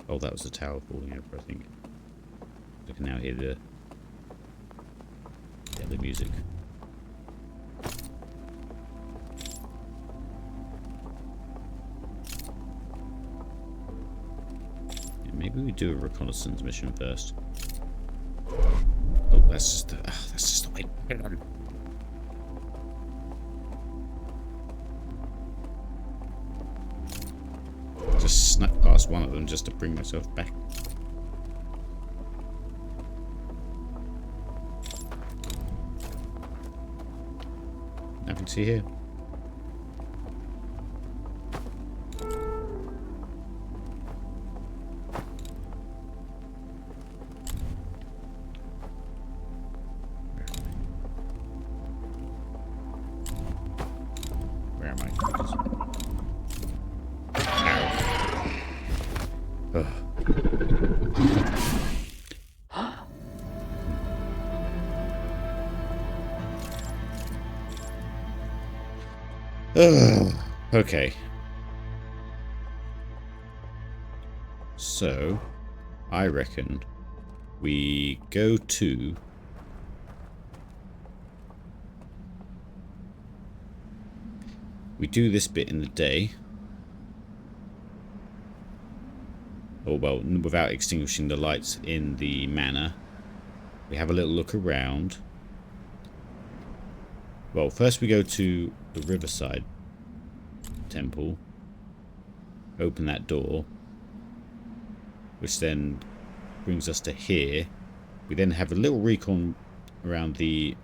Oh, that was the tower falling over, I think. I can now hear the music. Maybe we do a reconnaissance mission first. Oh, that's just the way. Just snuck past one of them just to bring myself back. Nothing to see here. Where am I? Ow. Ugh. Okay. So, I reckon we go to... We do this bit in the day. Or, well, without extinguishing the lights in the manor. We have a little look around. Well, first we go to the Riverside Temple. Open that door. Which then brings us to here. We then have a little recon around the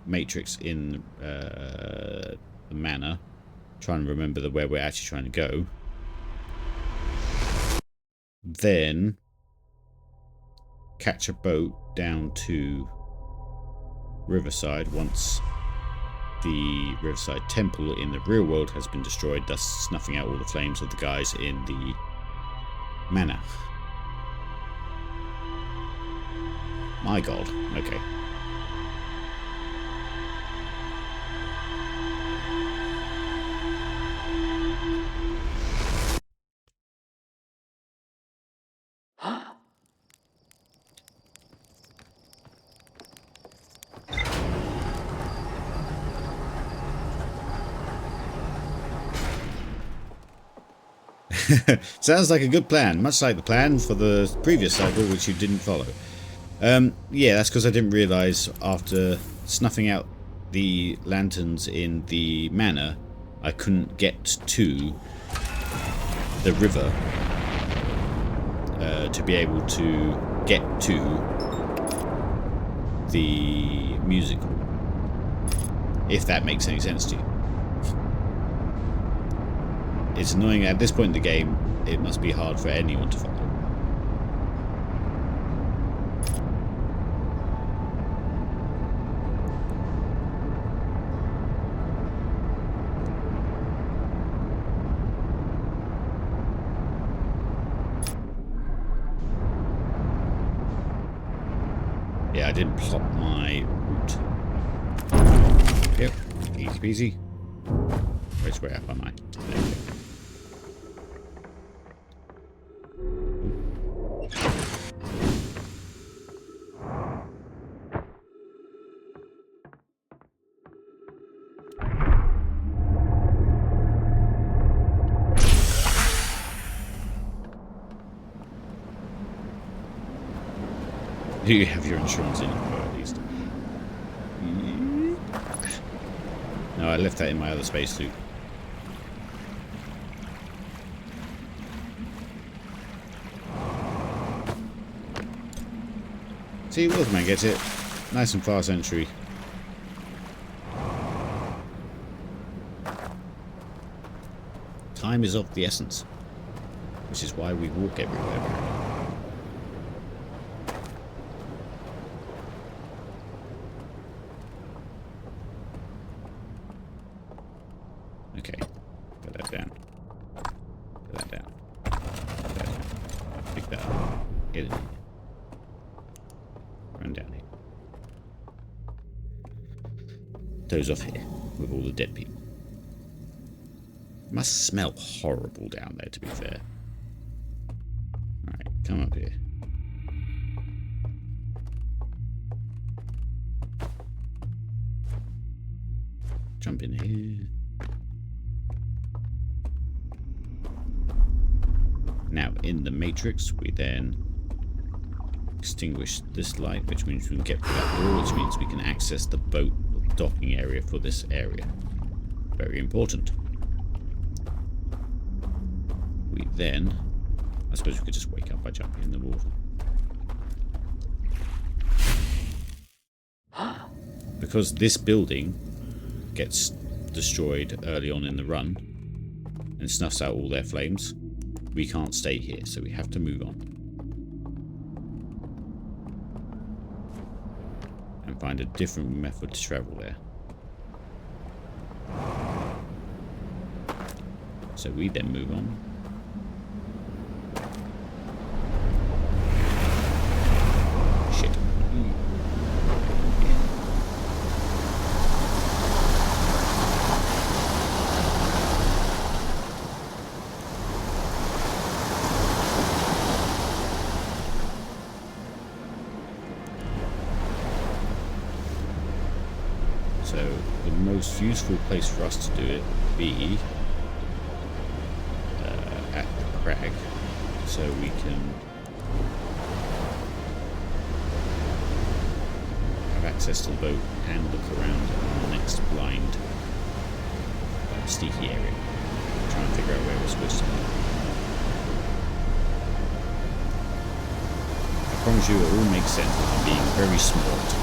matrix in the manor. Trying to remember where we're actually trying to go. Then catch a boat down to Riverside once the Riverside Temple in the real world has been destroyed, thus snuffing out all the flames of the guys in the manor. My god. Okay. Sounds like a good plan, much like the plan for the previous cycle, which you didn't follow. Yeah, that's because I didn't realise after snuffing out the lanterns in the manor, I couldn't get to the river to be able to get to the musical. If that makes any sense to you. It's annoying at this point in the game, it must be hard for anyone to follow. Yeah, I didn't plot my route. Yep, easy peasy. Which way up am I? There we go. You have your insurance in your car at least. No, I left that in my other spacesuit. See, Wolfman gets it. Nice and fast entry. Time is of the essence. Which is why we walk everywhere. Okay, put that down. Put that down. Put that down. Pick that up. Get in here. Run down here. Doze off here with all the dead people. It must smell horrible down there, to be fair. Alright, come up here. Jump in here. Now, in the matrix, we then extinguish this light, which means we can get through that door, which means we can access the boat docking area for this area. Very important. We then... I suppose we could just wake up by jumping in the water. Because this building gets destroyed early on in the run and snuffs out all their flames, we can't stay here, so we have to move on. And find a different method to travel there. So we then move on. Shit. So the most useful place for us to do it would be at the crag, so we can have access to the boat and look around at the next blind sneaky area. Try and figure out where we're supposed to go. I promise you it all makes sense with them being very smart.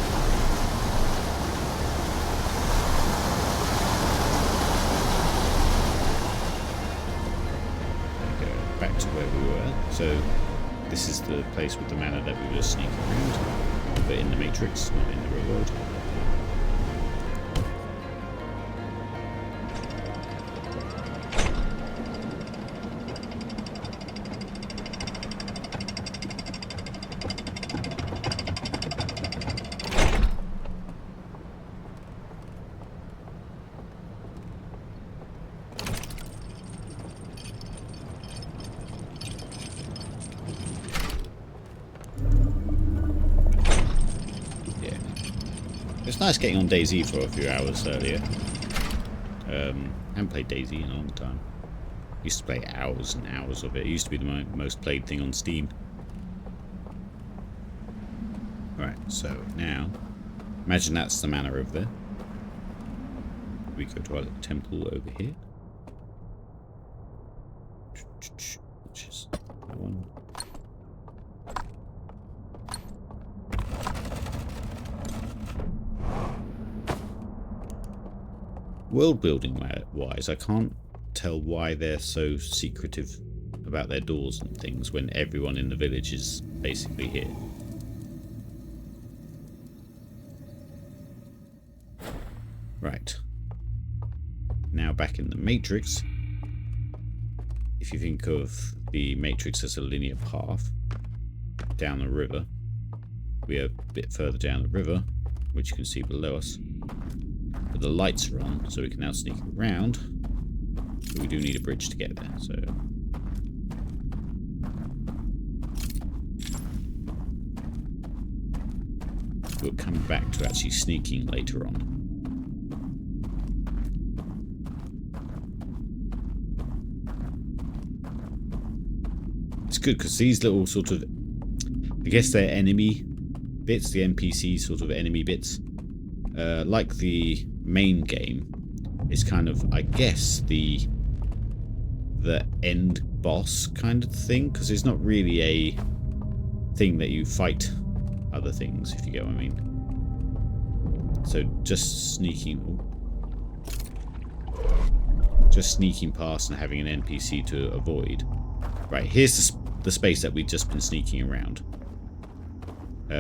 Back to where we were. So this is the place with the manor that we were sneaking around, but in the Matrix, not in the real world. It's nice getting on DayZ for a few hours earlier. Haven't played DayZ in a long time. Used to play hours and hours of it. It used to be the most played thing on Steam. Right, so now, imagine that's the manor over there. We go to our little temple over here. Which is that one. World building wise, I can't tell why they're so secretive about their doors and things when everyone in the village is basically here. Right. Now back in the Matrix. If you think of the Matrix as a linear path down the river, we are a bit further down the river, which you can see below us. But the lights are on, so we can now sneak around. But we do need a bridge to get there, so... we'll come back to actually sneaking later on. It's good, because these little sort of... I guess they're enemy bits, the NPC sort of enemy bits. Like the main game, is kind of, I guess, the end boss kind of thing, because it's not really a thing that you fight other things, if you get what I mean. So just sneaking past and having an NPC to avoid. Right, here's the space that we've just been sneaking around.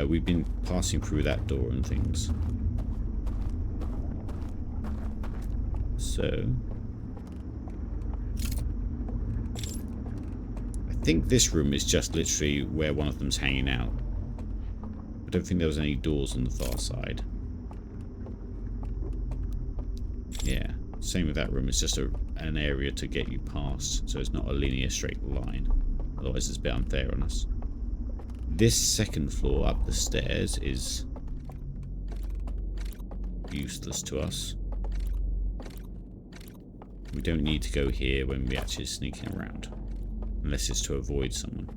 We've been passing through that door and things. So, I think this room is just literally where one of them's hanging out. I don't think there was any doors on the far side. Yeah, same with that room. It's just an area to get you past, so it's not a linear straight line. Otherwise it's a bit unfair on us. This second floor up the stairs is useless to us. We don't need to go here when we're actually sneaking around. Unless it's to avoid someone.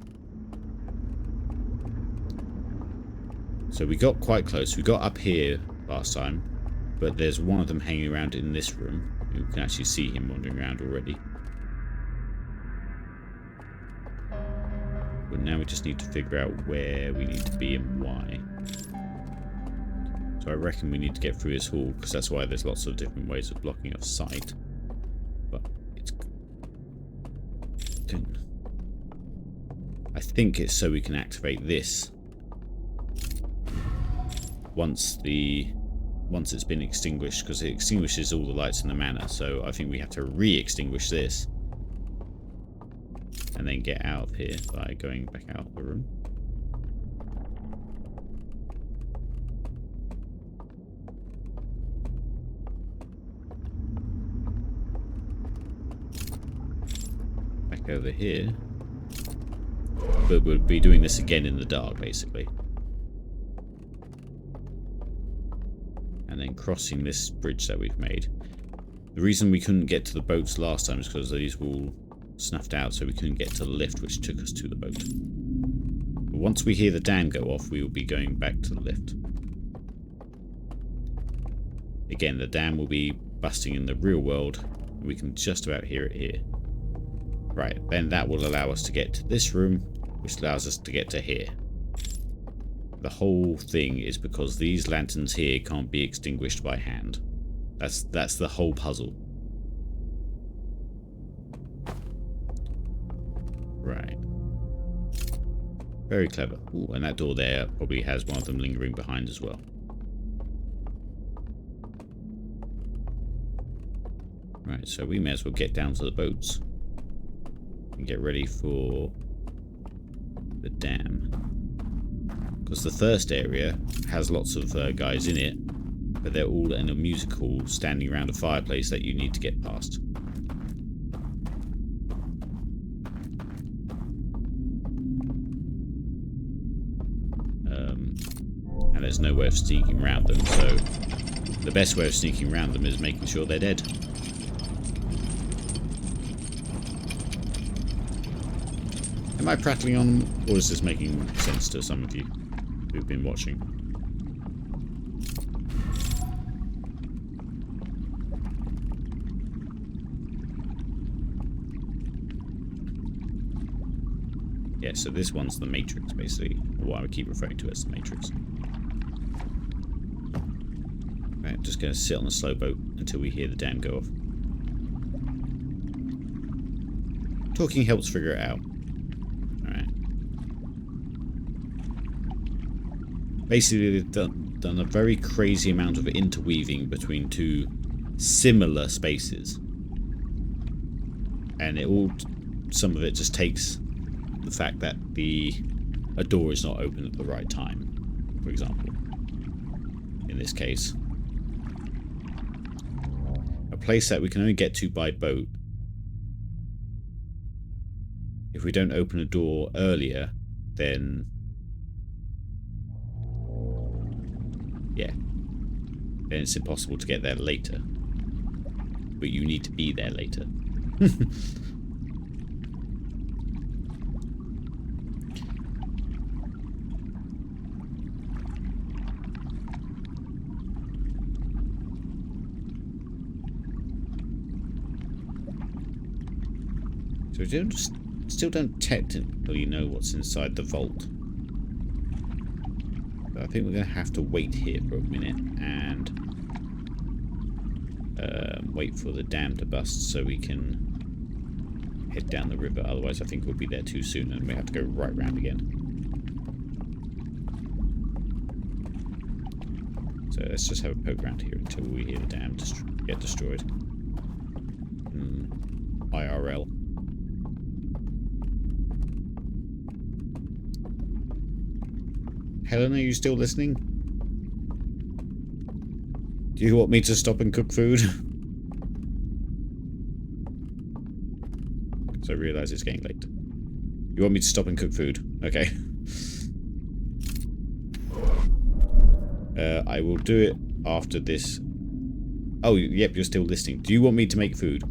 So we got quite close. We got up here last time. But there's one of them hanging around in this room. You can actually see him wandering around already. But now we just need to figure out where we need to be and why. So I reckon we need to get through this hall, because that's why there's lots of different ways of blocking off sight. But it's... I think it's so we can activate this once it's been extinguished, because it extinguishes all the lights in the manor. So I think we have to re-extinguish this and then get out of here by going back out of the room. Back over here. But we'll be doing this again in the dark, basically. And then crossing this bridge that we've made. The reason we couldn't get to the boats last time is because these were all snuffed out, so we couldn't get to the lift which took us to the boat. But once we hear the dam go off, we will be going back to the lift. Again, the dam will be busting in the real world, and we can just about hear it here. Right, then that will allow us to get to this room, which allows us to get to here. The whole thing is because these lanterns here can't be extinguished by hand. That's the whole puzzle. Right. Very clever. Ooh, and that door there probably has one of them lingering behind as well. Right, so we may as well get down to the boats and get ready for the dam. Because the first area has lots of guys in it, but they're all in a music hall standing around a fireplace that you need to get past. And there's no way of sneaking around them, so the best way of sneaking around them is making sure they're dead. Am I prattling on, or is this making sense to some of you who've been watching? Yeah, so this one's the Matrix, basically, or what I would keep referring to as the Matrix. Right, I'm just going to sit on the slow boat until we hear the dam go off. Talking helps figure it out. Alright. Basically, they've done a very crazy amount of interweaving between two similar spaces. And some of it just takes the fact that a door is not open at the right time, for example. In this case. A place that we can only get to by boat. If we don't open a door earlier, then yeah, then it's impossible to get there later. But you need to be there later. So we still don't technically know what's inside the vault. But I think we're going to have to wait here for a minute and wait for the dam to bust so we can head down the river. Otherwise I think we'll be there too soon and we have to go right round again. So let's just have a poke around here until we hear the dam get destroyed. IRL. Helen, are you still listening? Do you want me to stop and cook food? So I realise it's getting late. You want me to stop and cook food? Okay. I will do it after this. Oh, yep, you're still listening. Do you want me to make food?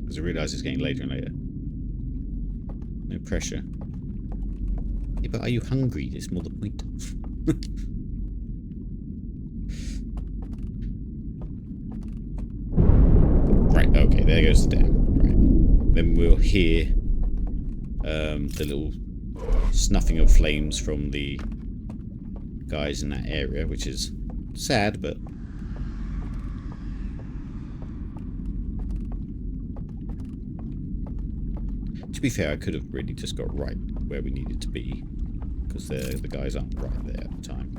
Because I realise it's getting later and later. No pressure. Yeah, but are you hungry? It's more the point. Right, okay, there goes the dam. Right. Then we'll hear the little snuffing of flames from the guys in that area, which is sad, but to be fair, I could have really just got right where we needed to be, because the guys aren't right there at the time.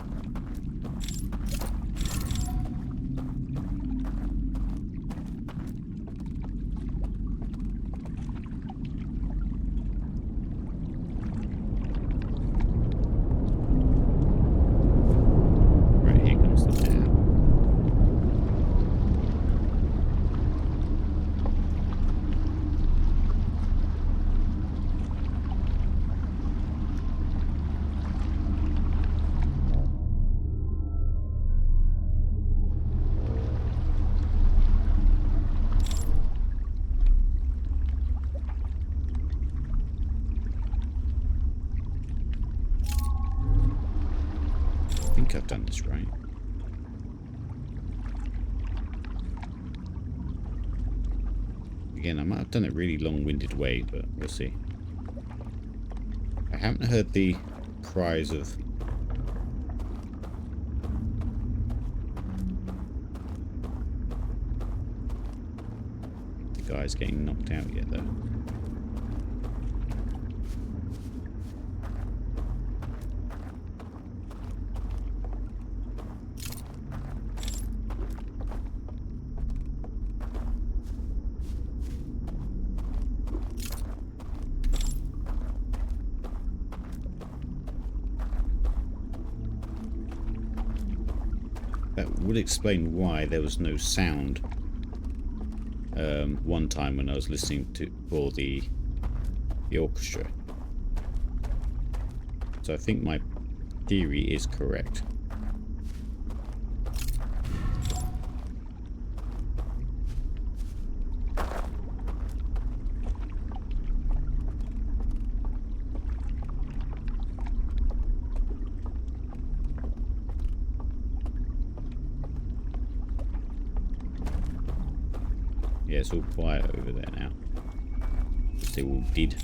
think I've done this right. Again, I might have done it really long-winded way, but we'll see. I haven't heard the cries of the guys getting knocked out yet, though. That would explain why there was no sound one time when I was listening for the orchestra. So I think my theory is correct. Yeah, it's all quiet over there now. Because they all did.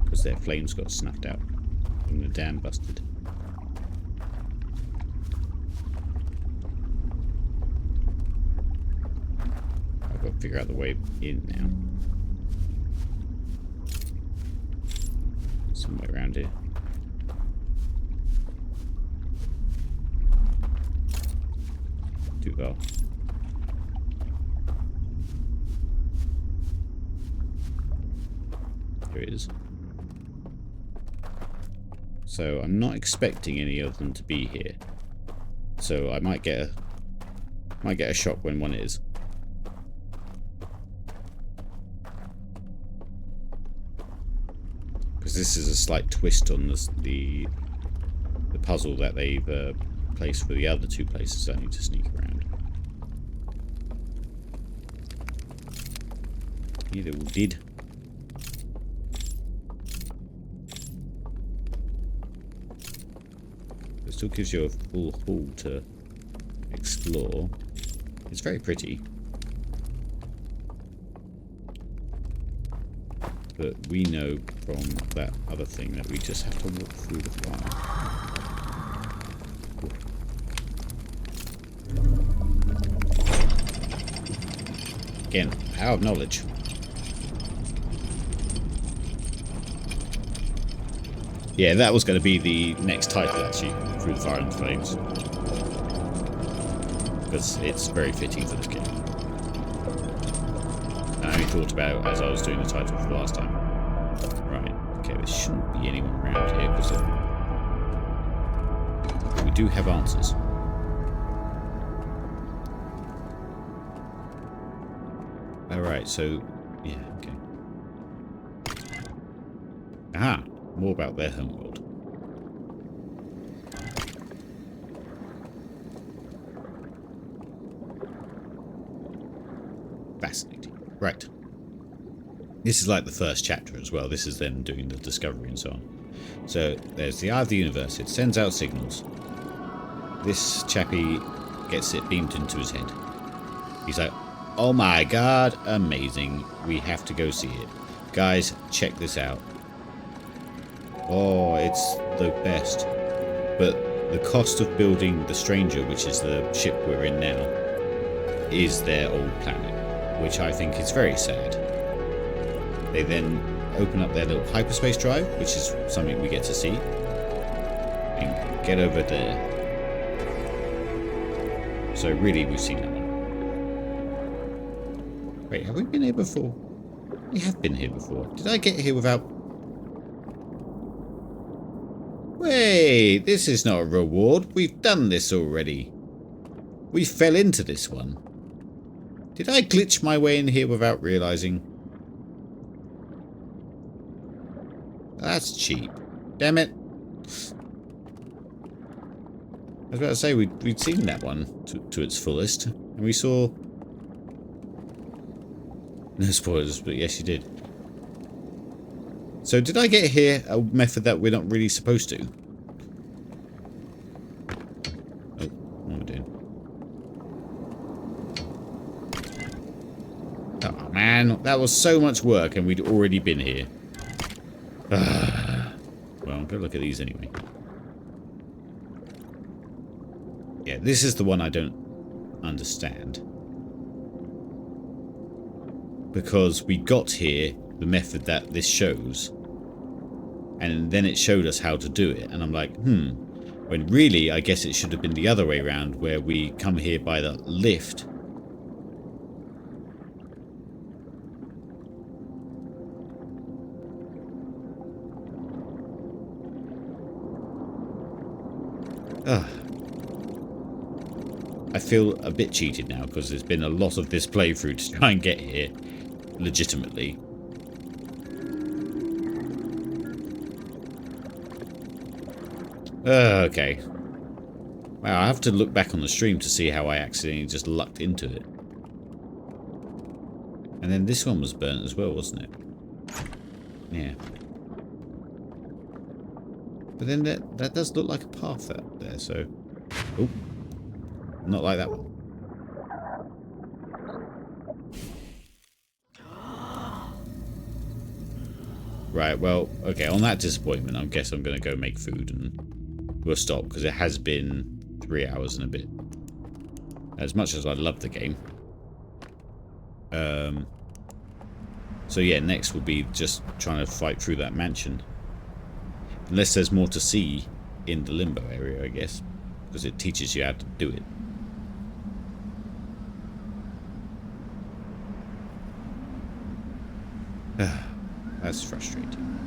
Because their flames got snuffed out when the dam busted. I've got to figure out the way in now. Somewhere around here. Too far. There it is. So I'm not expecting any of them to be here. So I might get a shock when one is. Because this is a slight twist on the puzzle that they've placed for the other two places I need to sneak around. Either we did. It still gives you a full hall to explore. It's very pretty. But we know from that other thing that we just have to walk through the fire. Again, power of knowledge. Yeah, that was going to be the next title, actually, Through the Fire and Flames. Because it's very fitting for this game. I only thought about it as I was doing the title for the last time. Right, okay, there shouldn't be anyone around here, because we do have answers. Alright, so, yeah, okay. Aha! More about their homeworld. Fascinating. Right. This is like the first chapter as well. This is them doing the discovery and so on. So, there's the Eye of the Universe. It sends out signals. This chappie gets it beamed into his head. He's like, oh my god, amazing. We have to go see it. Guys, check this out. Oh, it's the best. But the cost of building the Stranger, which is the ship we're in now, is their old planet, which I think is very sad. They then open up their little hyperspace drive, which is something we get to see, and get over there. So really, we've seen that one. Wait, have we been here before? We have been here before. Did I get here without... Wait, this is not a reward. We've done this already. We fell into this one. Did I glitch my way in here without realizing? That's cheap. Damn it. I was about to say, we'd seen that one to its fullest. And we saw... No spoilers, but yes, you did. So did I get here a method that we're not really supposed to? That was so much work and we'd already been here. Well, I'm going to look at these anyway. Yeah, this is the one I don't understand. Because we got here the method that this shows. And then it showed us how to do it. And I'm like, when really, I guess it should have been the other way around, where we come here by the lift. I feel a bit cheated now, because there's been a lot of this playthrough to try and get here legitimately. Okay. Wow, I have to look back on the stream to see how I accidentally just lucked into it. And then this one was burnt as well, wasn't it? Yeah. But then that does look like a path out there, so... Oh. Not like that one. Right, well, okay, on that disappointment, I guess I'm going to go make food and we'll stop, because it has been 3 hours and a bit. As much as I love the game. So yeah, next will be just trying to fight through that mansion. Unless there's more to see in the limbo area, I guess. Because it teaches you how to do it. That's frustrating.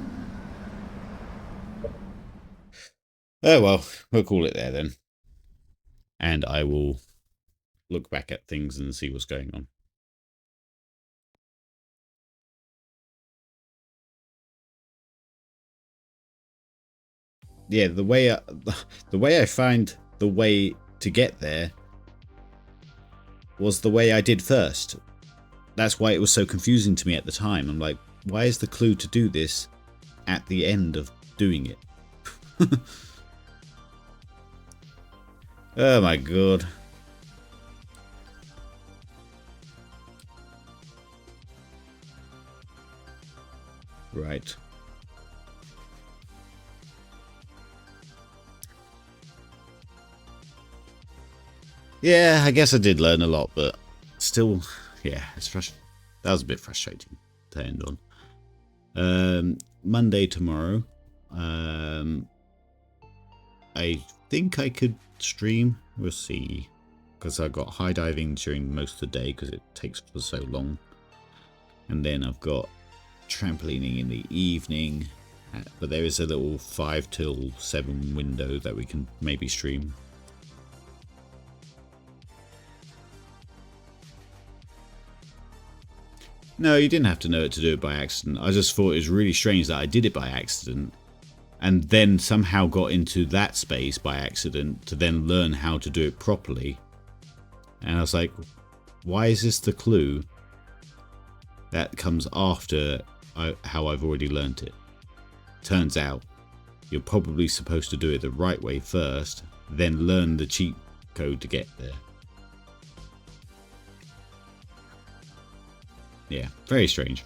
Oh well, we'll call it there then. And I will look back at things and see what's going on. Yeah, the way I find the way to get there was the way I did first. That's why it was so confusing to me at the time. I'm like, why is the clue to do this at the end of doing it? Oh my god. Right. Yeah, I guess I did learn a lot, but still, yeah, it's frustrating. That was a bit frustrating to end on. Monday tomorrow. I think I could stream. We'll see. Because I got high diving during most of the day because it takes for so long. And then I've got trampolining in the evening. But there is a little 5 till 7 window that we can maybe stream. No, you didn't have to know it to do it by accident. I just thought it was really strange that I did it by accident and then somehow got into that space by accident to then learn how to do it properly. And I was like, why is this the clue that comes after how I've already learnt it? Turns out you're probably supposed to do it the right way first, then learn the cheat code to get there. Yeah, very strange.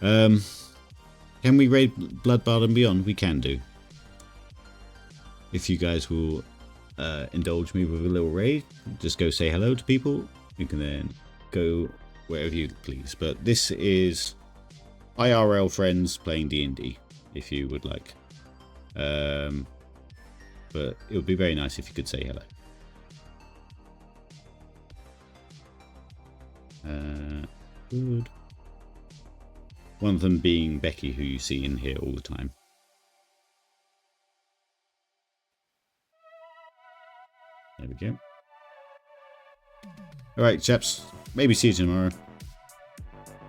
Can we raid Bloodbath and Beyond? We can do. If you guys will indulge me with a little raid, just go say hello to people. You can then go wherever you please. But this is IRL friends playing D&D, if you would like. But it would be very nice if you could say hello. Good. One of them being Becky, who you see in here all the time. There we go. Alright, chaps. Maybe see you tomorrow.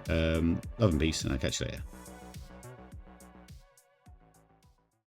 Love and peace, and I'll catch you later.